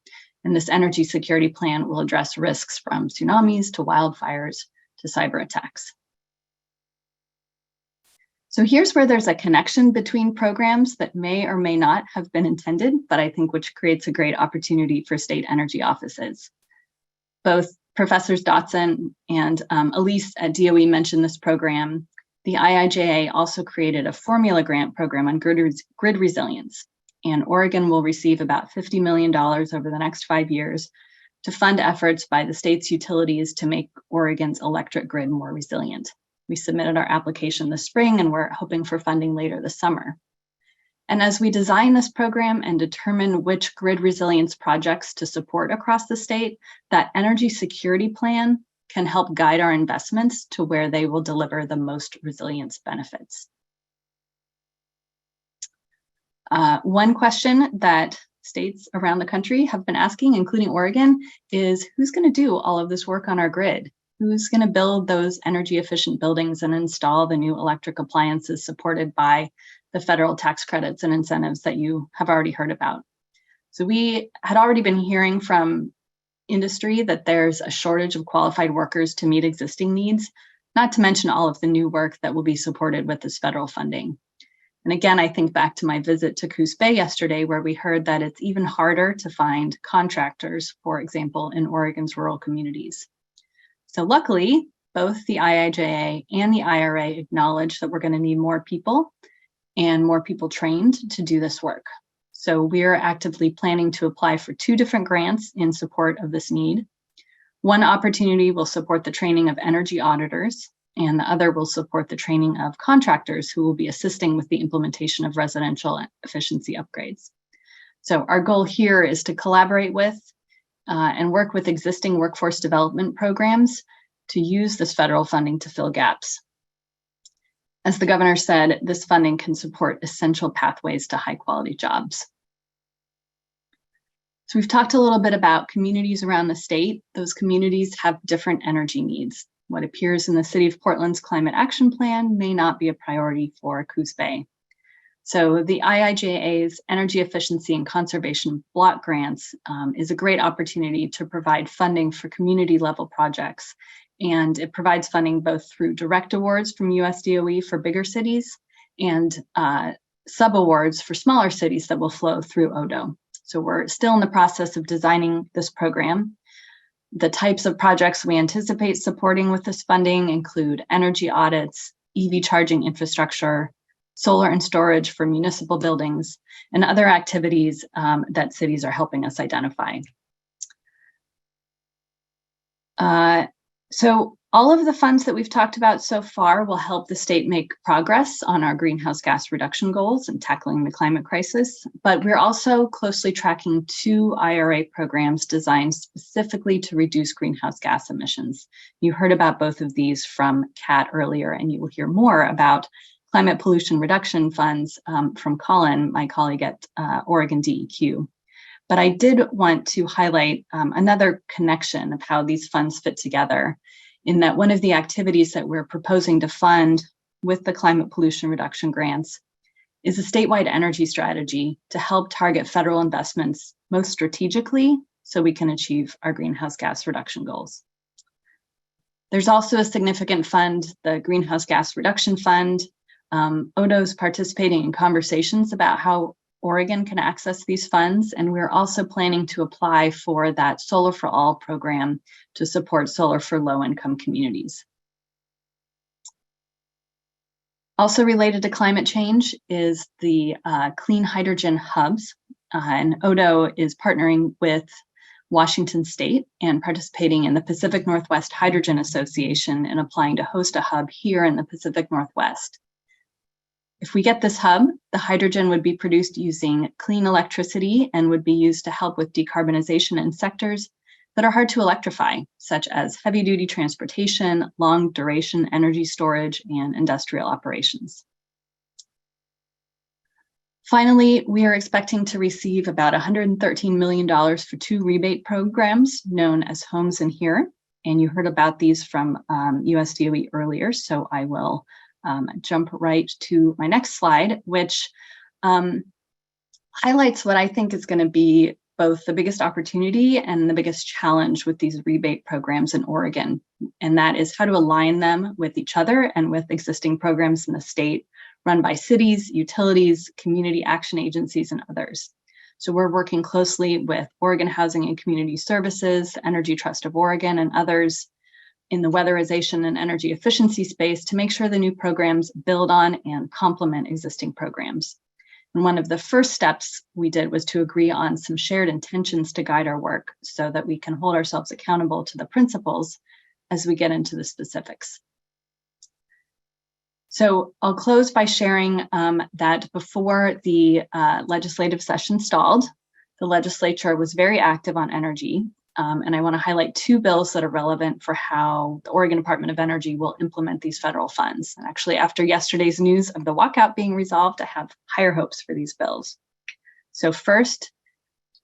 J: And this energy security plan will address risks from tsunamis to wildfires to cyber attacks. So here's where there's a connection between programs that may or may not have been intended, but I think which creates a great opportunity for state energy offices. Both Professors Dotson and Elise at DOE mentioned this program. The IIJA also created a formula grant program on grid resilience, and Oregon will receive about $50 million over the next 5 years to fund efforts by the state's utilities to make Oregon's electric grid more resilient. We submitted our application this spring, and we're hoping for funding later this summer. And as we design this program and determine which grid resilience projects to support across the state, that energy security plan can help guide our investments to where they will deliver the most resilience benefits. One question that states around the country have been asking, including Oregon, is who's going to do all of this work on our grid? Who's going to build those energy efficient buildings and install the new electric appliances supported by the federal tax credits and incentives that you have already heard about? So we had already been hearing from industry that there's a shortage of qualified workers to meet existing needs, not to mention all of the new work that will be supported with this federal funding. And again, I think back to my visit to Coos Bay yesterday, where we heard that it's even harder to find contractors, for example, in Oregon's rural communities. So luckily, both the IIJA and the IRA acknowledge that we're going to need more people and more people trained to do this work. So we're actively planning to apply for 2 different grants in support of this need. One opportunity will support the training of energy auditors, and the other will support the training of contractors who will be assisting with the implementation of residential efficiency upgrades. So our goal here is to collaborate with and work with existing workforce development programs to use this federal funding to fill gaps. As the governor said, this funding can support essential pathways to high quality jobs. So we've talked a little bit about communities around the state. Those communities have different energy needs. What appears in the City of Portland's Climate Action Plan may not be a priority for Coos Bay. So the IIJA's Energy Efficiency and Conservation Block Grants is a great opportunity to provide funding for community level projects. And it provides funding both through direct awards from USDOE for bigger cities and sub-awards for smaller cities that will flow through ODO. So we're still in the process of designing this program. The types of projects we anticipate supporting with this funding include energy audits, EV charging infrastructure, solar and storage for municipal buildings, and other activities that cities are helping us identify. So all of the funds that we've talked about so far will help the state make progress on our greenhouse gas reduction goals and tackling the climate crisis. But we're also closely tracking 2 IRA programs designed specifically to reduce greenhouse gas emissions. You heard about both of these from Kat earlier, and you will hear more about climate pollution reduction funds from Colin, my colleague at Oregon DEQ. But I did want to highlight another connection of how these funds fit together, in that one of the activities that we're proposing to fund with the climate pollution reduction grants is a statewide energy strategy to help target federal investments most strategically so we can achieve our greenhouse gas reduction goals. There's also a significant fund, the Greenhouse Gas Reduction Fund. ODO is participating in conversations about how Oregon can access these funds, and we're also planning to apply for that Solar for All program to support solar for low-income communities. Also related to climate change is the Clean Hydrogen Hubs, and ODO is partnering with Washington State and participating in the Pacific Northwest Hydrogen Association and applying to host a hub here in the Pacific Northwest. If we get this hub, the hydrogen would be produced using clean electricity and would be used to help with decarbonization in sectors that are hard to electrify, such as heavy-duty transportation, long-duration energy storage, and industrial operations. Finally, we are expecting to receive about $113 million for 2 rebate programs known as Homes in Here. And you heard about these from USDOE earlier, so I will jump right to my next slide, which highlights what I think is going to be both the biggest opportunity and the biggest challenge with these rebate programs in Oregon. And that is how to align them with each other and with existing programs in the state run by cities, utilities, community action agencies, and others. So we're working closely with Oregon Housing and Community Services, Energy Trust of Oregon, and others in the weatherization and energy efficiency space to make sure the new programs build on and complement existing programs. And one of the first steps we did was to agree on some shared intentions to guide our work so that we can hold ourselves accountable to the principles as we get into the specifics. So I'll close by sharing that before the legislative session stalled, the legislature was very active on energy. And I want to highlight 2 bills that are relevant for how the Oregon Department of Energy will implement these federal funds. And actually, after yesterday's news of the walkout being resolved, I have higher hopes for these bills. So first,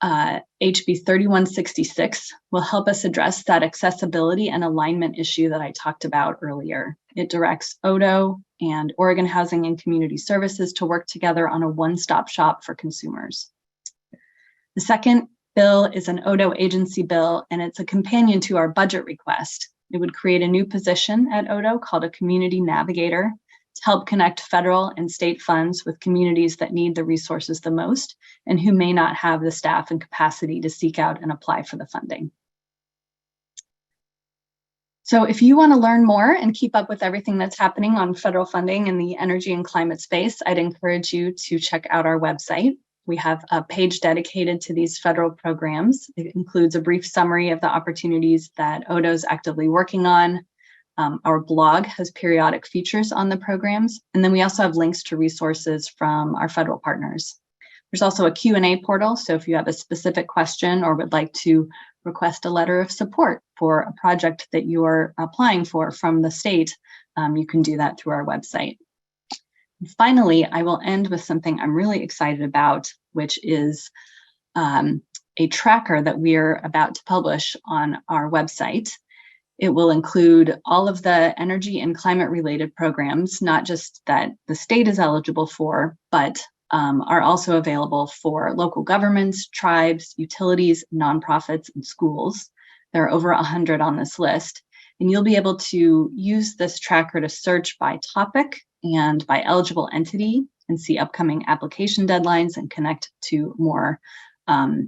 J: HB 3166 will help us address that accessibility and alignment issue that I talked about earlier. It directs ODO and Oregon Housing and Community Services to work together on a one-stop shop for consumers. The second bill is an ODO agency bill, and it's a companion to our budget request. It would create a new position at ODO called a community navigator to help connect federal and state funds with communities that need the resources the most and who may not have the staff and capacity to seek out and apply for the funding. So if you want to learn more and keep up with everything that's happening on federal funding in the energy and climate space, I'd encourage you to check out our website. We have a page dedicated to these federal programs. It includes a brief summary of the opportunities that ODO is actively working on. Our blog has periodic features on the programs. And then we also have links to resources from our federal partners. There's also a Q&A portal. So if you have a specific question or would like to request a letter of support for a project that you are applying for from the state, you can do that through our website. And finally, I will end with something I'm really excited about, which is a tracker that we're about to publish on our website. It will include all of the energy and climate related programs, not just that the state is eligible for, but are also available for local governments, tribes, utilities, nonprofits, and schools. There are over 100 on this list. And you'll be able to use this tracker to search by topic and by eligible entity and see upcoming application deadlines and connect to more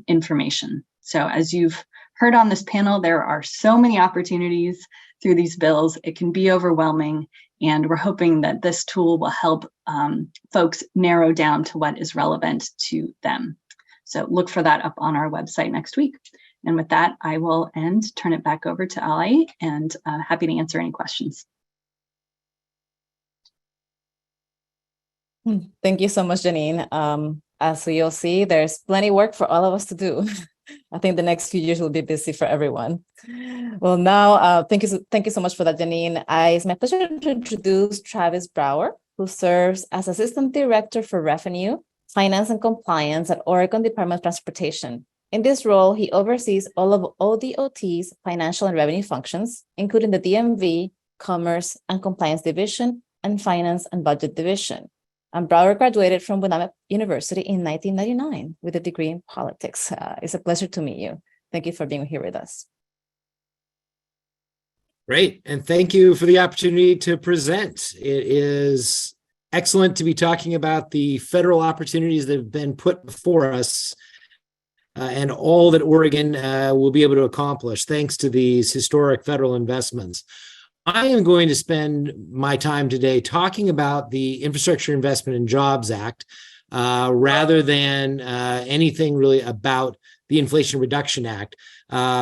J: information. So as you've heard on this panel, there are so many opportunities through these bills. It can be overwhelming, and we're hoping that this tool will help folks narrow down to what is relevant to them. So look for that up on our website next week. And with that, I will turn it back over to Ali, and happy to answer any questions.
I: Thank you so much, Janine. As you'll see, there's plenty of work for all of us to do. I think the next few years will be busy for everyone. Well, now, thank you so much for that, Janine. It's my pleasure to introduce Travis Brower, who serves as Assistant Director for Revenue, Finance, and Compliance at Oregon Department of Transportation. In this role, he oversees all of ODOT's financial and revenue functions, including the DMV, Commerce and Compliance Division, and Finance and Budget Division. And Brower graduated from Willamette University in 1999 with a degree in politics. It's a pleasure to meet you. Thank you for being here with us.
K: Great, and thank you for the opportunity to present. It is excellent to be talking about the federal opportunities that have been put before us and all that Oregon will be able to accomplish thanks to these historic federal investments. I am going to spend my time today talking about the Infrastructure Investment and Jobs Act rather than anything really about the Inflation Reduction Act,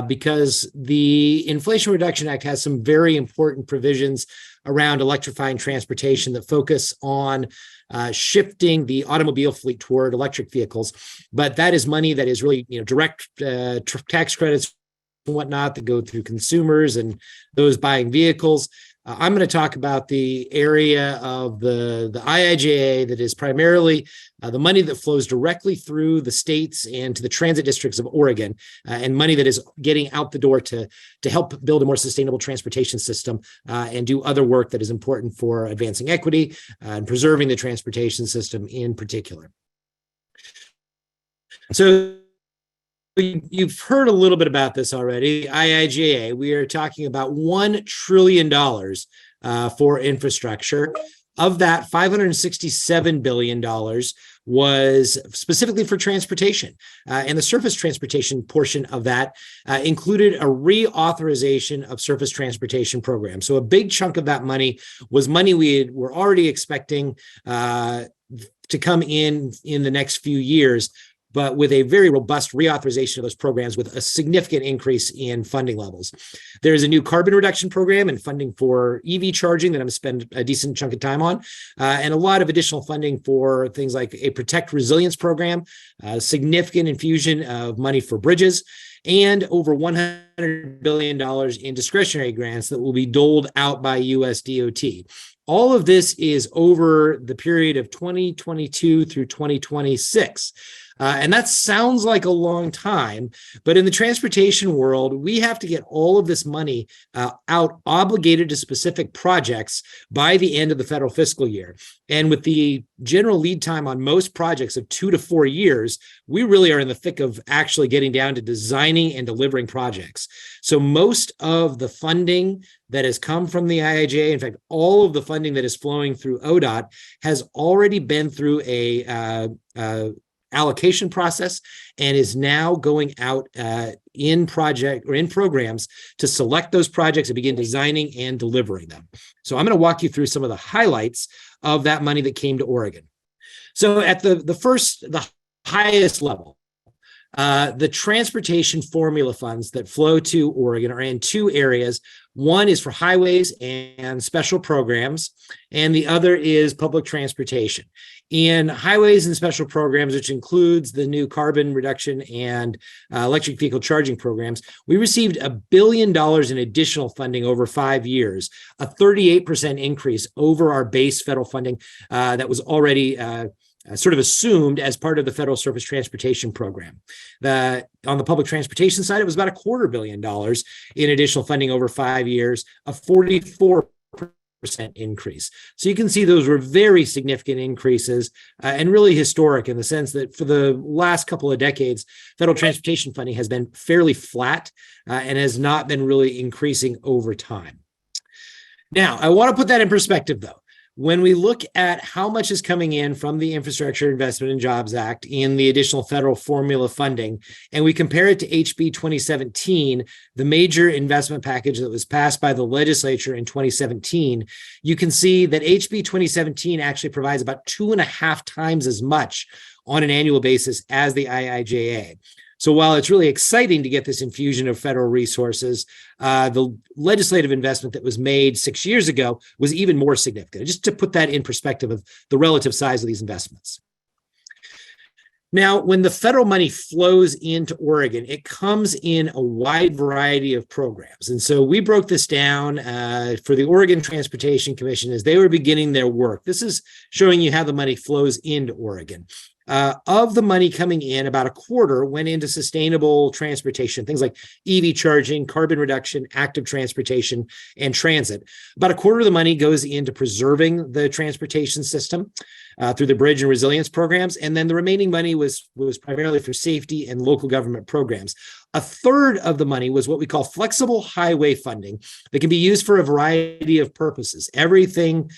K: because the Inflation Reduction Act has some very important provisions around electrifying transportation that focus on shifting the automobile fleet toward electric vehicles. But that is money that is really, direct tax credits and whatnot that go through consumers and those buying vehicles. I'm going to talk about the area of the IIJA that is primarily the money that flows directly through the states and to the transit districts of Oregon, and money that is getting out the door to help build a more sustainable transportation system and do other work that is important for advancing equity and preserving the transportation system in particular. So you've heard a little bit about this already. IIJA, we are talking about $1 trillion for infrastructure. Of that, $567 billion was specifically for transportation. And the surface transportation portion of that included a reauthorization of surface transportation programs. So a big chunk of that money was money we were already expecting to come in the next few years, but with a very robust reauthorization of those programs with a significant increase in funding levels. There is a new carbon reduction program and funding for EV charging that I'm going to spend a decent chunk of time on, and a lot of additional funding for things like a Protect Resilience program, significant infusion of money for bridges, and over $100 billion in discretionary grants that will be doled out by US DOT. All of this is over the period of 2022 through 2026. And that sounds like a long time, but in the transportation world, we have to get all of this money out obligated to specific projects by the end of the federal fiscal year. And with the general lead time on most projects of 2 to 4 years, we really are in the thick of actually getting down to designing and delivering projects. So most of the funding that has come from the IIJA, in fact, all of the funding that is flowing through ODOT has already been through a allocation process and is now going out in programs to select those projects and begin designing and delivering them. So I'm going to walk you through some of the highlights of that money that came to Oregon. So at the highest level, the transportation formula funds that flow to Oregon are in two areas. One is for highways and special programs, and the other is public transportation. In highways and special programs, which includes the new carbon reduction and electric vehicle charging programs, we received $1 billion in additional funding over 5 years, a 38% increase over our base federal funding that was already sort of assumed as part of the federal surface transportation program. On the public transportation side, it was about $250 million in additional funding over 5 years, a 44% increase. So you can see those were very significant increases and really historic in the sense that for the last couple of decades, federal transportation funding has been fairly flat and has not been really increasing over time. Now, I want to put that in perspective, though. When we look at how much is coming in from the Infrastructure Investment and Jobs Act in the additional federal formula funding, and we compare it to HB 2017, the major investment package that was passed by the legislature in 2017, you can see that HB 2017 actually provides about 2.5 times as much on an annual basis as the IIJA. So while it's really exciting to get this infusion of federal resources, the legislative investment that was made 6 years ago was even more significant, just to put that in perspective of the relative size of these investments. Now, when the federal money flows into Oregon, it comes in a wide variety of programs. And so we broke this down for the Oregon Transportation Commission as they were beginning their work. This is showing you how the money flows into Oregon. Of the money coming in, about a quarter went into sustainable transportation, things like EV charging, carbon reduction, active transportation, and transit. About a quarter of the money goes into preserving the transportation system through the bridge and resilience programs. And then the remaining money was primarily for safety and local government programs. A third of the money was what we call flexible highway funding that can be used for a variety of purposes. Everything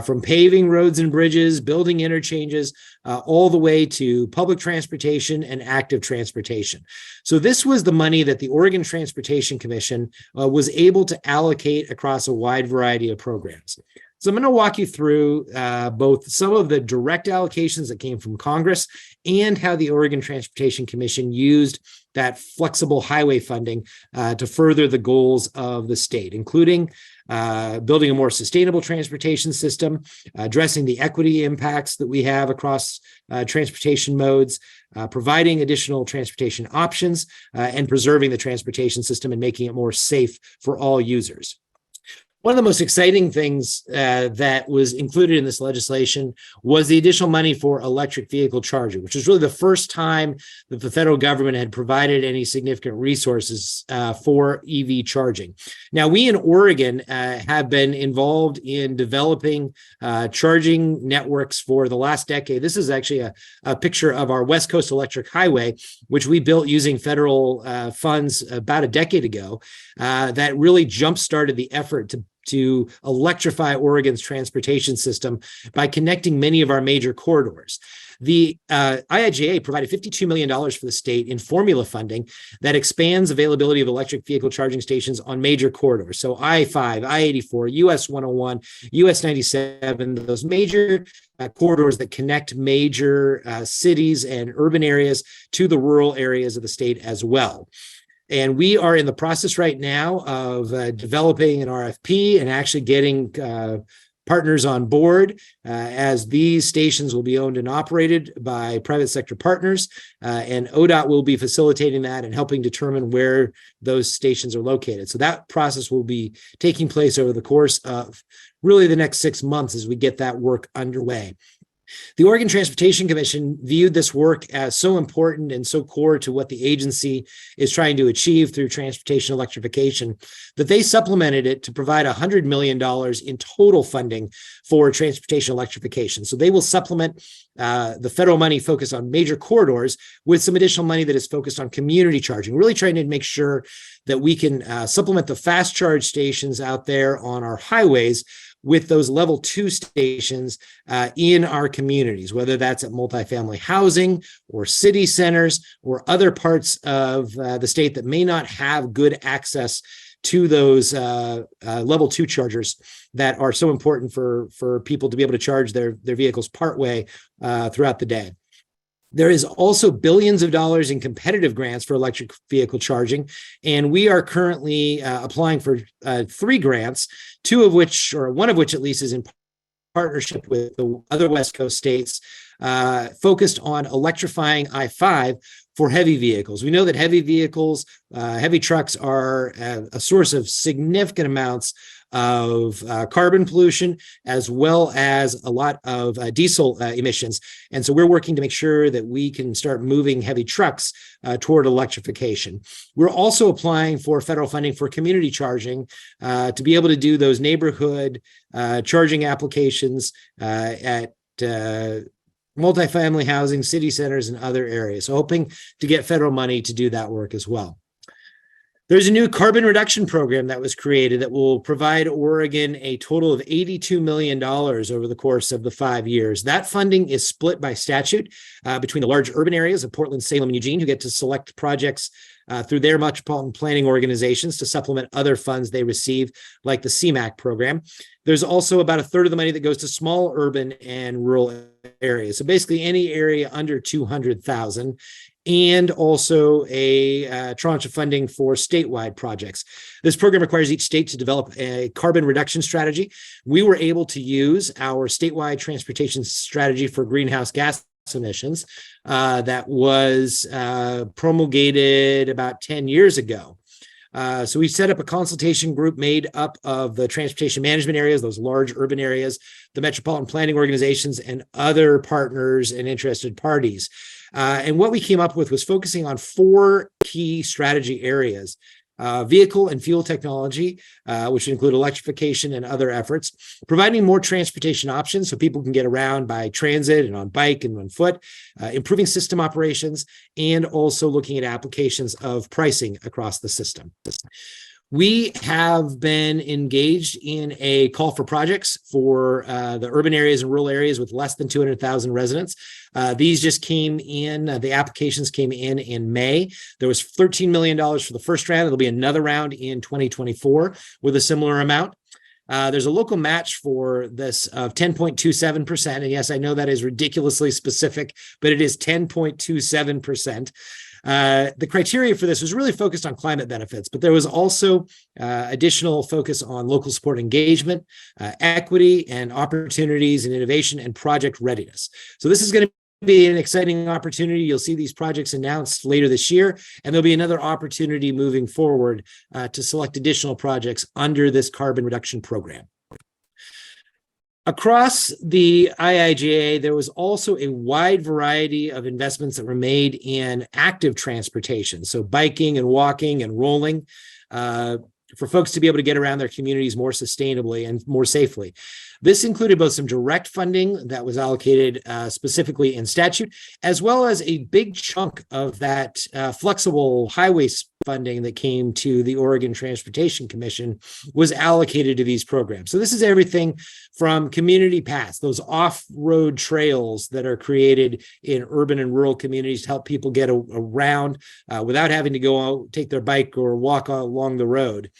K: from paving roads and bridges, building interchanges, all the way to public transportation and active transportation. So this was the money that the Oregon Transportation Commission was able to allocate across a wide variety of programs. So I'm going to walk you through both some of the direct allocations that came from Congress and how the Oregon Transportation Commission used that flexible highway funding to further the goals of the state, including building a more sustainable transportation system, addressing the equity impacts that we have across transportation modes, providing additional transportation options, and preserving the transportation system and making it more safe for all users. One of the most exciting things that was included in this legislation was the additional money for electric vehicle charging, which is really the first time that the federal government had provided any significant resources for EV charging. Now, we in Oregon have been involved in developing charging networks for the last decade. This is actually a picture of our West Coast Electric Highway, which we built using federal funds about a decade ago, that really jump-started the effort to electrify Oregon's transportation system by connecting many of our major corridors. The IIJA provided $52 million for the state in formula funding that expands availability of electric vehicle charging stations on major corridors. So I-5, I-84, US 101, US 97, those major corridors that connect major cities and urban areas to the rural areas of the state as well. And we are in the process right now of developing an RFP and actually getting partners on board, as these stations will be owned and operated by private sector partners, and ODOT will be facilitating that and helping determine where those stations are located. So that process will be taking place over the course of really the next 6 months as we get that work underway. The Oregon Transportation Commission viewed this work as so important and so core to what the agency is trying to achieve through transportation electrification that they supplemented it to provide $100 million in total funding for transportation electrification. So they will supplement the federal money focused on major corridors with some additional money that is focused on community charging, really trying to make sure that we can supplement the fast charge stations out there on our highways with those level 2 stations in our communities, whether that's at multifamily housing or city centers or other parts of the state that may not have good access to those level 2 chargers that are so important for people to be able to charge their vehicles partway throughout the day. There is also billions of dollars in competitive grants for electric vehicle charging, and we are currently applying for 3 grants, one of which at least is in partnership with the other West Coast states, focused on electrifying I-5 for heavy vehicles. We know that heavy vehicles, heavy trucks are a source of significant amounts of carbon pollution, as well as a lot of diesel emissions. And so we're working to make sure that we can start moving heavy trucks toward electrification. We're also applying for federal funding for community charging to be able to do those neighborhood charging applications at multifamily housing, city centers, and other areas. So hoping to get federal money to do that work as well. There's a new carbon reduction program that was created that will provide Oregon a total of $82 million over the course of the 5 years. That funding is split by statute between the large urban areas of Portland, Salem, and Eugene, who get to select projects through their metropolitan planning organizations to supplement other funds they receive, like the CMAQ program. There's also about 1/3 of the money that goes to small urban and rural areas. So basically any area under 200,000. And also a tranche of funding for statewide projects. This program requires each state to develop a carbon reduction strategy. We were able to use our statewide transportation strategy for greenhouse gas emissions that was promulgated about 10 years ago. So we set up a consultation group made up of the transportation management areas, those large urban areas, the metropolitan planning organizations, and other partners and interested parties. And what we came up with was focusing on 4 key strategy areas: vehicle and fuel technology, which include electrification and other efforts, providing more transportation options so people can get around by transit and on bike and on foot, improving system operations, and also looking at applications of pricing across the system. We have been engaged in a call for projects for the urban areas and rural areas with less than 200,000 residents. These just came in, the applications came in May. There was $13 million for the first round. There'll be another round in 2024 with a similar amount. There's a local match for this of 10.27%. And yes, I know that is ridiculously specific, but it is 10.27%. The criteria for this was really focused on climate benefits, but there was also additional focus on local support engagement, equity, and opportunities and innovation and project readiness. So this is going to be an exciting opportunity. You'll see these projects announced later this year, and there'll be another opportunity moving forward to select additional projects under this carbon reduction program. Across the IIJA, there was also a wide variety of investments that were made in active transportation, so biking and walking and rolling, for folks to be able to get around their communities more sustainably and more safely. This included both some direct funding that was allocated specifically in statute, as well as a big chunk of that flexible highway funding that came to the Oregon Transportation Commission was allocated to these programs. So this is everything from community paths, those off-road trails that are created in urban and rural communities to help people get around without having to go out, take their bike or walk along the road.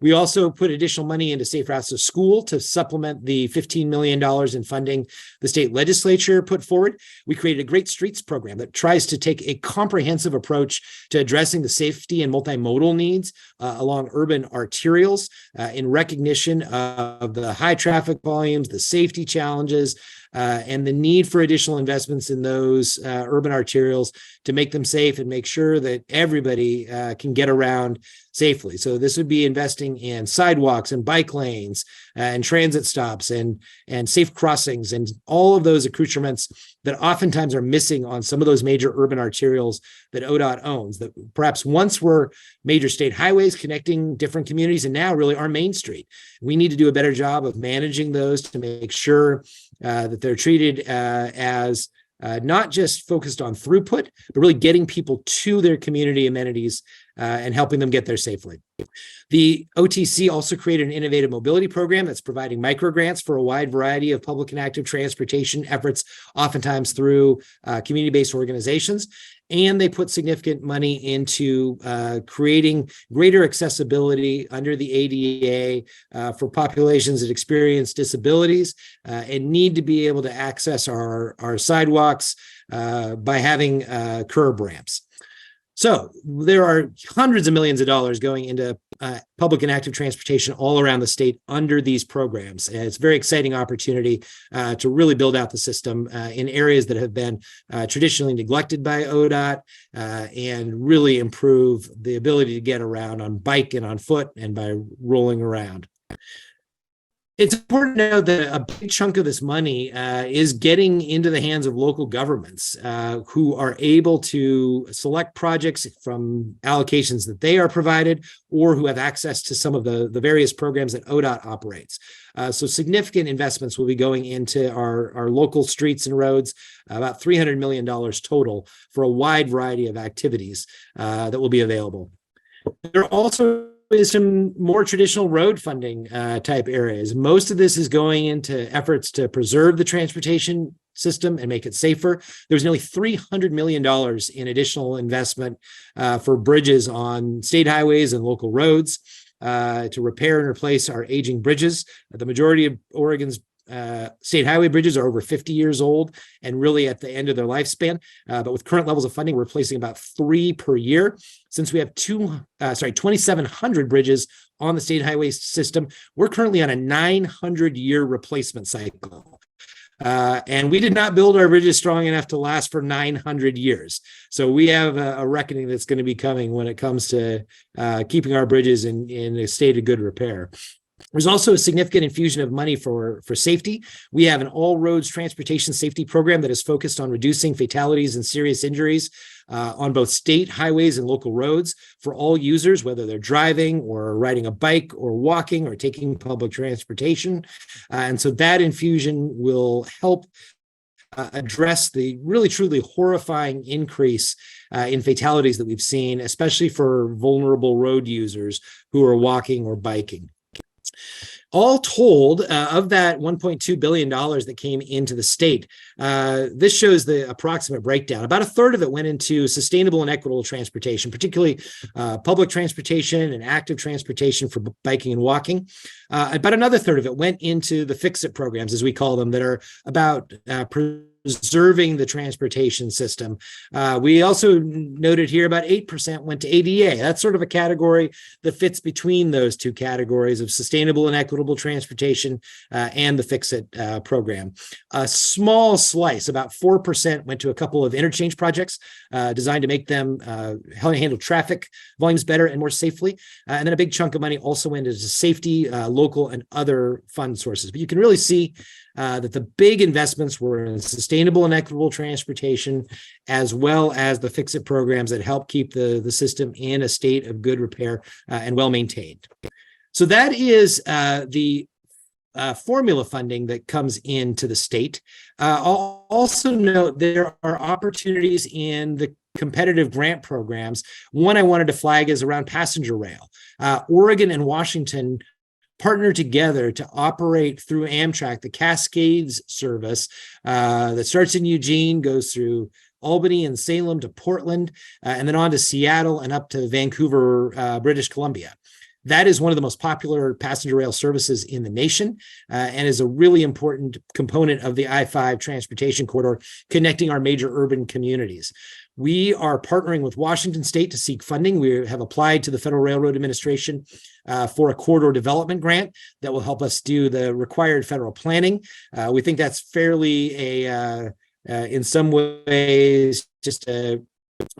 K: We also put additional money into Safe Routes to School to supplement the $15 million in funding the state legislature put forward. We created a Great Streets program that tries to take a comprehensive approach to addressing the safety and multimodal needs along urban arterials in recognition of the high traffic volumes, the safety challenges, and the need for additional investments in those urban arterials to make them safe and make sure that everybody can get around safely. So this would be investing in sidewalks and bike lanes and transit stops and safe crossings and all of those accoutrements that oftentimes are missing on some of those major urban arterials that ODOT owns, that perhaps once were major state highways connecting different communities and now really are Main Street. We need to do a better job of managing those to make sure that they're treated as not just focused on throughput, but really getting people to their community amenities and helping them get there safely. The OTC also created an innovative mobility program that's providing microgrants for a wide variety of public and active transportation efforts, oftentimes through community-based organizations. And they put significant money into creating greater accessibility under the ADA for populations that experience disabilities and need to be able to access our sidewalks by having curb ramps. So there are hundreds of millions of dollars going into public and active transportation all around the state under these programs. And it's a very exciting opportunity to really build out the system in areas that have been traditionally neglected by ODOT and really improve the ability to get around on bike and on foot and by rolling around. It's important to know that a big chunk of this money is getting into the hands of local governments who are able to select projects from allocations that they are provided or who have access to some of the various programs that ODOT operates. So significant investments will be going into our local streets and roads, about $300 million total for a wide variety of activities that will be available. There are also is some more traditional road funding type areas. Most of this is going into efforts to preserve the transportation system and make it safer. There's nearly $300 million in additional investment for bridges on state highways and local roads to repair and replace our aging bridges. The majority of Oregon's state highway bridges are over 50 years old and really at the end of their lifespan. But with current levels of funding, we're replacing about 3 per year. Since we have 2,700 bridges on the state highway system, we're currently on a 900-year replacement cycle. And we did not build our bridges strong enough to last for 900 years. So we have a reckoning that's going to be coming when it comes to keeping our bridges in a state of good repair. There's also a significant infusion of money for safety. We have an all roads transportation safety program that is focused on reducing fatalities and serious injuries on both state highways and local roads for all users, whether they're driving or riding a bike or walking or taking public transportation. And so that infusion will help address the really truly horrifying increase in fatalities that we've seen, especially for vulnerable road users who are walking or biking. All told, of that $1.2 billion that came into the state, this shows the approximate breakdown. About a third of it went into sustainable and equitable transportation, particularly public transportation and active transportation for biking and walking. About another third of it went into the fix-it programs, as we call them, that are about preserving the transportation system. We also noted here about 8% went to ADA. That's sort of a category that fits between those two categories of sustainable and equitable transportation and the Fix-It program. A small slice, about 4%, went to a couple of interchange projects designed to make them handle traffic volumes better and more safely. And then a big chunk of money also went into safety, local, and other fund sources. But you can really see that the big investments were in sustainable and equitable transportation, as well as the fix-it programs that help keep the system in a state of good repair and well maintained. So that is the formula funding that comes into the state. I'll also note there are opportunities in the competitive grant programs. One I wanted to flag is around passenger rail. Oregon and Washington partner together to operate through Amtrak the Cascades service that starts in Eugene, goes through Albany and Salem to Portland, and then on to Seattle and up to Vancouver, British Columbia. That is one of the most popular passenger rail services in the nation and is a really important component of the I-5 transportation corridor connecting our major urban communities. We are partnering with Washington State to seek funding. We have applied to the Federal Railroad Administration for a corridor development grant that will help us do the required federal planning. We think that's fairly in some ways, just a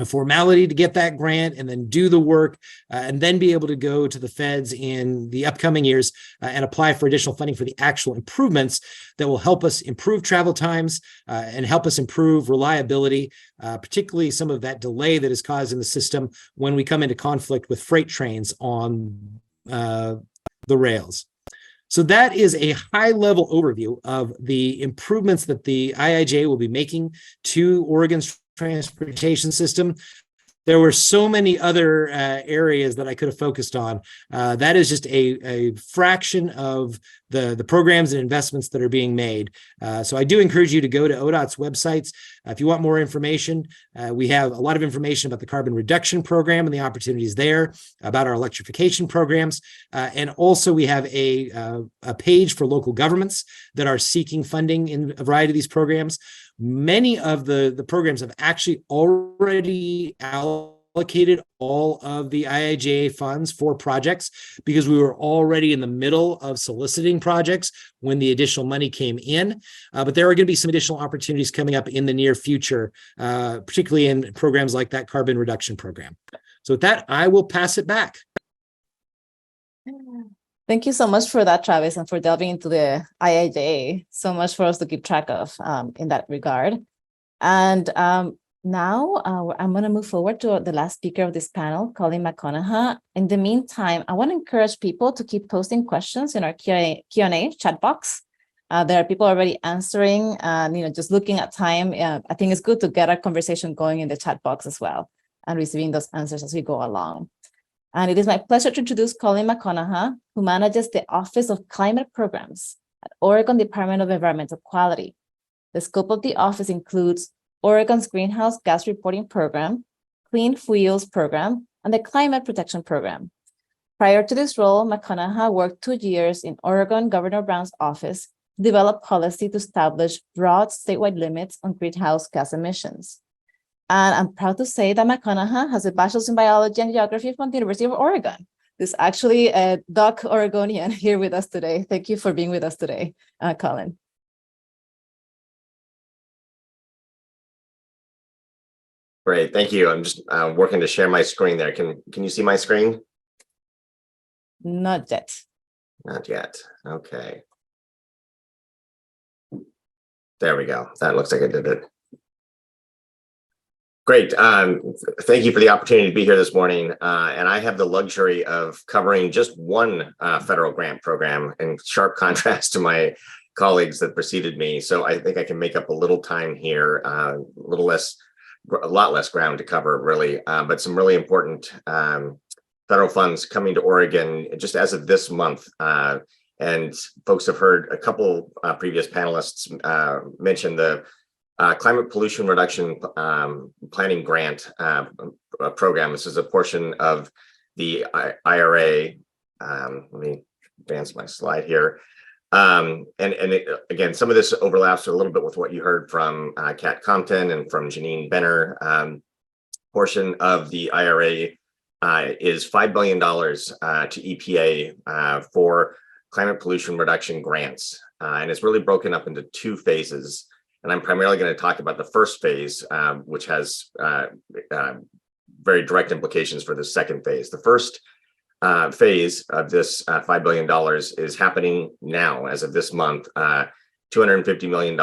K: formality to get that grant and then do the work and then be able to go to the feds in the upcoming years and apply for additional funding for the actual improvements that will help us improve travel times and help us improve reliability, particularly some of that delay that is caused in the system when we come into conflict with freight trains on the rails. So that is a high-level overview of the improvements that the IIJA will be making to Oregon's transportation system. There were so many other areas that I could have focused on. That is just a fraction of the programs and investments that are being made. So I do encourage you to go to ODOT's websites. If you want more information, we have a lot of information about the carbon reduction program and the opportunities there, about our electrification programs. And also we have a page for local governments that are seeking funding in a variety of these programs. Many of the programs have actually already allocated all of the IIJA funds for projects because we were already in the middle of soliciting projects when the additional money came in. But there are going to be some additional opportunities coming up in the near future, particularly in programs like that carbon reduction program. So with that, I will pass it back.
I: Thank you so much for that, Travis, and for delving into the IIJA. So much for us to keep track of in that regard. And now I'm going to move forward to the last speaker of this panel, Colleen McConaughey. In the meantime, I want to encourage people to keep posting questions in our Q&A chat box. There are people already answering, and just looking at time. I think it's good to get our conversation going in the chat box as well and receiving those answers as we go along. And it is my pleasure to introduce Colleen McConaughey, who manages the Office of Climate Programs at Oregon Department of Environmental Quality. The scope of the office includes Oregon's Greenhouse Gas Reporting Program, Clean Fuels Program, and the Climate Protection Program. Prior to this role, McConaughey worked 2 years in Oregon Governor Brown's office to develop policy to establish broad statewide limits on greenhouse gas emissions. And I'm proud to say that McConaughey has a bachelor's in biology and geography from the University of Oregon. There's actually a Doc Oregonian here with us today. Thank you for being with us today, Colin.
L: Great, thank you. I'm just working to share my screen there. Can you see my screen?
I: Not yet.
L: Not yet. Okay. There we go. That looks like I did it. Great. Thank you for the opportunity to be here this morning. And I have the luxury of covering just one federal grant program in sharp contrast to my colleagues that preceded me. So I think I can make up a little time here, a lot less ground to cover really, but some really important federal funds coming to Oregon just as of this month. And folks have heard a couple previous panelists mention the Climate Pollution Reduction Planning Grant program. This is a portion of the IRA. Let me advance my slide here. Again, some of this overlaps a little bit with what you heard from Kat Compton and from Janine Benner. Portion of the IRA is $5 billion to EPA for climate pollution reduction grants. And it's really broken up into two phases. And I'm primarily going to talk about the first phase, which has very direct implications for the second phase. The first phase of this $5 billion is happening now, as of this month, $250 million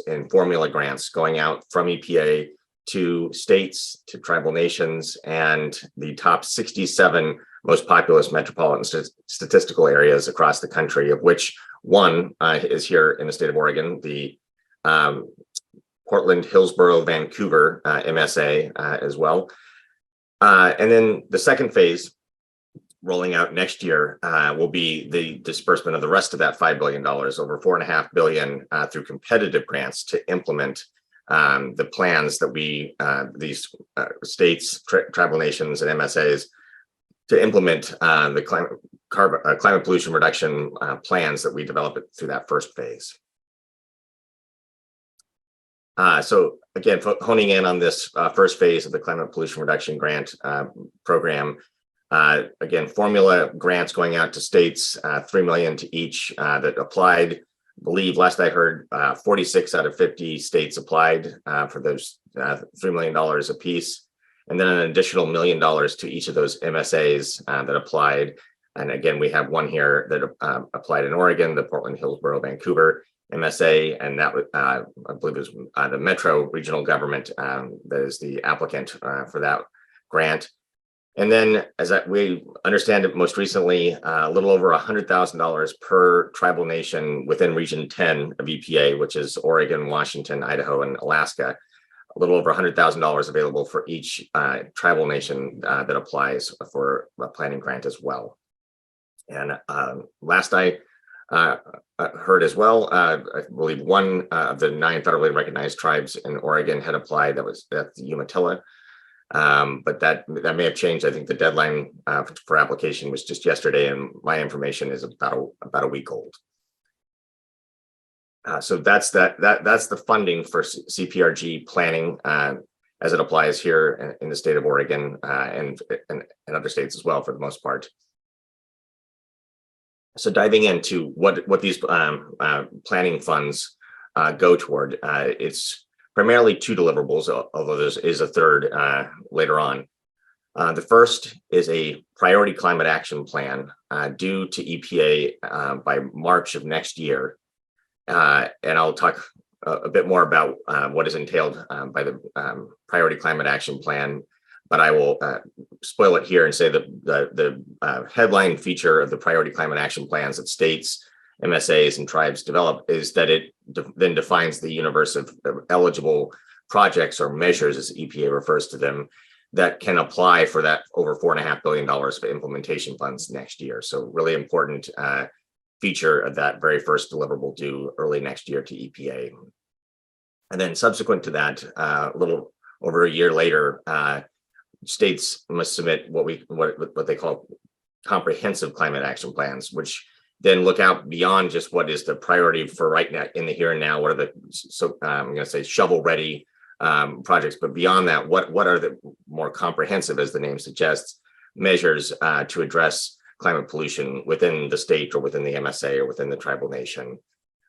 L: in formula grants going out from EPA to states, to tribal nations, and the top 67 most populous metropolitan statistical areas across the country, of which one is here in the state of Oregon, the Portland, Hillsborough, Vancouver MSA as well. And then the second phase, rolling out next year, will be the disbursement of the rest of that $5 billion, over $4.5 billion through competitive grants to implement the plans that these states, tribal nations, and MSAs to implement the climate pollution reduction plans that we develop through that first phase. So again, honing in on this first phase of the climate pollution reduction grant program. Again, formula grants going out to states, $3 million to each that applied. I believe last I heard, 46 out of 50 states applied for those $3 million a piece. And then an additional $1 million to each of those MSAs that applied. And again, we have one here that applied in Oregon, the Portland, Hillsborough, Vancouver MSA, and that I believe is the Metro regional government that is the applicant for that grant. And then, as we understand it, most recently, a little over $100,000 per tribal nation within Region 10 of EPA, which is Oregon, Washington, Idaho, and Alaska. A little over $100,000 available for each tribal nation that applies for a planning grant as well. And last I heard as well, I believe one of the 9 federally recognized tribes in Oregon had applied. That's the Umatilla. But that may have changed. I think the deadline for application was just yesterday, and my information is about a week old. So that's the funding for CPRG planning as it applies here in the state of Oregon and other states as well, for the most part. So diving into what these planning funds go toward, it's primarily 2 deliverables, although there is a third later on. The first is a priority climate action plan due to EPA by March of next year. And I'll talk a bit more about what is entailed by the priority climate action plan, but I will spoil it here and say that the headline feature of the priority climate action plans that states, MSAs, and tribes develop is that it then defines the universe of eligible projects or measures, as EPA refers to them, that can apply for that over $4.5 billion of implementation funds next year. So really important feature of that very first deliverable due early next year to EPA. And then subsequent to that, a little over a year later, states must submit what they call comprehensive climate action plans, which then look out beyond just what is the priority for right now in the here and now. What are the I'm going to say shovel ready projects, but beyond that, what are the more comprehensive, as the name suggests, measures to address climate pollution within the state or within the MSA or within the tribal nation.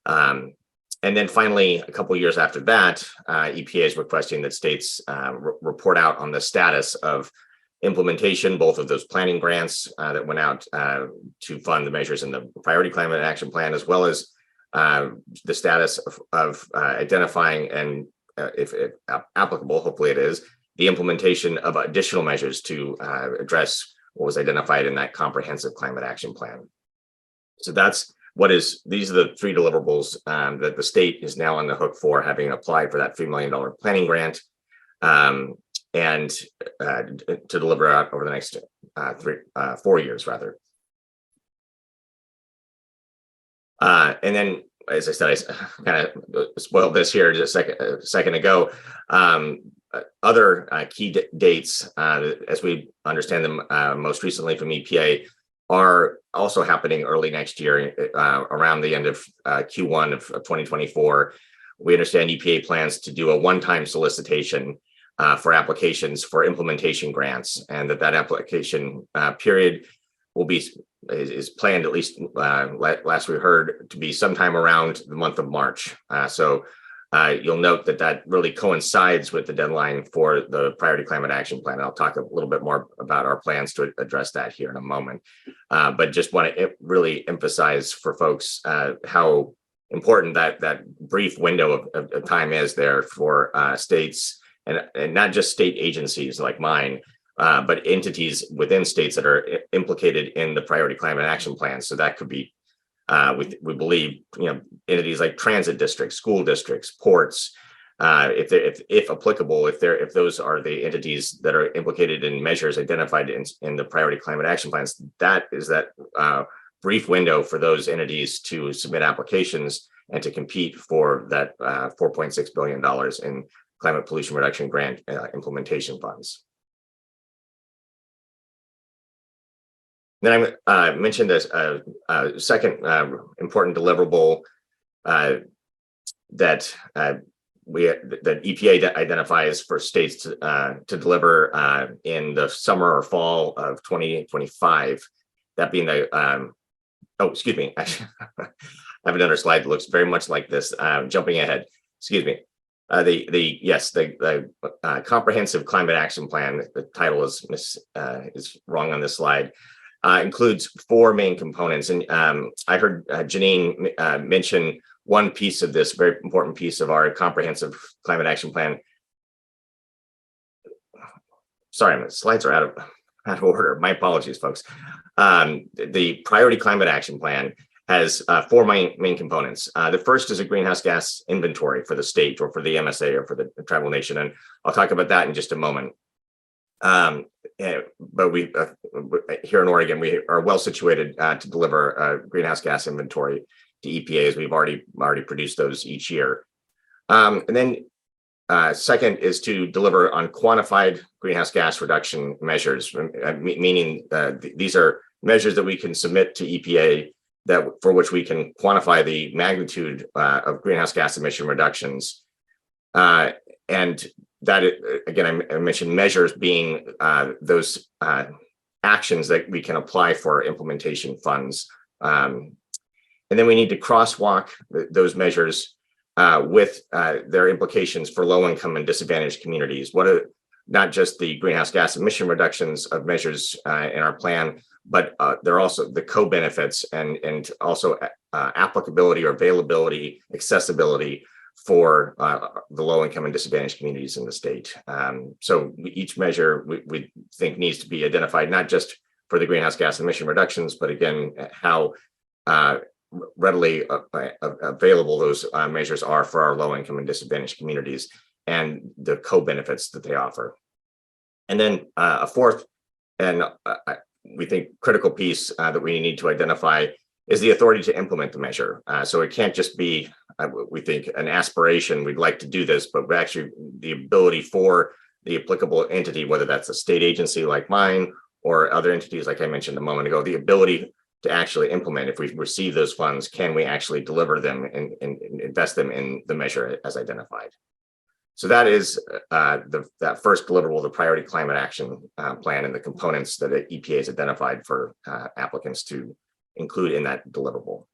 L: And then finally, a couple of years after that, EPA is requesting that states report out on the status of implementation, both of those planning grants that went out to fund the measures in the priority climate action plan, as well as the status of identifying and, if applicable, hopefully it is, the implementation of additional measures to address what was identified in that comprehensive climate action plan. So these are the 3 deliverables that the state is now on the hook for, having applied for that $3 million planning grant and to deliver out over the next 4 years rather. And then, as I said, I kind of spoiled this here just a second ago. Other key dates, as we understand them most recently from EPA, are also happening early next year, around the end of Q1 of 2024. We understand EPA plans to do a one-time solicitation for applications for implementation grants, and that application period is planned, at least last we heard, to be sometime around the month of March. So you'll note that really coincides with the deadline for the Priority Climate Action Plan. I'll talk a little bit more about our plans to address that here in a moment. But just want to really emphasize for folks how important that brief window of time is there for states, and not just state agencies like mine, but entities within states that are implicated in the Priority Climate Action Plan. So that could be, we believe, entities like transit districts, school districts, ports, if applicable, if those are the entities that are implicated in measures identified in the Priority Climate Action Plans. That is that brief window for those entities to submit applications and to compete for that $4.6 billion in climate pollution reduction grant implementation funds. Then I mentioned this second important deliverable that EPA identifies for states to deliver in the summer or fall of 2025. That being the excuse me, I have another slide that looks very much like this. Jumping ahead, excuse me. The Comprehensive Climate Action Plan. The title is wrong on this slide. Includes four main components. And I heard Janine mention one piece of this, very important piece of our Comprehensive Climate Action Plan. Sorry, my slides are out of order. My apologies, folks. The Priority Climate Action Plan has four main components. The first is a greenhouse gas inventory for the state or for the MSA or for the tribal nation. And I'll talk about that in just a moment. But we here in Oregon, we are well situated to deliver a greenhouse gas inventory to EPA, as we've already produced those each year. And then second is to deliver on quantified greenhouse gas reduction measures, meaning these are measures that we can submit to EPA for which we can quantify the magnitude of greenhouse gas emission reductions. And that, again, I mentioned measures being those actions that we can apply for implementation funds. And then we need to crosswalk those measures with their implications for low-income and disadvantaged communities. What are not just the greenhouse gas emission reductions of measures in our plan, but they're also the co-benefits and also applicability or availability, accessibility for the low-income and disadvantaged communities in the state. So each measure we think needs to be identified, not just for the greenhouse gas emission reductions, but again, how readily available those measures are for our low-income and disadvantaged communities and the co-benefits that they offer. And then a fourth, and we think critical piece that we need to identify is the authority to implement the measure. So it can't just be, we think, an aspiration, we'd like to do this, but actually the ability for the applicable entity, whether that's a state agency like mine or other entities like I mentioned a moment ago, the ability to actually implement. If we receive those funds, can we actually deliver them and invest them in the measure as identified? So that is that first deliverable, the Priority Climate Action Plan, and the components that the EPA has identified for applicants to include in that deliverable.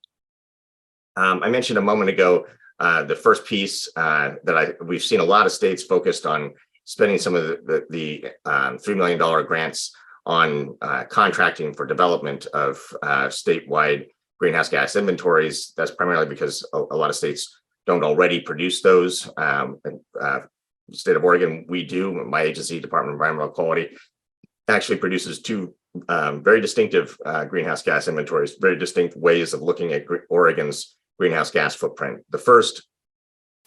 L: I mentioned a moment ago the first piece that we've seen a lot of states focused on spending some of the $3 million grants on contracting for development of statewide greenhouse gas inventories. That's primarily because a lot of states don't already produce those. The state of Oregon, we do. My agency, Department of Environmental Quality, actually produces two very distinctive greenhouse gas inventories, very distinct ways of looking at Oregon's greenhouse gas footprint. The first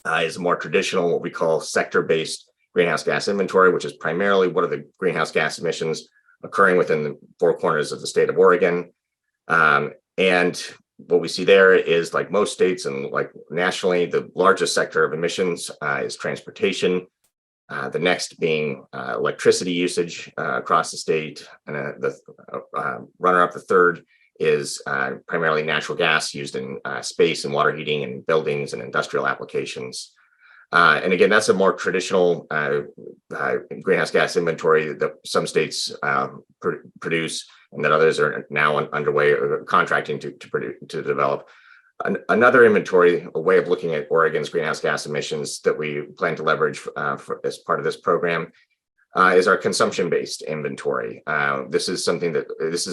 L: is a more traditional, what we call sector-based greenhouse gas inventory, which is primarily what are the greenhouse gas emissions occurring within the four corners of the state of Oregon. And what we see there is, like most states and like nationally, the largest sector of emissions is transportation. The next being electricity usage across the state, and the runner-up, the third, is primarily natural gas used in space and water heating and buildings and industrial applications. And again, that's a more traditional greenhouse gas inventory that some states produce, and that others are now underway or contracting to develop. Another inventory, a way of looking at Oregon's greenhouse gas emissions that we plan to leverage as part of this program, is our consumption-based inventory. This is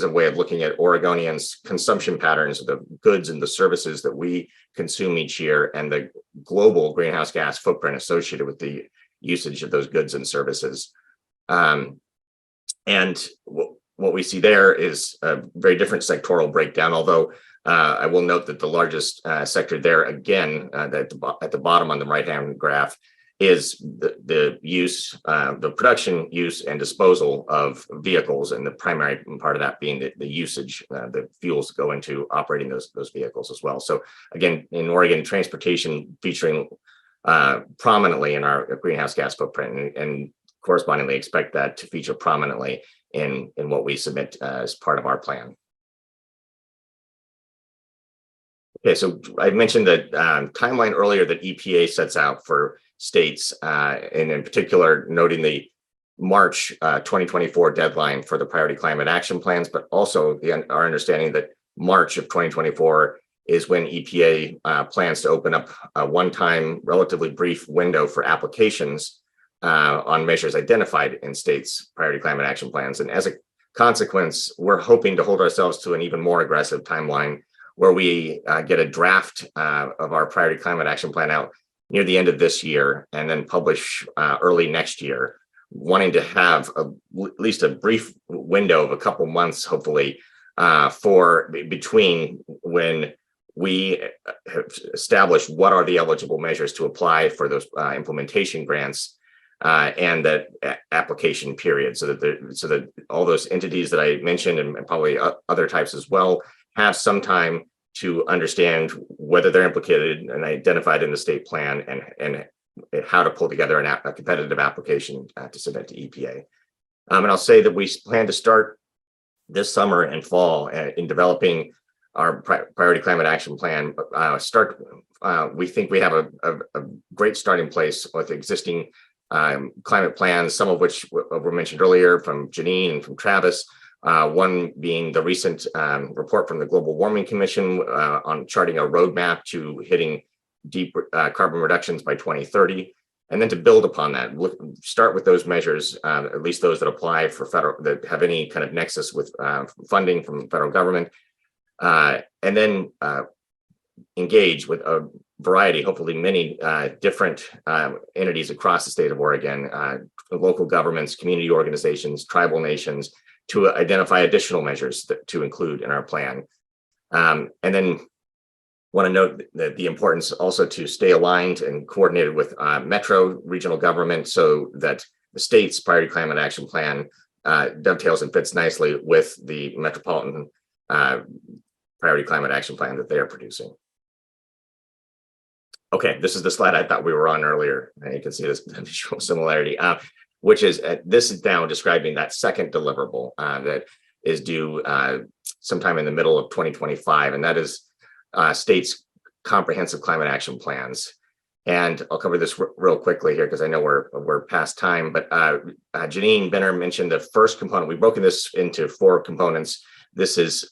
L: a way of looking at Oregonians' consumption patterns of the goods and the services that we consume each year, and the global greenhouse gas footprint associated with the usage of those goods and services. And what we see there is a very different sectoral breakdown, although I will note that the largest sector there, again, at the bottom on the right-hand graph, is the use, the production, use, and disposal of vehicles, and the primary part of that being the usage, the fuels go into operating those vehicles as well. So again, in Oregon, transportation featuring prominently in our greenhouse gas footprint, and correspondingly expect that to feature prominently in what we submit as part of our plan. Okay, so I mentioned the timeline earlier that EPA sets out for states, and in particular, noting the March 2024 deadline for the priority climate action plans, but also our understanding that March of 2024 is when EPA plans to open up a one-time, relatively brief window for applications on measures identified in states' priority climate action plans. And as a consequence, we're hoping to hold ourselves to an even more aggressive timeline, where we get a draft of our priority climate action plan out near the end of this year, and then publish early next year, wanting to have at least a brief window of a couple months, hopefully, for between when we have established what are the eligible measures to apply for those implementation grants, and that application period, so that all those entities that I mentioned, and probably other types as well, have some time to understand whether they're implicated and identified in the state plan, and how to pull together a competitive application to submit to EPA. And I'll say that we plan to start this summer and fall in developing our priority climate action plan. We think we have a great starting place with existing climate plans, some of which were mentioned earlier from Janine and from Travis. One being the recent report from the Global Warming Commission on charting a roadmap to hitting deep carbon reductions by 2030, and then to build upon that, start with those measures, at least those that apply for federal, that have any kind of nexus with funding from the federal government, and then engage with a variety, hopefully many different entities across the state of Oregon, local governments, community organizations, tribal nations, to identify additional measures to include in our plan. And then want to note that the importance also to stay aligned and coordinated with metro regional government, so that the state's priority climate action plan dovetails and fits nicely with the metropolitan priority climate action plan that they are producing. Okay, this is the slide I thought we were on earlier. And you can see this visual similarity, which is this is now describing that second deliverable that is due sometime in the middle of 2025, and that is states' comprehensive climate action plans. And I'll cover this real quickly here because I know we're past time. But Janine Benner mentioned the first component. We've broken this into 4 components. This is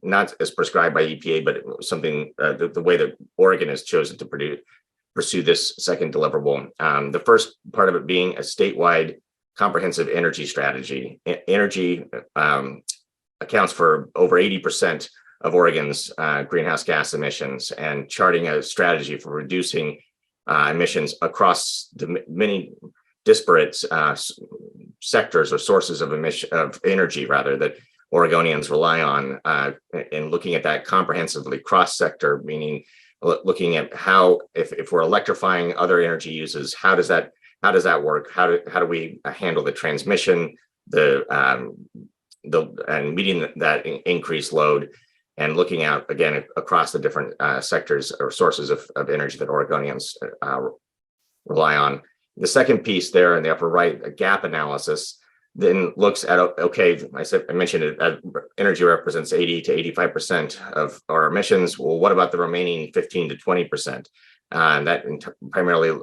L: not as prescribed by EPA, but something the way that Oregon has chosen to pursue this second deliverable. The first part of it being a statewide comprehensive energy strategy. Energy accounts for over 80% of Oregon's greenhouse gas emissions, and charting a strategy for reducing emissions across the many disparate sectors or sources of energy rather that Oregonians rely on, and looking at that comprehensively cross-sector, meaning looking at how, if we're electrifying other energy uses, how does that work? How do we handle the transmission, and meeting that increased load, and looking out again across the different sectors or sources of energy that Oregonians rely on. The second piece there in the upper right, a gap analysis, then looks at, okay, I mentioned it, energy represents 80 to 85% of our emissions. Well, what about the remaining 15 to 20%? And that primarily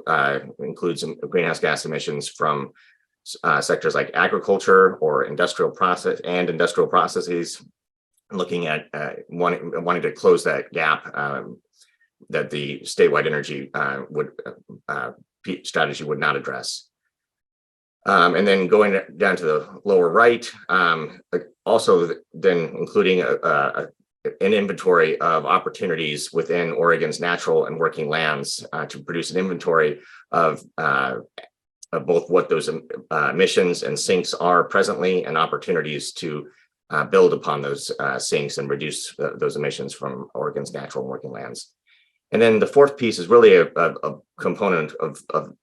L: includes greenhouse gas emissions from sectors like agriculture or industrial processes, looking at wanting to close that gap that the statewide energy strategy would not address. And then going down to the lower right, also then including an inventory of opportunities within Oregon's natural and working lands to produce an inventory of both what those emissions and sinks are presently and opportunities to build upon those sinks and reduce those emissions from Oregon's natural and working lands. And then the fourth piece is really a component of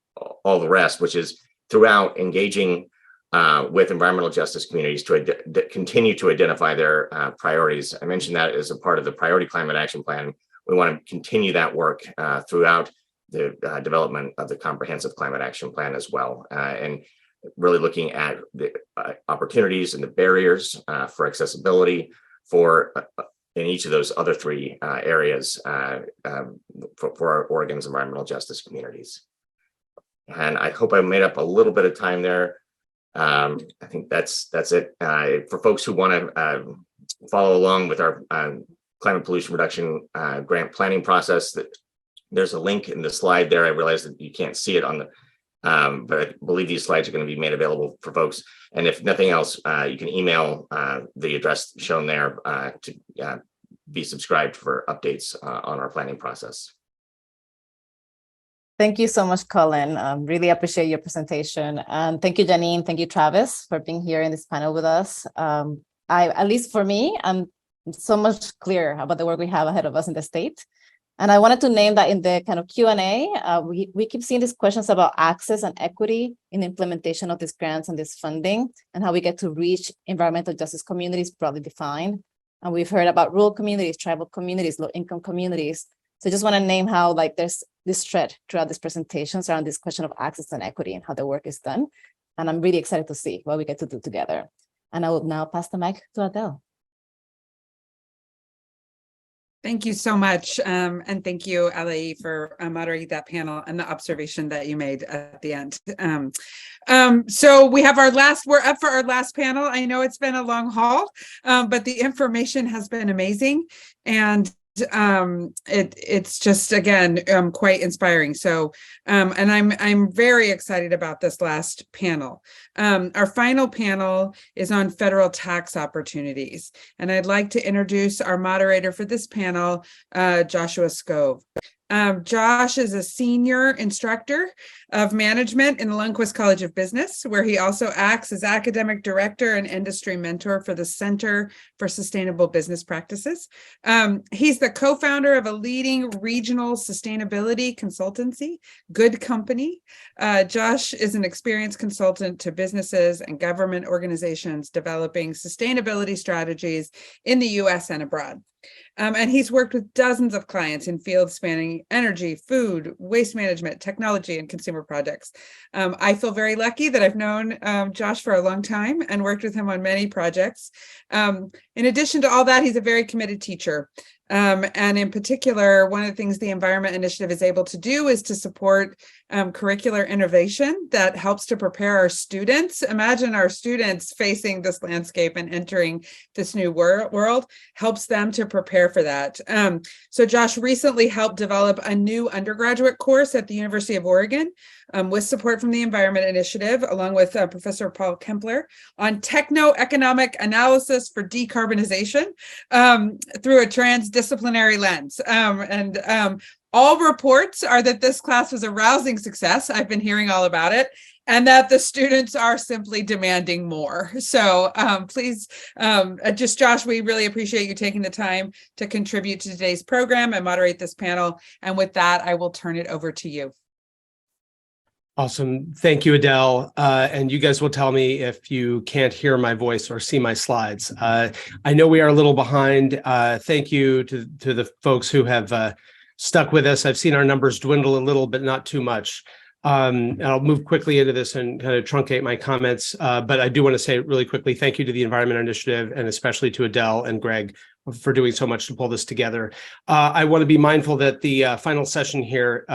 L: all the rest, which is throughout engaging with environmental justice communities to continue to identify their priorities. I mentioned that as a part of the Priority Climate Action Plan. We want to continue that work throughout the development of the Comprehensive Climate Action Plan as well, and really looking at the opportunities and the barriers for accessibility for in each of those other three areas for Oregon's environmental justice communities. And I hope I made up a little bit of time there. I think that's it. For folks who want to follow along with our climate pollution reduction grant planning process, there's a link in the slide there. I realize that you can't see it on the, but I believe these slides are going to be made available for folks. And if nothing else, you can email the address shown there to be subscribed for updates on our planning process.
I: Thank you so much, Colin. Really appreciate your presentation. And thank you, Janine. Thank you, Travis, for being here in this panel with us. At least for me, I'm so much clearer about the work we have ahead of us in the state. And I wanted to name that in the kind of Q&A, we keep seeing these questions about access and equity in the implementation of these grants and this funding, and how we get to reach environmental justice communities broadly defined. And we've heard about rural communities, tribal communities, low-income communities. So I just want to name how there's this thread throughout these presentations around this question of access and equity and how the work is done. And I'm really excited to see what we get to do together. And I will now pass the mic to Adele.
A: Thank you so much. And thank you, Ali, for moderating that panel and the observation that you made at the end. So we have we're up for our last panel. I know it's been a long haul, but the information has been amazing. And it's just, again, quite inspiring. So, and I'm very excited about this last panel. Our final panel is on federal tax opportunities. And I'd like to introduce our moderator for this panel, Joshua Scove. Josh is a senior instructor of management in the Lundquist College of Business, where he also acts as academic director and industry mentor for the Center for Sustainable Business Practices. He's the co-founder of a leading regional sustainability consultancy, Good Company. Josh is an experienced consultant to businesses and government organizations developing sustainability strategies in the US and abroad. And he's worked with dozens of clients in fields spanning energy, food, waste management, technology, and consumer projects. I feel very lucky that I've known Josh for a long time and worked with him on many projects. In addition to all that, he's a very committed teacher. And in particular, one of the things the Environment Initiative is able to do is to support curricular innovation that helps to prepare our students. Imagine our students facing this landscape and entering this new world, helps them to prepare for that. So Josh recently helped develop a new undergraduate course at the University of Oregon with support from the Environment Initiative, along with Professor Paul Kempler, on techno-economic analysis for decarbonization through a transdisciplinary lens. All reports are that this class was a rousing success. I've been hearing all about it, and that the students are simply demanding more. So please, just Josh, we really appreciate you taking the time to contribute to today's program and moderate this panel. And with that, I will turn it over to you.
M: Awesome. Thank you, Adele. And you guys will tell me if you can't hear my voice or see my slides. I know we are a little behind. Thank you to the folks who have stuck with us. I've seen our numbers dwindle a little, but not too much. And I'll move quickly into this and kind of truncate my comments. But I do want to say really quickly, thank you to the Environment Initiative and especially to Adele and Greg for doing so much to pull this together. I want to be mindful that the final session here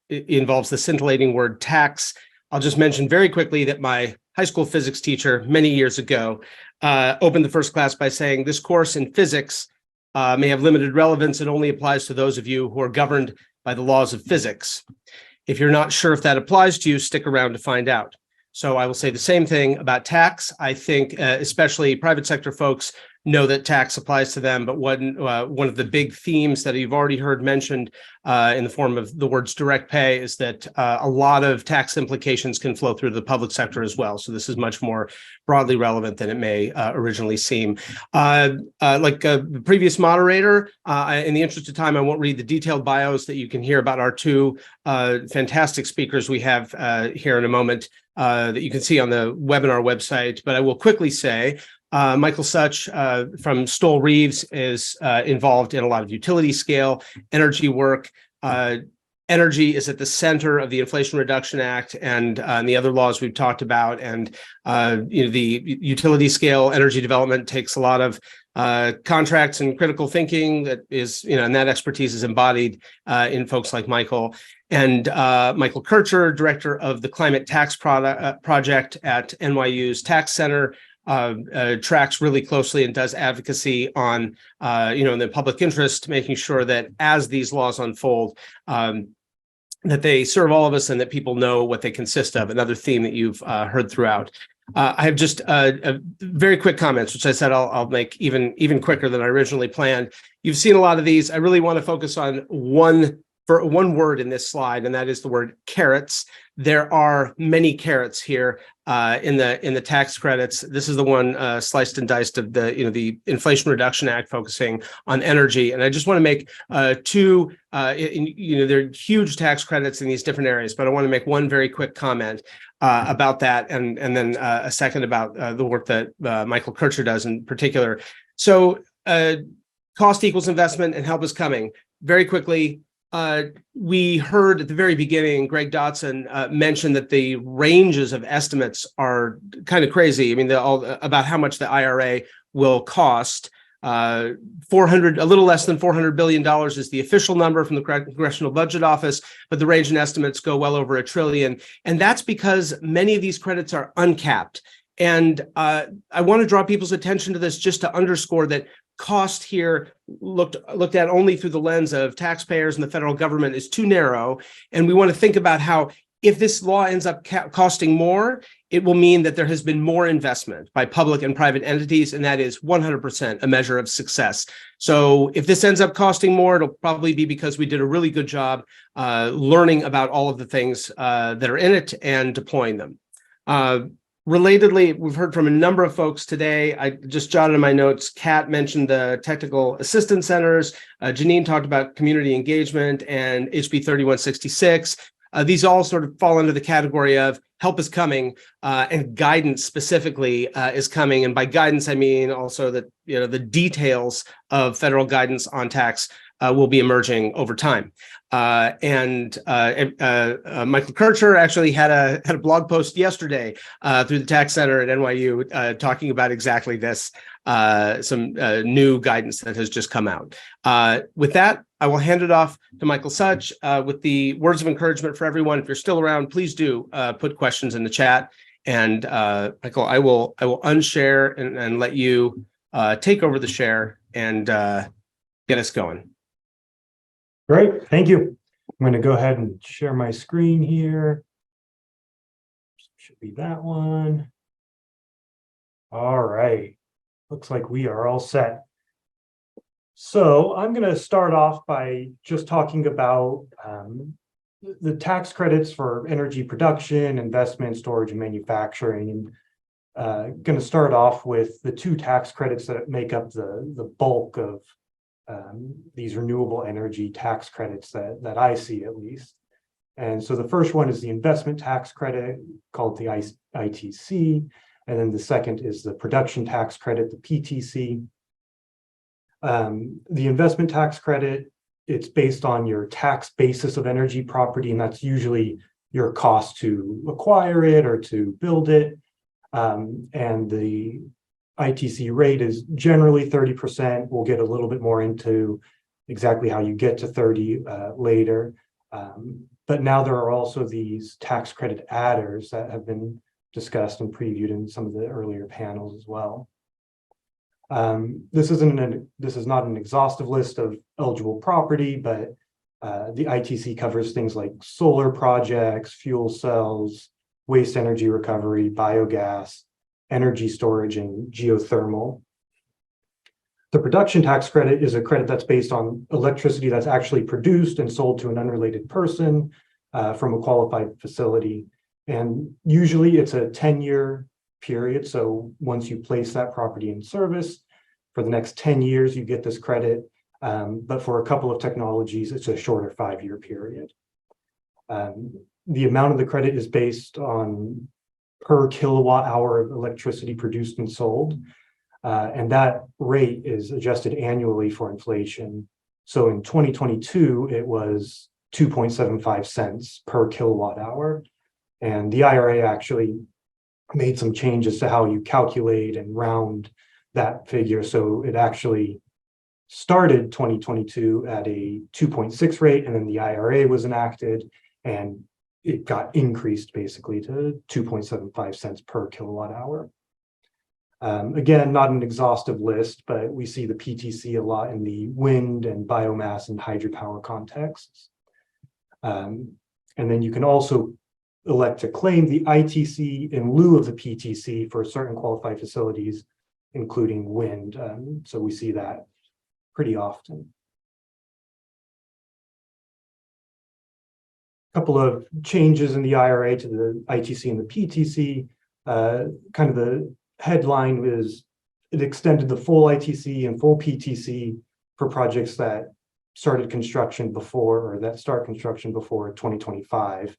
M: involves the scintillating word tax. I'll just mention very quickly that my high school physics teacher many years ago opened the first class by saying, this course in physics may have limited relevance and only applies to those of you who are governed by the laws of physics. If you're not sure if that applies to you, stick around to find out. So I will say the same thing about tax. I think especially private sector folks know that tax applies to them, but one of the big themes that you've already heard mentioned in the form of the words direct pay is that a lot of tax implications can flow through the public sector as well. So this is much more broadly relevant than it may originally seem. Like the previous moderator, in the interest of time, I won't read the detailed bios that you can hear about our two fantastic speakers we have here in a moment that you can see on the webinar website, but I will quickly say Michael Such from Stoll Reeves is involved in a lot of utility scale energy work. Energy is at the center of the Inflation Reduction Act and the other laws we've talked about. And the utility scale energy development takes a lot of contracts and critical thinking that is, and that expertise is embodied in folks like Michael. And Michael Kircher, director of the Climate Tax Project at NYU's Tax Center, tracks really closely and does advocacy on, in the public interest, making sure that as these laws unfold, that they serve all of us and that people know what they consist of. Another theme that you've heard throughout. I have just a very quick comments, which I said I'll make even quicker than I originally planned. You've seen a lot of these. I really want to focus on one word in this slide, and that is the word carrots. There are many carrots here in the tax credits. This is the one sliced and diced of the Inflation Reduction Act focusing on energy. And I just want to make two, there are huge tax credits in these different areas, but I want to make one very quick comment about that, and then a second about the work that Michael Kircher does in particular. So cost equals investment and help is coming. Very quickly, we heard at the very beginning, Greg Dotson mentioned that the ranges of estimates are kind of crazy. I mean, about how much the IRA will cost. A little less than $400 billion is the official number from the Congressional Budget Office, but the range in estimates go well over $1 trillion. And that's because many of these credits are uncapped. And I want to draw people's attention to this just to underscore that cost here looked at only through the lens of taxpayers and the federal government is too narrow. And we want to think about how if this law ends up costing more, it will mean that there has been more investment by public and private entities, and that is 100% a measure of success. So if this ends up costing more, it'll probably be because we did a really good job learning about all of the things that are in it and deploying them. Relatedly, we've heard from a number of folks today. I just jotted in my notes. Kat mentioned the technical assistance centers. Janine talked about community engagement and HB 3166. These all sort of fall under the category of help is coming and guidance specifically is coming. And by guidance, I mean also that the details of federal guidance on tax will be emerging over time. Michael Kircher actually had a blog post yesterday through the Tax Center at NYU talking about exactly this, some new guidance that has just come out. With that, I will hand it off to Michael Such with the words of encouragement for everyone. If you're still around, please do put questions in the chat. And Michael, I will unshare and let you take over the share and get us going.
N: Great, thank you. I'm going to go ahead and share my screen here. Should be that one. All right, looks like we are all set. So I'm going to start off by just talking about the tax credits for energy production, investment, storage, and manufacturing. And going to start off with the two tax credits that make up the bulk of these renewable energy tax credits that I see, at least. And so the first one is the investment tax credit, called the ITC. And then the second is the production tax credit, the PTC. The investment tax credit, it's based on your tax basis of energy property, and that's usually your cost to acquire it or to build it. And the ITC rate is generally 30%. We'll get a little bit more into exactly how you get to 30 later. But now there are also these tax credit adders that have been discussed and previewed in some of the earlier panels as well. This is not an exhaustive list of eligible property, but the ITC covers things like solar projects, fuel cells, waste energy recovery, biogas, energy storage, and geothermal. The production tax credit is a credit that's based on electricity that's actually produced and sold to an unrelated person from a qualified facility. And usually it's a 10-year period. So once you place that property in service, for the next 10 years, you get this credit. But for a couple of technologies, it's a shorter 5-year period. The amount of the credit is based on per kilowatt hour of electricity produced and sold. And that rate is adjusted annually for inflation. So in 2022, it was 2.75 cents per kilowatt hour. And the IRA actually made some changes to how you calculate and round that figure. So it actually started 2022 at a 2.6 rate, and then the IRA was enacted, and it got increased basically to 2.75 cents per kilowatt hour. Again, not an exhaustive list, but we see the PTC a lot in the wind and biomass and hydropower contexts. And then you can also elect to claim the ITC in lieu of the PTC for certain qualified facilities, including wind. So we see that pretty often. A couple of changes in the IRA to the ITC and the PTC. Kind of the headline is it extended the full ITC and full PTC for projects that started construction before, or that start construction before 2025.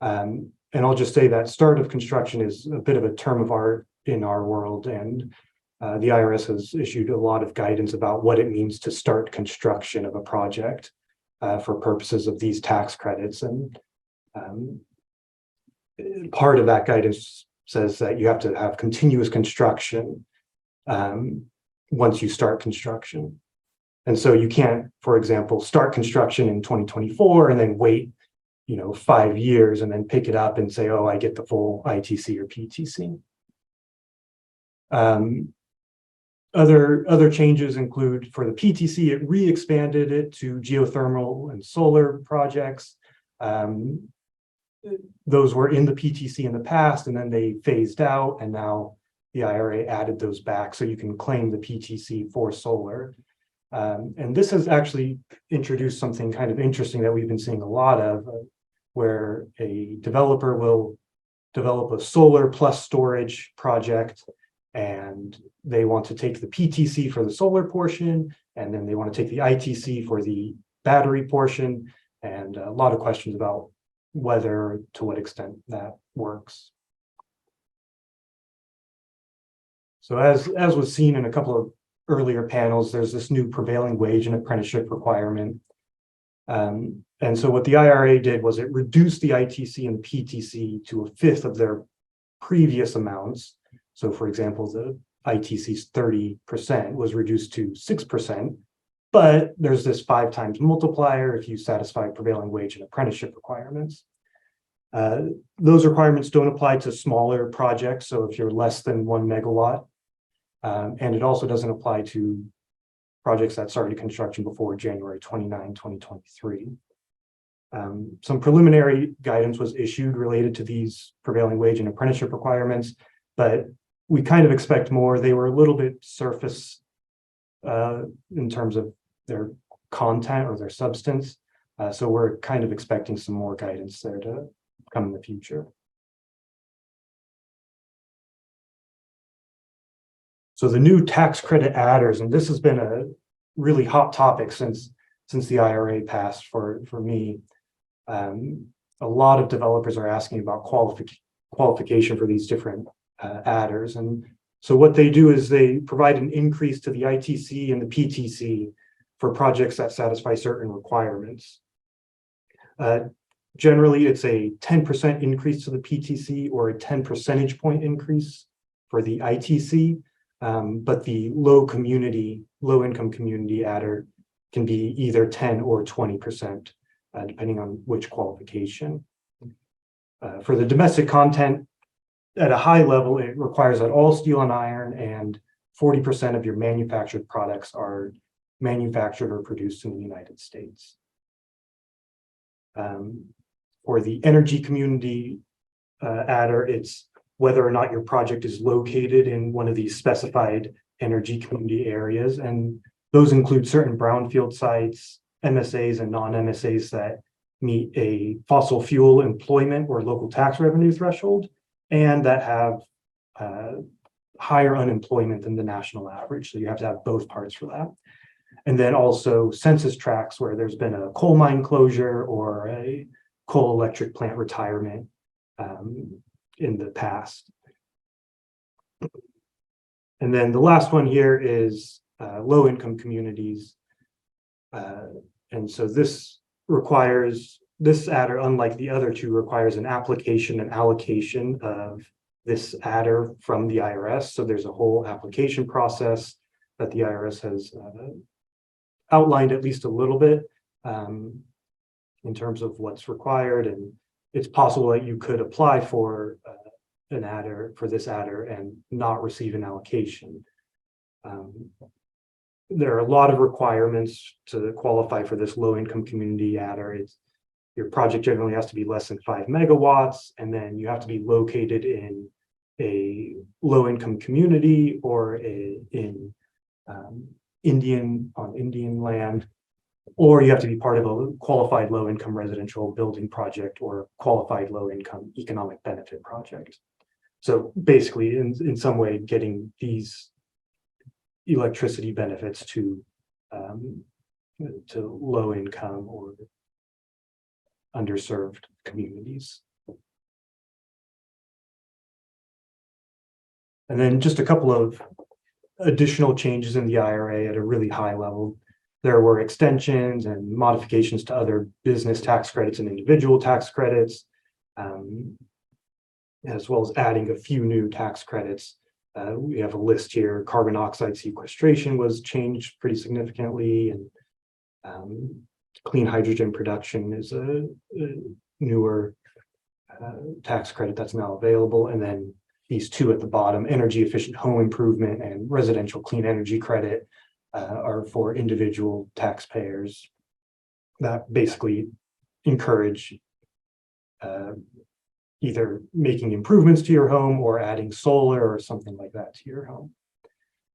N: And I'll just say that start of construction is a bit of a term of art in our world, and the IRS has issued a lot of guidance about what it means to start construction of a project for purposes of these tax credits. And part of that guidance says that you have to have continuous construction once you start construction. And so you can't, for example, start construction in 2024 and then wait 5 years and then pick it up and say, oh, I get the full ITC or PTC. Other changes include for the PTC, it re-expanded it to geothermal and solar projects. Those were in the PTC in the past, and then they phased out, and now the IRA added those back so you can claim the PTC for solar. And this has actually introduced something kind of interesting that we've been seeing a lot of, where a developer will develop a solar plus storage project, and they want to take the PTC for the solar portion, and then they want to take the ITC for the battery portion, and a lot of questions about whether, to what extent that works. So as was seen in a couple of earlier panels, there's this new prevailing wage and apprenticeship requirement. And so what the IRA did was it reduced the ITC and the PTC to 1/5 of their previous amounts. So for example, the ITC's 30% was reduced to 6%, but there's this 5 times multiplier if you satisfy prevailing wage and apprenticeship requirements. Those requirements don't apply to smaller projects. So if you're less than 1 megawatt, and it also doesn't apply to projects that started construction before January 29, 2023. Some preliminary guidance was issued related to these prevailing wage and apprenticeship requirements, but we kind of expect more. They were a little bit surface in terms of their content or their substance. So we're kind of expecting some more guidance there to come in the future. So the new tax credit adders, and this has been a really hot topic since the IRA passed for me. a lot of developers are asking about qualification for these different adders. And so what they do is they provide an increase to the ITC and the PTC for projects that satisfy certain requirements. Generally, it's a 10% increase to the PTC or a 10 percentage point increase for the ITC. But the low income community adder can be either 10 or 20%, depending on which qualification. For the domestic content, at a high level, it requires that all steel and iron and 40% of your manufactured products are manufactured or produced in the United States. For the energy community adder, it's whether or not your project is located in one of these specified energy community areas. And those include certain brownfield sites, MSAs and non-MSAs that meet a fossil fuel employment or local tax revenue threshold, and that have higher unemployment than the national average. So you have to have both parts for that. And then also census tracts where there's been a coal mine closure or a coal electric plant retirement in the past. And then the last one here is low income communities. And so this adder, unlike the other two, requires an application and allocation of this adder from the IRS. So there's a whole application process that the IRS has outlined at least a little bit in terms of what's required. And it's possible that you could apply for this adder and not receive an allocation. There are a lot of requirements to qualify for this low income community adder. Your project generally has to be less than 5 megawatts, and then you have to be located in a low income community or in Indian land, or you have to be part of a qualified low income residential building project or qualified low income economic benefit project. So basically, in some way, getting these electricity benefits to low income or underserved communities. And then just a couple of additional changes in the IRA at a really high level. There were extensions and modifications to other business tax credits and individual tax credits, as well as adding a few new tax credits. We have a list here. Carbon oxide sequestration was changed pretty significantly, and clean hydrogen production is a newer tax credit that's now available. And then these two at the bottom, energy efficient home improvement and residential clean energy credit, are for individual taxpayers that basically encourage either making improvements to your home or adding solar or something like that to your home.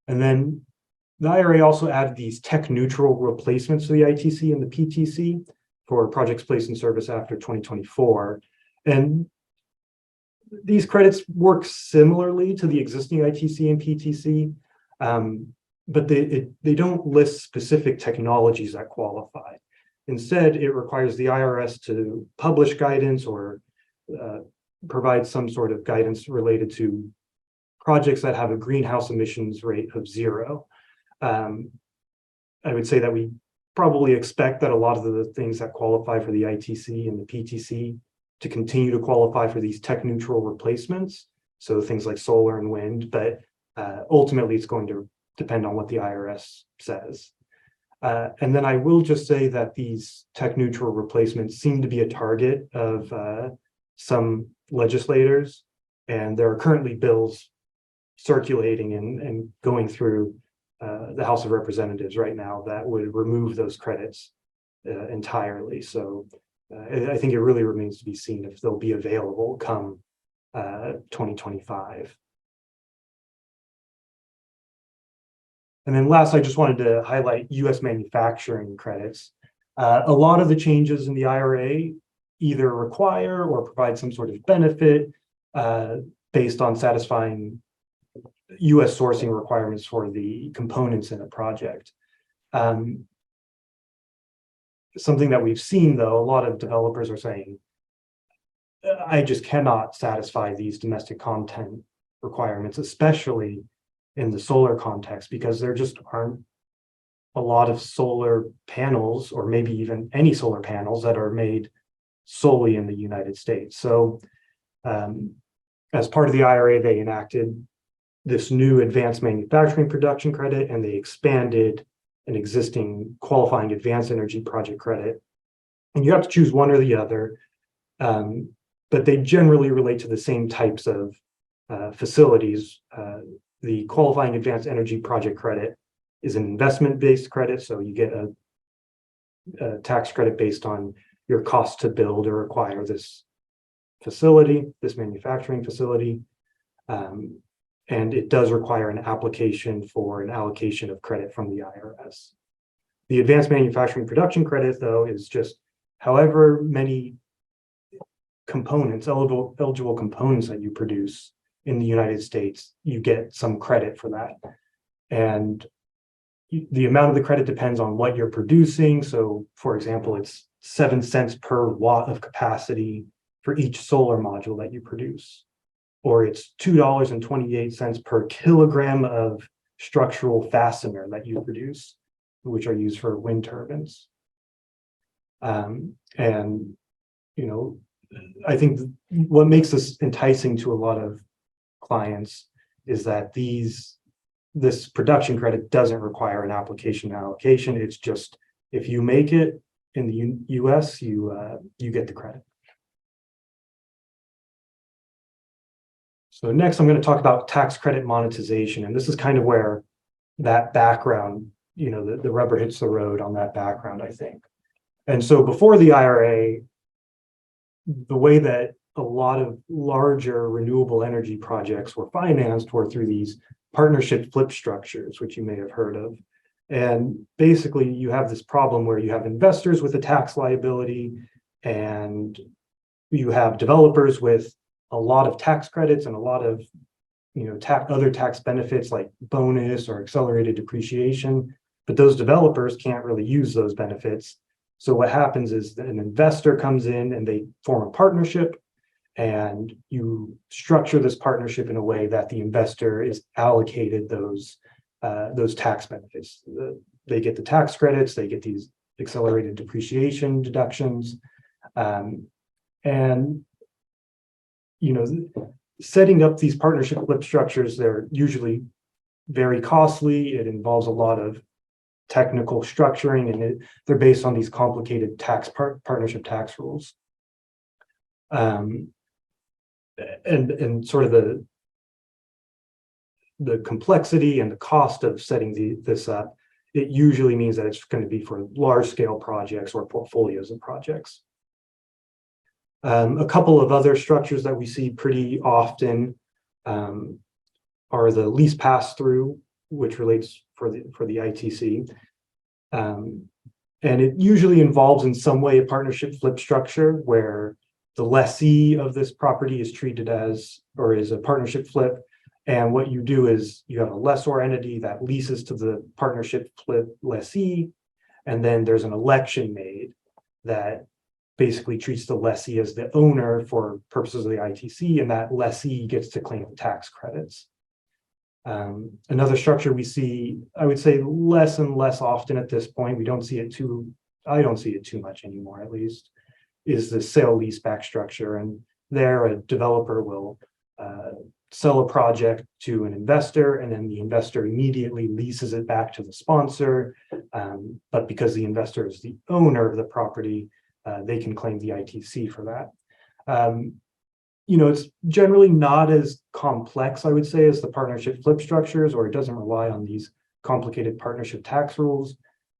N: And then the IRA also added these tech neutral replacements to the ITC and the PTC for projects placed in service after 2024. And these credits work similarly to the existing ITC and PTC, but they don't list specific technologies that qualify. Instead, it requires the IRS to publish guidance or provide some sort of guidance related to projects that have a greenhouse emissions rate of 0. I would say that we probably expect that a lot of the things that qualify for the ITC and the PTC to continue to qualify for these tech neutral replacements. So things like solar and wind, but ultimately it's going to depend on what the IRS says. And then I will just say that these tech neutral replacements seem to be a target of some legislators, and there are currently bills circulating and going through the House of Representatives right now that would remove those credits entirely. So I think it really remains to be seen if they'll be available come 2025. And then last, I just wanted to highlight US manufacturing credits. A lot of the changes in the IRA either require or provide some sort of benefit based on satisfying US sourcing requirements for the components in a project. Something that we've seen, though, a lot of developers are saying, I just cannot satisfy these domestic content requirements, especially in the solar context, because there just aren't a lot of solar panels, or maybe even any solar panels, that are made solely in the United States. So as part of the IRA, they enacted this new advanced manufacturing production credit, and they expanded an existing qualifying advanced energy project credit. And you have to choose one or the other, but they generally relate to the same types of facilities. The qualifying advanced energy project credit is an investment-based credit, so you get a tax credit based on your cost to build or acquire this facility, this manufacturing facility. And it does require an application for an allocation of credit from the IRS. The advanced manufacturing production credit, though, is just however many components, eligible components that you produce in the United States, you get some credit for that. And the amount of the credit depends on what you're producing. So, for example, it's 7 cents per watt of capacity for each solar module that you produce. Or it's $2.28 per kilogram of structural fastener that you produce, which are used for wind turbines. And, you know, I think what makes this enticing to a lot of clients is that this production credit doesn't require an application and allocation. It's just, if you make it in the US, you get the credit. So next, I'm going to talk about tax credit monetization. And this is kind of where that background, you know, the rubber hits the road on that background, I think. And so before the IRA, the way that a lot of larger renewable energy projects were financed were through these partnership flip structures, which you may have heard of. And basically, you have this problem where you have investors with a tax liability, and you have developers with a lot of tax credits and a lot of, you know, other tax benefits like bonus or accelerated depreciation, but those developers can't really use those benefits. So what happens is that an investor comes in and they form a partnership, and you structure this partnership in a way that the investor is allocated those tax benefits. They get the tax credits, they get these accelerated depreciation deductions, and you know, setting up these partnership flip structures, they're usually very costly. It involves a lot of technical structuring, and they're based on these complicated partnership tax rules. And sort of the complexity and the cost of setting this up, it usually means that it's going to be for large scale projects or portfolios of projects. A couple of other structures that we see pretty often are the lease pass-through, which relates for the ITC. And it usually involves in some way a partnership flip structure where the lessee of this property is treated as, or is a partnership flip. And what you do is you have a lessor entity that leases to the partnership flip lessee, and then there's an election made that basically treats the lessee as the owner for purposes of the ITC, and that lessee gets to claim tax credits. Another structure we see, I would say, less and less often at this point, I don't see it too much anymore, at least, is the sale leaseback structure. And there a developer will sell a project to an investor, and then the investor immediately leases it back to the sponsor. But because the investor is the owner of the property, they can claim the ITC for that. You know, it's generally not as complex, I would say, as the partnership flip structures, or it doesn't rely on these complicated partnership tax rules.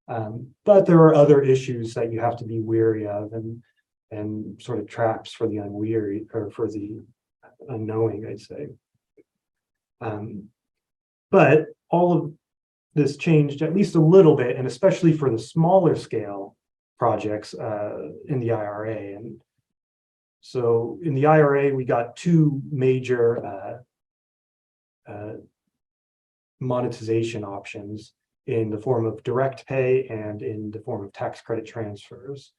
N: But there are other issues that you have to be wary of, and sort of traps for the unwary, or for the unknowing, I'd say. But all of this changed at least a little bit, and especially for the smaller scale projects in the IRA. And so in the IRA, we got two major monetization options in the form of direct pay and in the form of tax credit transfers.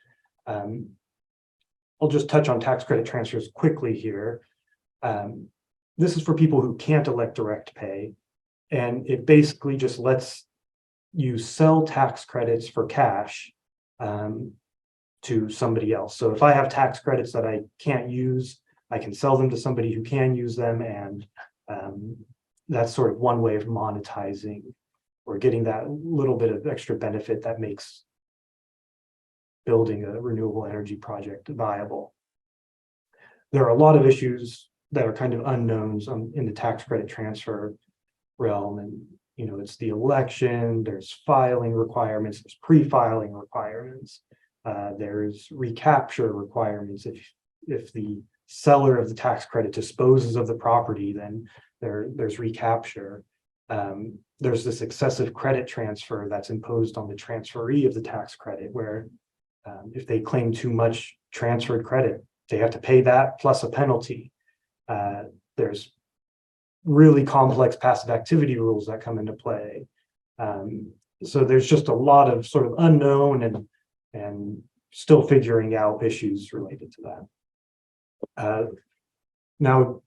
N: I'll just touch on tax credit transfers quickly here. This is for people who can't elect direct pay, and it basically just lets you sell tax credits for cash to somebody else. So if I have tax credits that I can't use, I can sell them to somebody who can use them, and that's sort of one way of monetizing or getting that little bit of extra benefit that makes building a renewable energy project viable. There are a lot of issues that are kind of unknowns in the tax credit transfer realm, and it's the election, there's filing requirements, there's pre-filing requirements, there's recapture requirements. If the seller of the tax credit disposes of the property, then there's recapture. There's this excessive credit transfer that's imposed on the transferee of the tax credit, where if they claim too much transferred credit, they have to pay that plus a penalty. There's really complex passive activity rules that come into play. So there's just a lot of sort of unknown and still figuring out issues related to that. Now,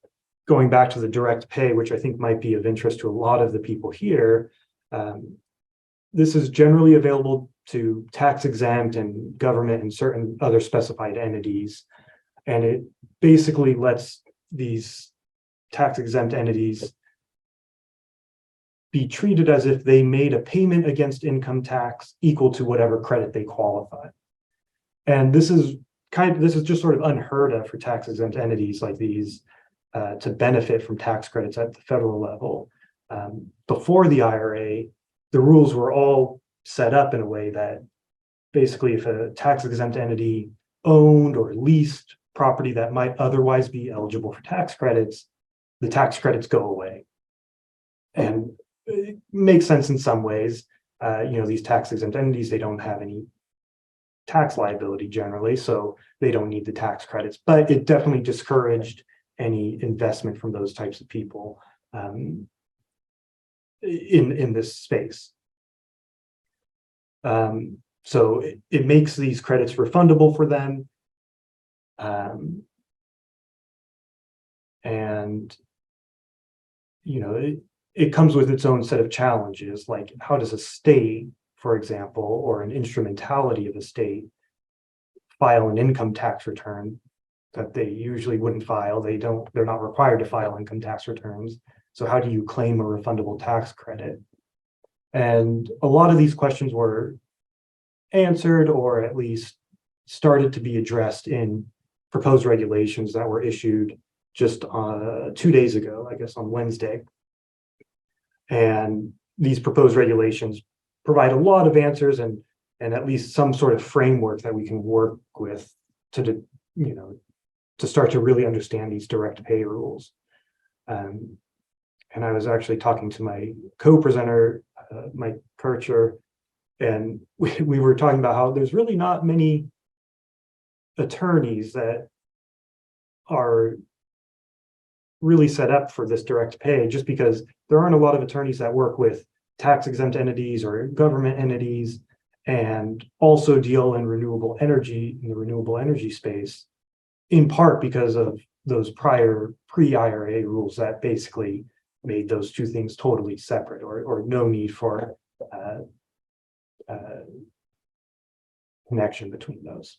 N: going back to the direct pay, which I think might be of interest to a lot of the people here, this is generally available to tax exempt and government and certain other specified entities. And it basically lets these tax exempt entities be treated as if they made a payment against income tax equal to whatever credit they qualify. And this is just sort of unheard of for tax exempt entities like these to benefit from tax credits at the federal level. Before the IRA, the rules were all set up in a way that basically if a tax exempt entity owned or leased property that might otherwise be eligible for tax credits, the tax credits go away. And it makes sense in some ways. These tax exempt entities, they don't have any tax liability generally, so they don't need the tax credits, but it definitely discouraged any investment from those types of people in this space. So it makes these credits refundable for them. And it comes with its own set of challenges, like how does a state, for example, or an instrumentality of a state file an income tax return that they usually wouldn't file? They're not required to file income tax returns. So how do you claim a refundable tax credit? And a lot of these questions were answered, or at least started to be addressed in proposed regulations that were issued just 2 days ago, I guess on Wednesday. And these proposed regulations provide a lot of answers and at least some sort of framework that we can work with to start to really understand these direct pay rules. And I was actually talking to my co-presenter, Mike Kircher, and we were talking about how there's really not many attorneys that are really set up for this direct pay, just because there aren't a lot of attorneys that work with tax exempt entities or government entities and also deal in the renewable energy space, in part because of those prior pre-IRA rules that basically made those two things totally separate, or no need for connection between those.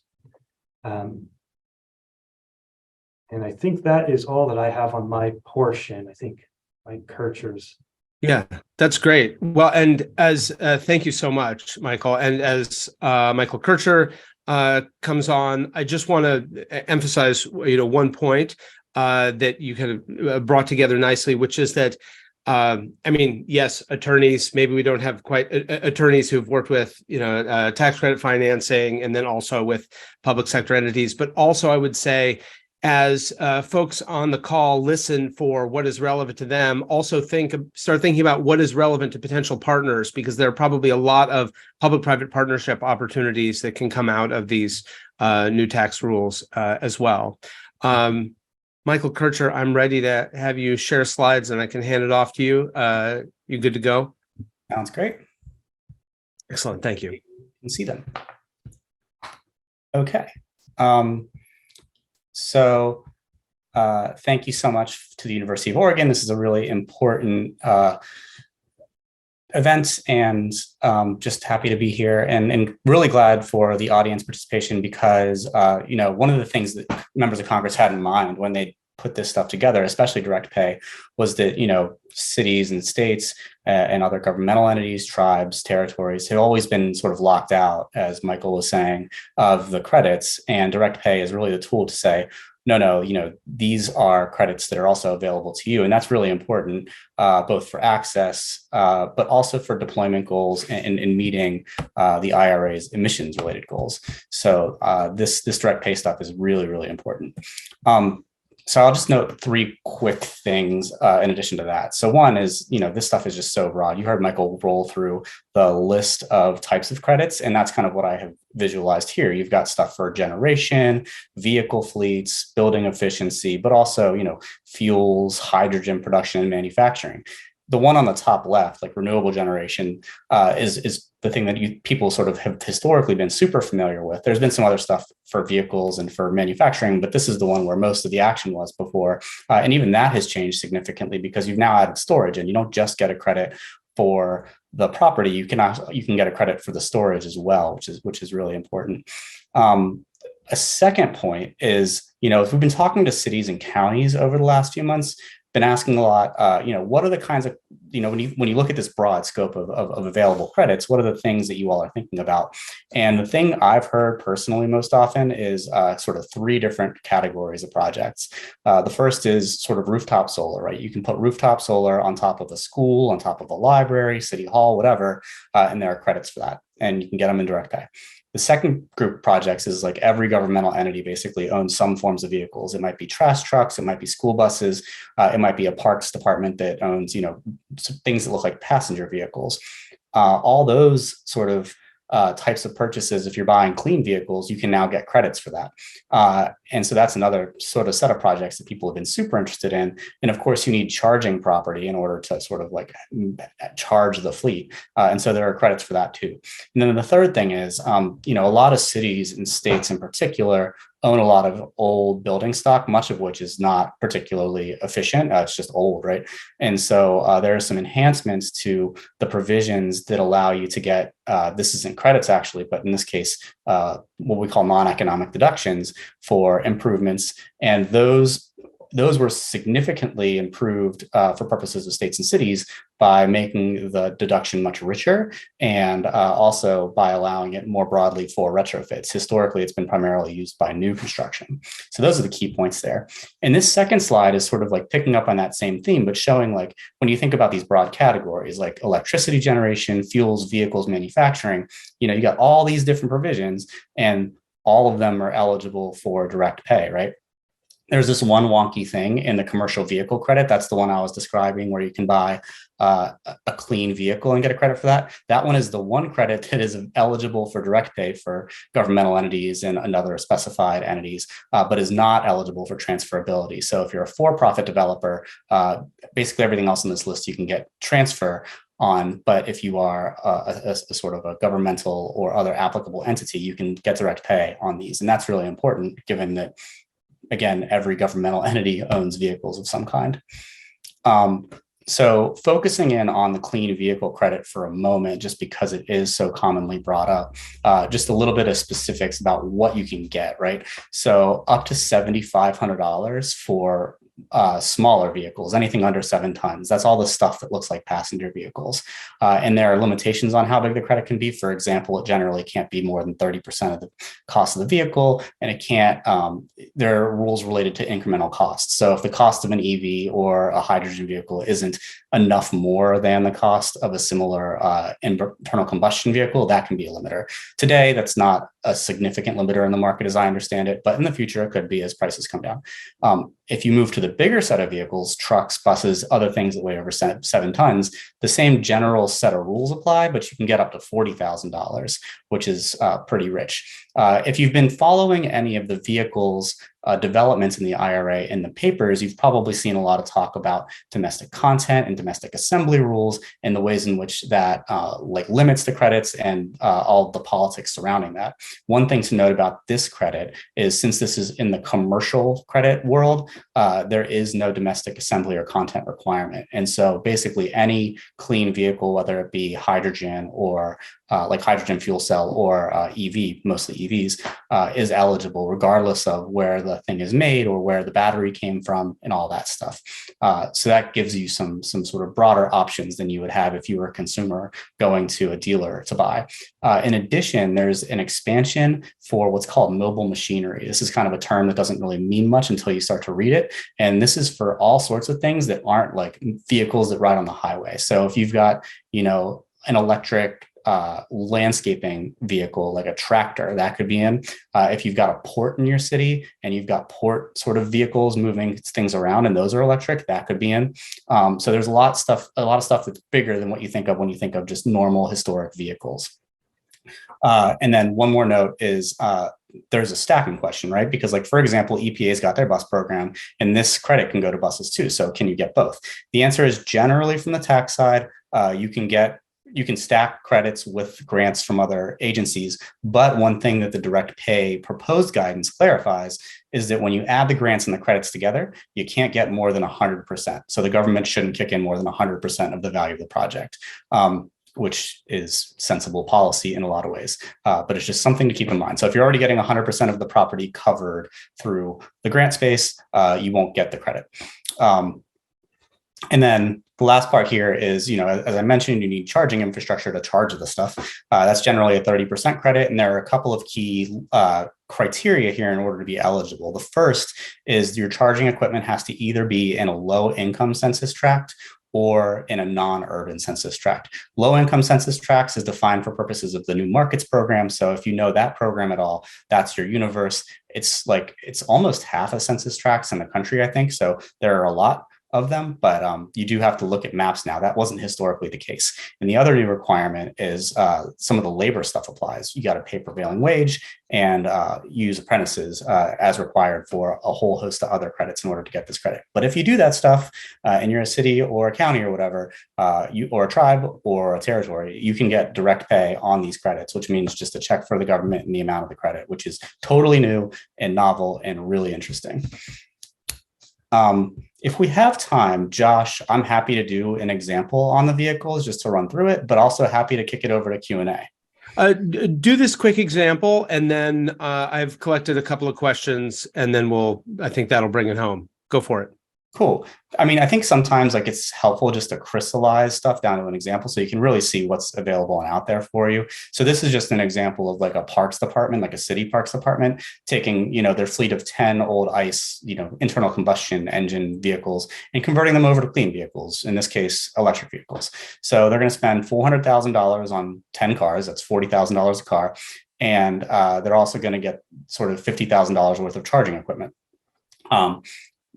N: And I think that is all that I have on my portion. I think Mike Kircher's.
M: Yeah, that's great. Well, and as thank you so much, Michael. And as Michael Kircher comes on, I just want to emphasize, one point that you kind of brought together nicely, which is that, yes, attorneys, maybe we don't have quite attorneys who've worked with, tax credit financing and then also with public sector entities, but also I would say, as folks on the call listen for what is relevant to them, also start thinking about what is relevant to potential partners, because there are probably a lot of public-private partnership opportunities that can come out of these new tax rules as well. Michael Kircher, I'm ready to have you share slides and I can hand it off to you. You good to go?
O: Sounds great.
M: Excellent, thank you.
O: You can see them. Okay. So thank you so much to the University of Oregon. This is a really important event, and just happy to be here, and really glad for the audience participation, because one of the things that members of Congress had in mind when they put this stuff together, especially direct pay, was that cities and states and other governmental entities, tribes, territories have always been sort of locked out, as Michael was saying, of the credits, and direct pay is really the tool to say, no, these are credits that are also available to you. And that's really important, both for access, but also for deployment goals and meeting the IRA's emissions related goals. So this direct pay stuff is really, really important. So I'll just note three quick things in addition to that. So one is, this stuff is just so broad. You heard Michael roll through the list of types of credits, and that's kind of what I have visualized here. You've got stuff for generation, vehicle fleets, building efficiency, but also, fuels, hydrogen production, and manufacturing. The one on the top left, like renewable generation, is the thing that people sort of have historically been super familiar with. There's been some other stuff for vehicles and for manufacturing, but this is the one where most of the action was before. And even that has changed significantly, because you've now added storage, and you don't just get a credit for the property. You can get a credit for the storage as well, which is really important. A second point is, if we've been talking to cities and counties over the last few months, been asking a lot, what are the kinds of, when you look at this broad scope of available credits, what are the things that you all are thinking about? And the thing I've heard personally most often is sort of three different categories of projects. The first is sort of rooftop solar, right? You can put rooftop solar on top of a school, on top of a library, city hall, whatever, and there are credits for that, and you can get them in direct pay. The second group of projects is like every governmental entity basically owns some forms of vehicles. It might be trash trucks, it might be school buses, it might be a parks department that owns, things that look like passenger vehicles. All those sort of types of purchases, if you're buying clean vehicles, you can now get credits for that. And so that's another sort of set of projects that people have been super interested in. And of course, you need charging property in order to sort of like charge the fleet. And so there are credits for that too. And then the third thing is, a lot of cities and states in particular own a lot of old building stock, much of which is not particularly efficient. It's just old, right? And so there are some enhancements to the provisions that allow you to get, this isn't credits actually, but in this case, what we call non-economic deductions for improvements. And those were significantly improved for purposes of states and cities by making the deduction much richer, and also by allowing it more broadly for retrofits. Historically, it's been primarily used by new construction. So those are the key points there. And this second slide is sort of like picking up on that same theme, but showing like when you think about these broad categories like electricity generation, fuels, vehicles, manufacturing, you got all these different provisions, and all of them are eligible for direct pay, right? There's this one wonky thing in the commercial vehicle credit. That's the one I was describing, where you can buy a clean vehicle and get a credit for that. That one is the one credit that is eligible for direct pay for governmental entities and other specified entities, but is not eligible for transferability. So if you're a for-profit developer, basically everything else on this list you can get transfer on, but if you are a sort of a governmental or other applicable entity, you can get direct pay on these. And that's really important, given that, again, every governmental entity owns vehicles of some kind. So focusing in on the clean vehicle credit for a moment, just because it is so commonly brought up, just a little bit of specifics about what you can get, right? So up to $7,500 for smaller vehicles, anything under 7 tons. That's all the stuff that looks like passenger vehicles. And there are limitations on how big the credit can be. For example, it generally can't be more than 30% of the cost of the vehicle, and it can't, there are rules related to incremental costs. So if the cost of an EV or a hydrogen vehicle isn't enough more than the cost of a similar internal combustion vehicle, that can be a limiter. Today, that's not a significant limiter in the market, as I understand it, but in the future, it could be as prices come down. If you move to the bigger set of vehicles, trucks, buses, other things that weigh over 7 tons, the same general set of rules apply, but you can get up to $40,000, which is pretty rich. If you've been following any of the vehicles developments in the IRA in the papers, you've probably seen a lot of talk about domestic content and domestic assembly rules and the ways in which that like limits the credits and all the politics surrounding that. One thing to note about this credit is, since this is in the commercial credit world, there is no domestic assembly or content requirement. And so basically any clean vehicle, whether it be hydrogen or like hydrogen fuel cell or EV, mostly EVs, is eligible regardless of where the thing is made or where the battery came from and all that stuff. So that gives you some sort of broader options than you would have if you were a consumer going to a dealer to buy. In addition, there's an expansion for what's called mobile machinery. This is kind of a term that doesn't really mean much until you start to read it. And this is for all sorts of things that aren't like vehicles that ride on the highway. So if you've got, you know, an electric landscaping vehicle like a tractor, that could be in. If you've got a port in your city and you've got port sort of vehicles moving things around and those are electric, that could be in. So there's a lot of stuff that's bigger than what you think of when you think of just normal historic vehicles. And then one more note is there's a stacking question, right? Because like, for example, EPA's got their bus program and this credit can go to buses too. So can you get both? The answer is generally from the tax side, you can stack credits with grants from other agencies. But one thing that the direct pay proposed guidance clarifies is that when you add the grants and the credits together, you can't get more than 100%. So the government shouldn't kick in more than 100% of the value of the project, which is sensible policy in a lot of ways. But it's just something to keep in mind. So if you're already getting 100% of the property covered through the grant space, you won't get the credit. And then the last part here is, you know, as I mentioned, you need charging infrastructure to charge the stuff. That's generally a 30% credit. And there are a couple of key criteria here in order to be eligible. The first is your charging equipment has to either be in a low income census tract or in a non-urban census tract. Low income census tracts is defined for purposes of the New Markets program. So if you know that program at all, that's your universe. It's almost half of census tracts in the country, I think. So there are a lot of them, but you do have to look at maps now. That wasn't historically the case. And the other new requirement is some of the labor stuff applies. You got to pay prevailing wage and use apprentices as required for a whole host of other credits in order to get this credit. But if you do that stuff and you're a city or a county or whatever, or a tribe or a territory, you can get direct pay on these credits, which means just a check for the government and the amount of the credit, which is totally new and novel and really interesting. If we have time, Josh, I'm happy to do an example on the vehicles just to run through it, but also happy to kick it over to Q&A.
M: Do this quick example, and then I've collected a couple of questions, and then I think that'll bring it home. Go for it.
O: Cool. I mean, I think sometimes like it's helpful just to crystallize stuff down to an example so you can really see what's available and out there for you. So this is just an example of like a parks department, like a city parks department, taking, you know, their fleet of 10 old ICE, you know, internal combustion engine vehicles and converting them over to clean vehicles, in this case, electric vehicles. So they're going to spend $400,000 on 10 cars. That's $40,000 a car. And they're also going to get sort of $50,000 worth of charging equipment.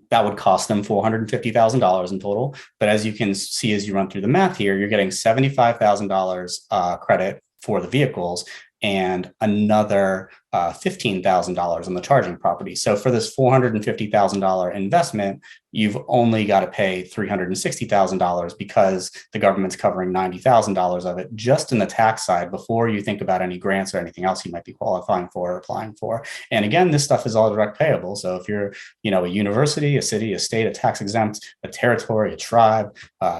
O: That would cost them $450,000 in total. But as you can see, as you run through the math here, you're getting $75,000 credit for the vehicles and another $15,000 on the charging property. So for this $450,000 investment, you've only got to pay $360,000 because the government's covering $90,000 of it just in the tax side before you think about any grants or anything else you might be qualifying for or applying for. And again, this stuff is all direct payable. So if you're, you know, a university, a city, a state, a tax exempt, a territory, a tribe,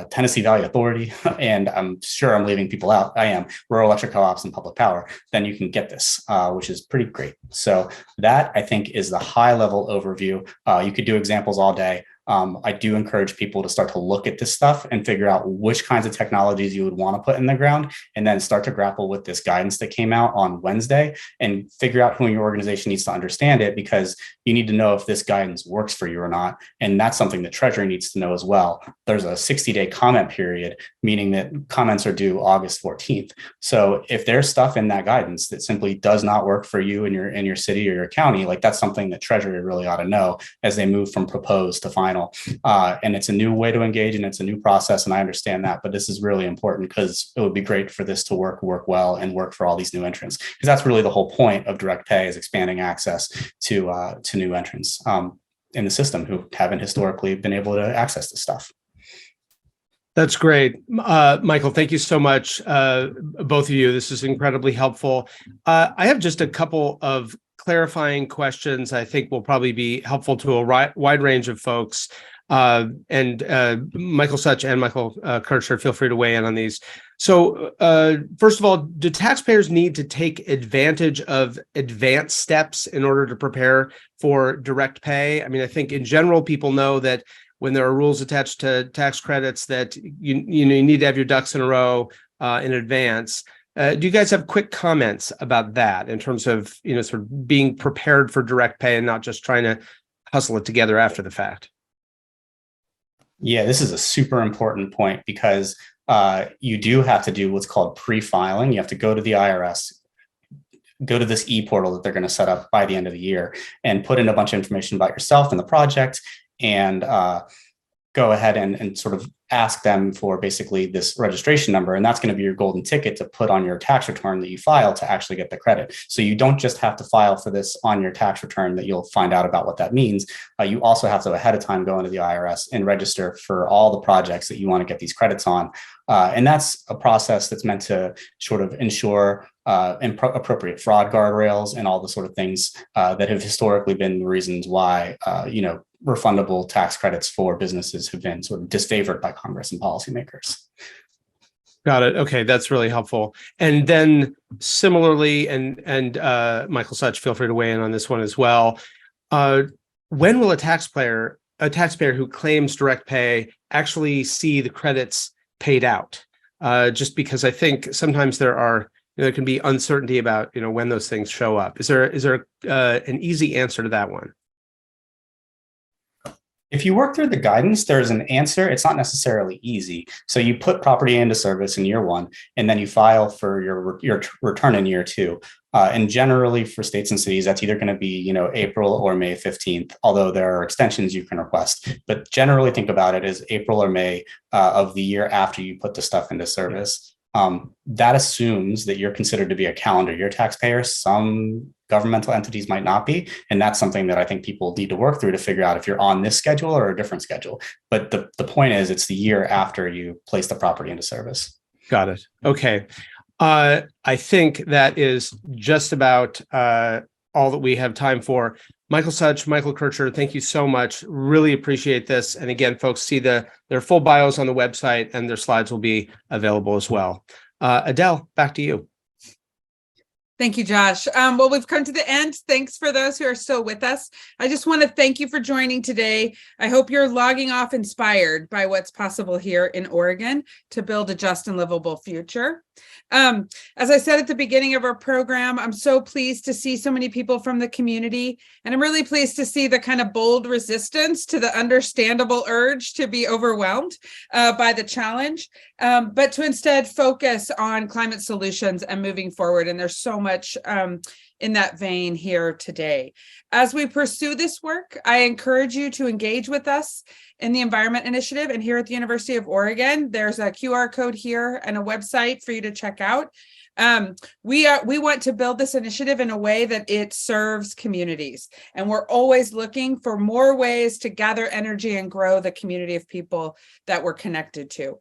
O: Tennessee Valley Authority, and I'm sure I'm leaving people out. I am, rural electric co-ops and public power, then you can get this, which is pretty great. So that, I think, is the high level overview. You could do examples all day. I do encourage people to start to look at this stuff and figure out which kinds of technologies you would want to put in the ground, and then start to grapple with this guidance that came out on Wednesday and figure out who in your organization needs to understand it, because you need to know if this guidance works for you or not. And that's something that Treasury needs to know as well. There's a 60-day comment period, meaning that comments are due August 14th. So if there's stuff in that guidance that simply does not work for you in your city or your county, like that's something that Treasury really ought to know as they move from proposed to final final. And it's a new way to engage and it's a new process. And I understand that, but this is really important because it would be great for this to work well and work for all these new entrants. Because that's really the whole point of direct pay, is expanding access to new entrants in the system who haven't historically been able to access this stuff.
M: That's great. Michael, thank you so much, both of you. This is incredibly helpful. I have just a couple of clarifying questions I think will probably be helpful to a wide range of folks. And Michael Such and Michael Kircher, feel free to weigh in on these. So first of all, do taxpayers need to take advantage of advanced steps in order to prepare for direct pay? I mean, I think in general, people know that when there are rules attached to tax credits that you need to have your ducks in a row in advance. Do you guys have quick comments about that in terms of, sort of being prepared for direct pay and not just trying to hustle it together after the fact?
O: Yeah, this is a super important point because you do have to do what's called pre-filing. You have to go to the IRS, go to this e-portal that they're going to set up by the end of the year and put in a bunch of information about yourself and the project, and go ahead and sort of ask them for basically this registration number. And that's going to be your golden ticket to put on your tax return that you file to actually get the credit. So you don't just have to file for this on your tax return that you'll find out about what that means. You also have to ahead of time go into the IRS and register for all the projects that you want to get these credits on. And that's a process that's meant to sort of ensure appropriate fraud guardrails and all the sort of things that have historically been the reasons why, refundable tax credits for businesses have been sort of disfavored by Congress and policymakers.
M: Got it. Okay, that's really helpful. And then similarly, and Michael Such, feel free to weigh in on this one as well. When will a taxpayer who claims direct pay actually see the credits paid out? Just because I think sometimes there can be uncertainty about when those things show up. Is there an easy answer to that one?
O: If you work through the guidance, there's an answer. It's not necessarily easy. So you put property into service in year 1, and then you file for your return in year 2. And generally for states and cities, that's either going to be, April or May 15th, although there are extensions you can request. But generally think about it as April or May of the year after you put the stuff into service. That assumes that you're considered to be a calendar year taxpayer. Some governmental entities might not be. And that's something that I think people need to work through to figure out if you're on this schedule or a different schedule. But the point is, it's the year after you place the property into service.
M: Got it. Okay. I think that is just about all that we have time for. Michael Such, Michael Kircher, thank you so much. Really appreciate this. And again, folks, see their full bios on the website, and their slides will be available as well. Adele, back to you.
A: Thank you, Josh. Well, we've come to the end. Thanks for those who are still with us. I just want to thank you for joining today. I hope you're logging off inspired by what's possible here in Oregon to build a just and livable future. As I said at the beginning of our program, I'm so pleased to see so many people from the community, and I'm really pleased to see the kind of bold resistance to the understandable urge to be overwhelmed by the challenge, but to instead focus on climate solutions and moving forward. And there's so much in that vein here today. As we pursue this work, I encourage you to engage with us in the Environment Initiative. And here at the University of Oregon, there's a QR code here and a website for you to check out. We want to build this initiative in a way that it serves communities. And we're always looking for more ways to gather energy and grow the community of people that we're connected to.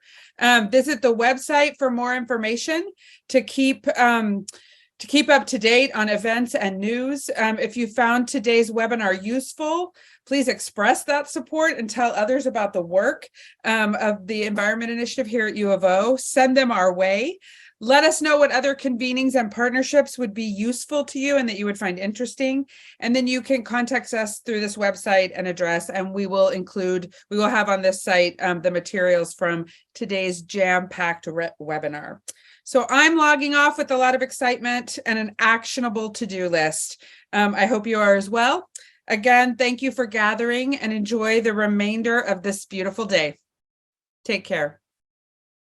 A: Visit the website for more information to keep up to date on events and news. If you found today's webinar useful, please express that support and tell others about the work of the Environment Initiative here at U of O. Send them our way. Let us know what other convenings and partnerships would be useful to you and that you would find interesting. And then you can contact us through this website and address, and we will have on this site the materials from today's jam-packed webinar. So I'm logging off with a lot of excitement and an actionable to-do list. I hope you are as well. Again, thank you for gathering, and enjoy the remainder of this beautiful day. Take care.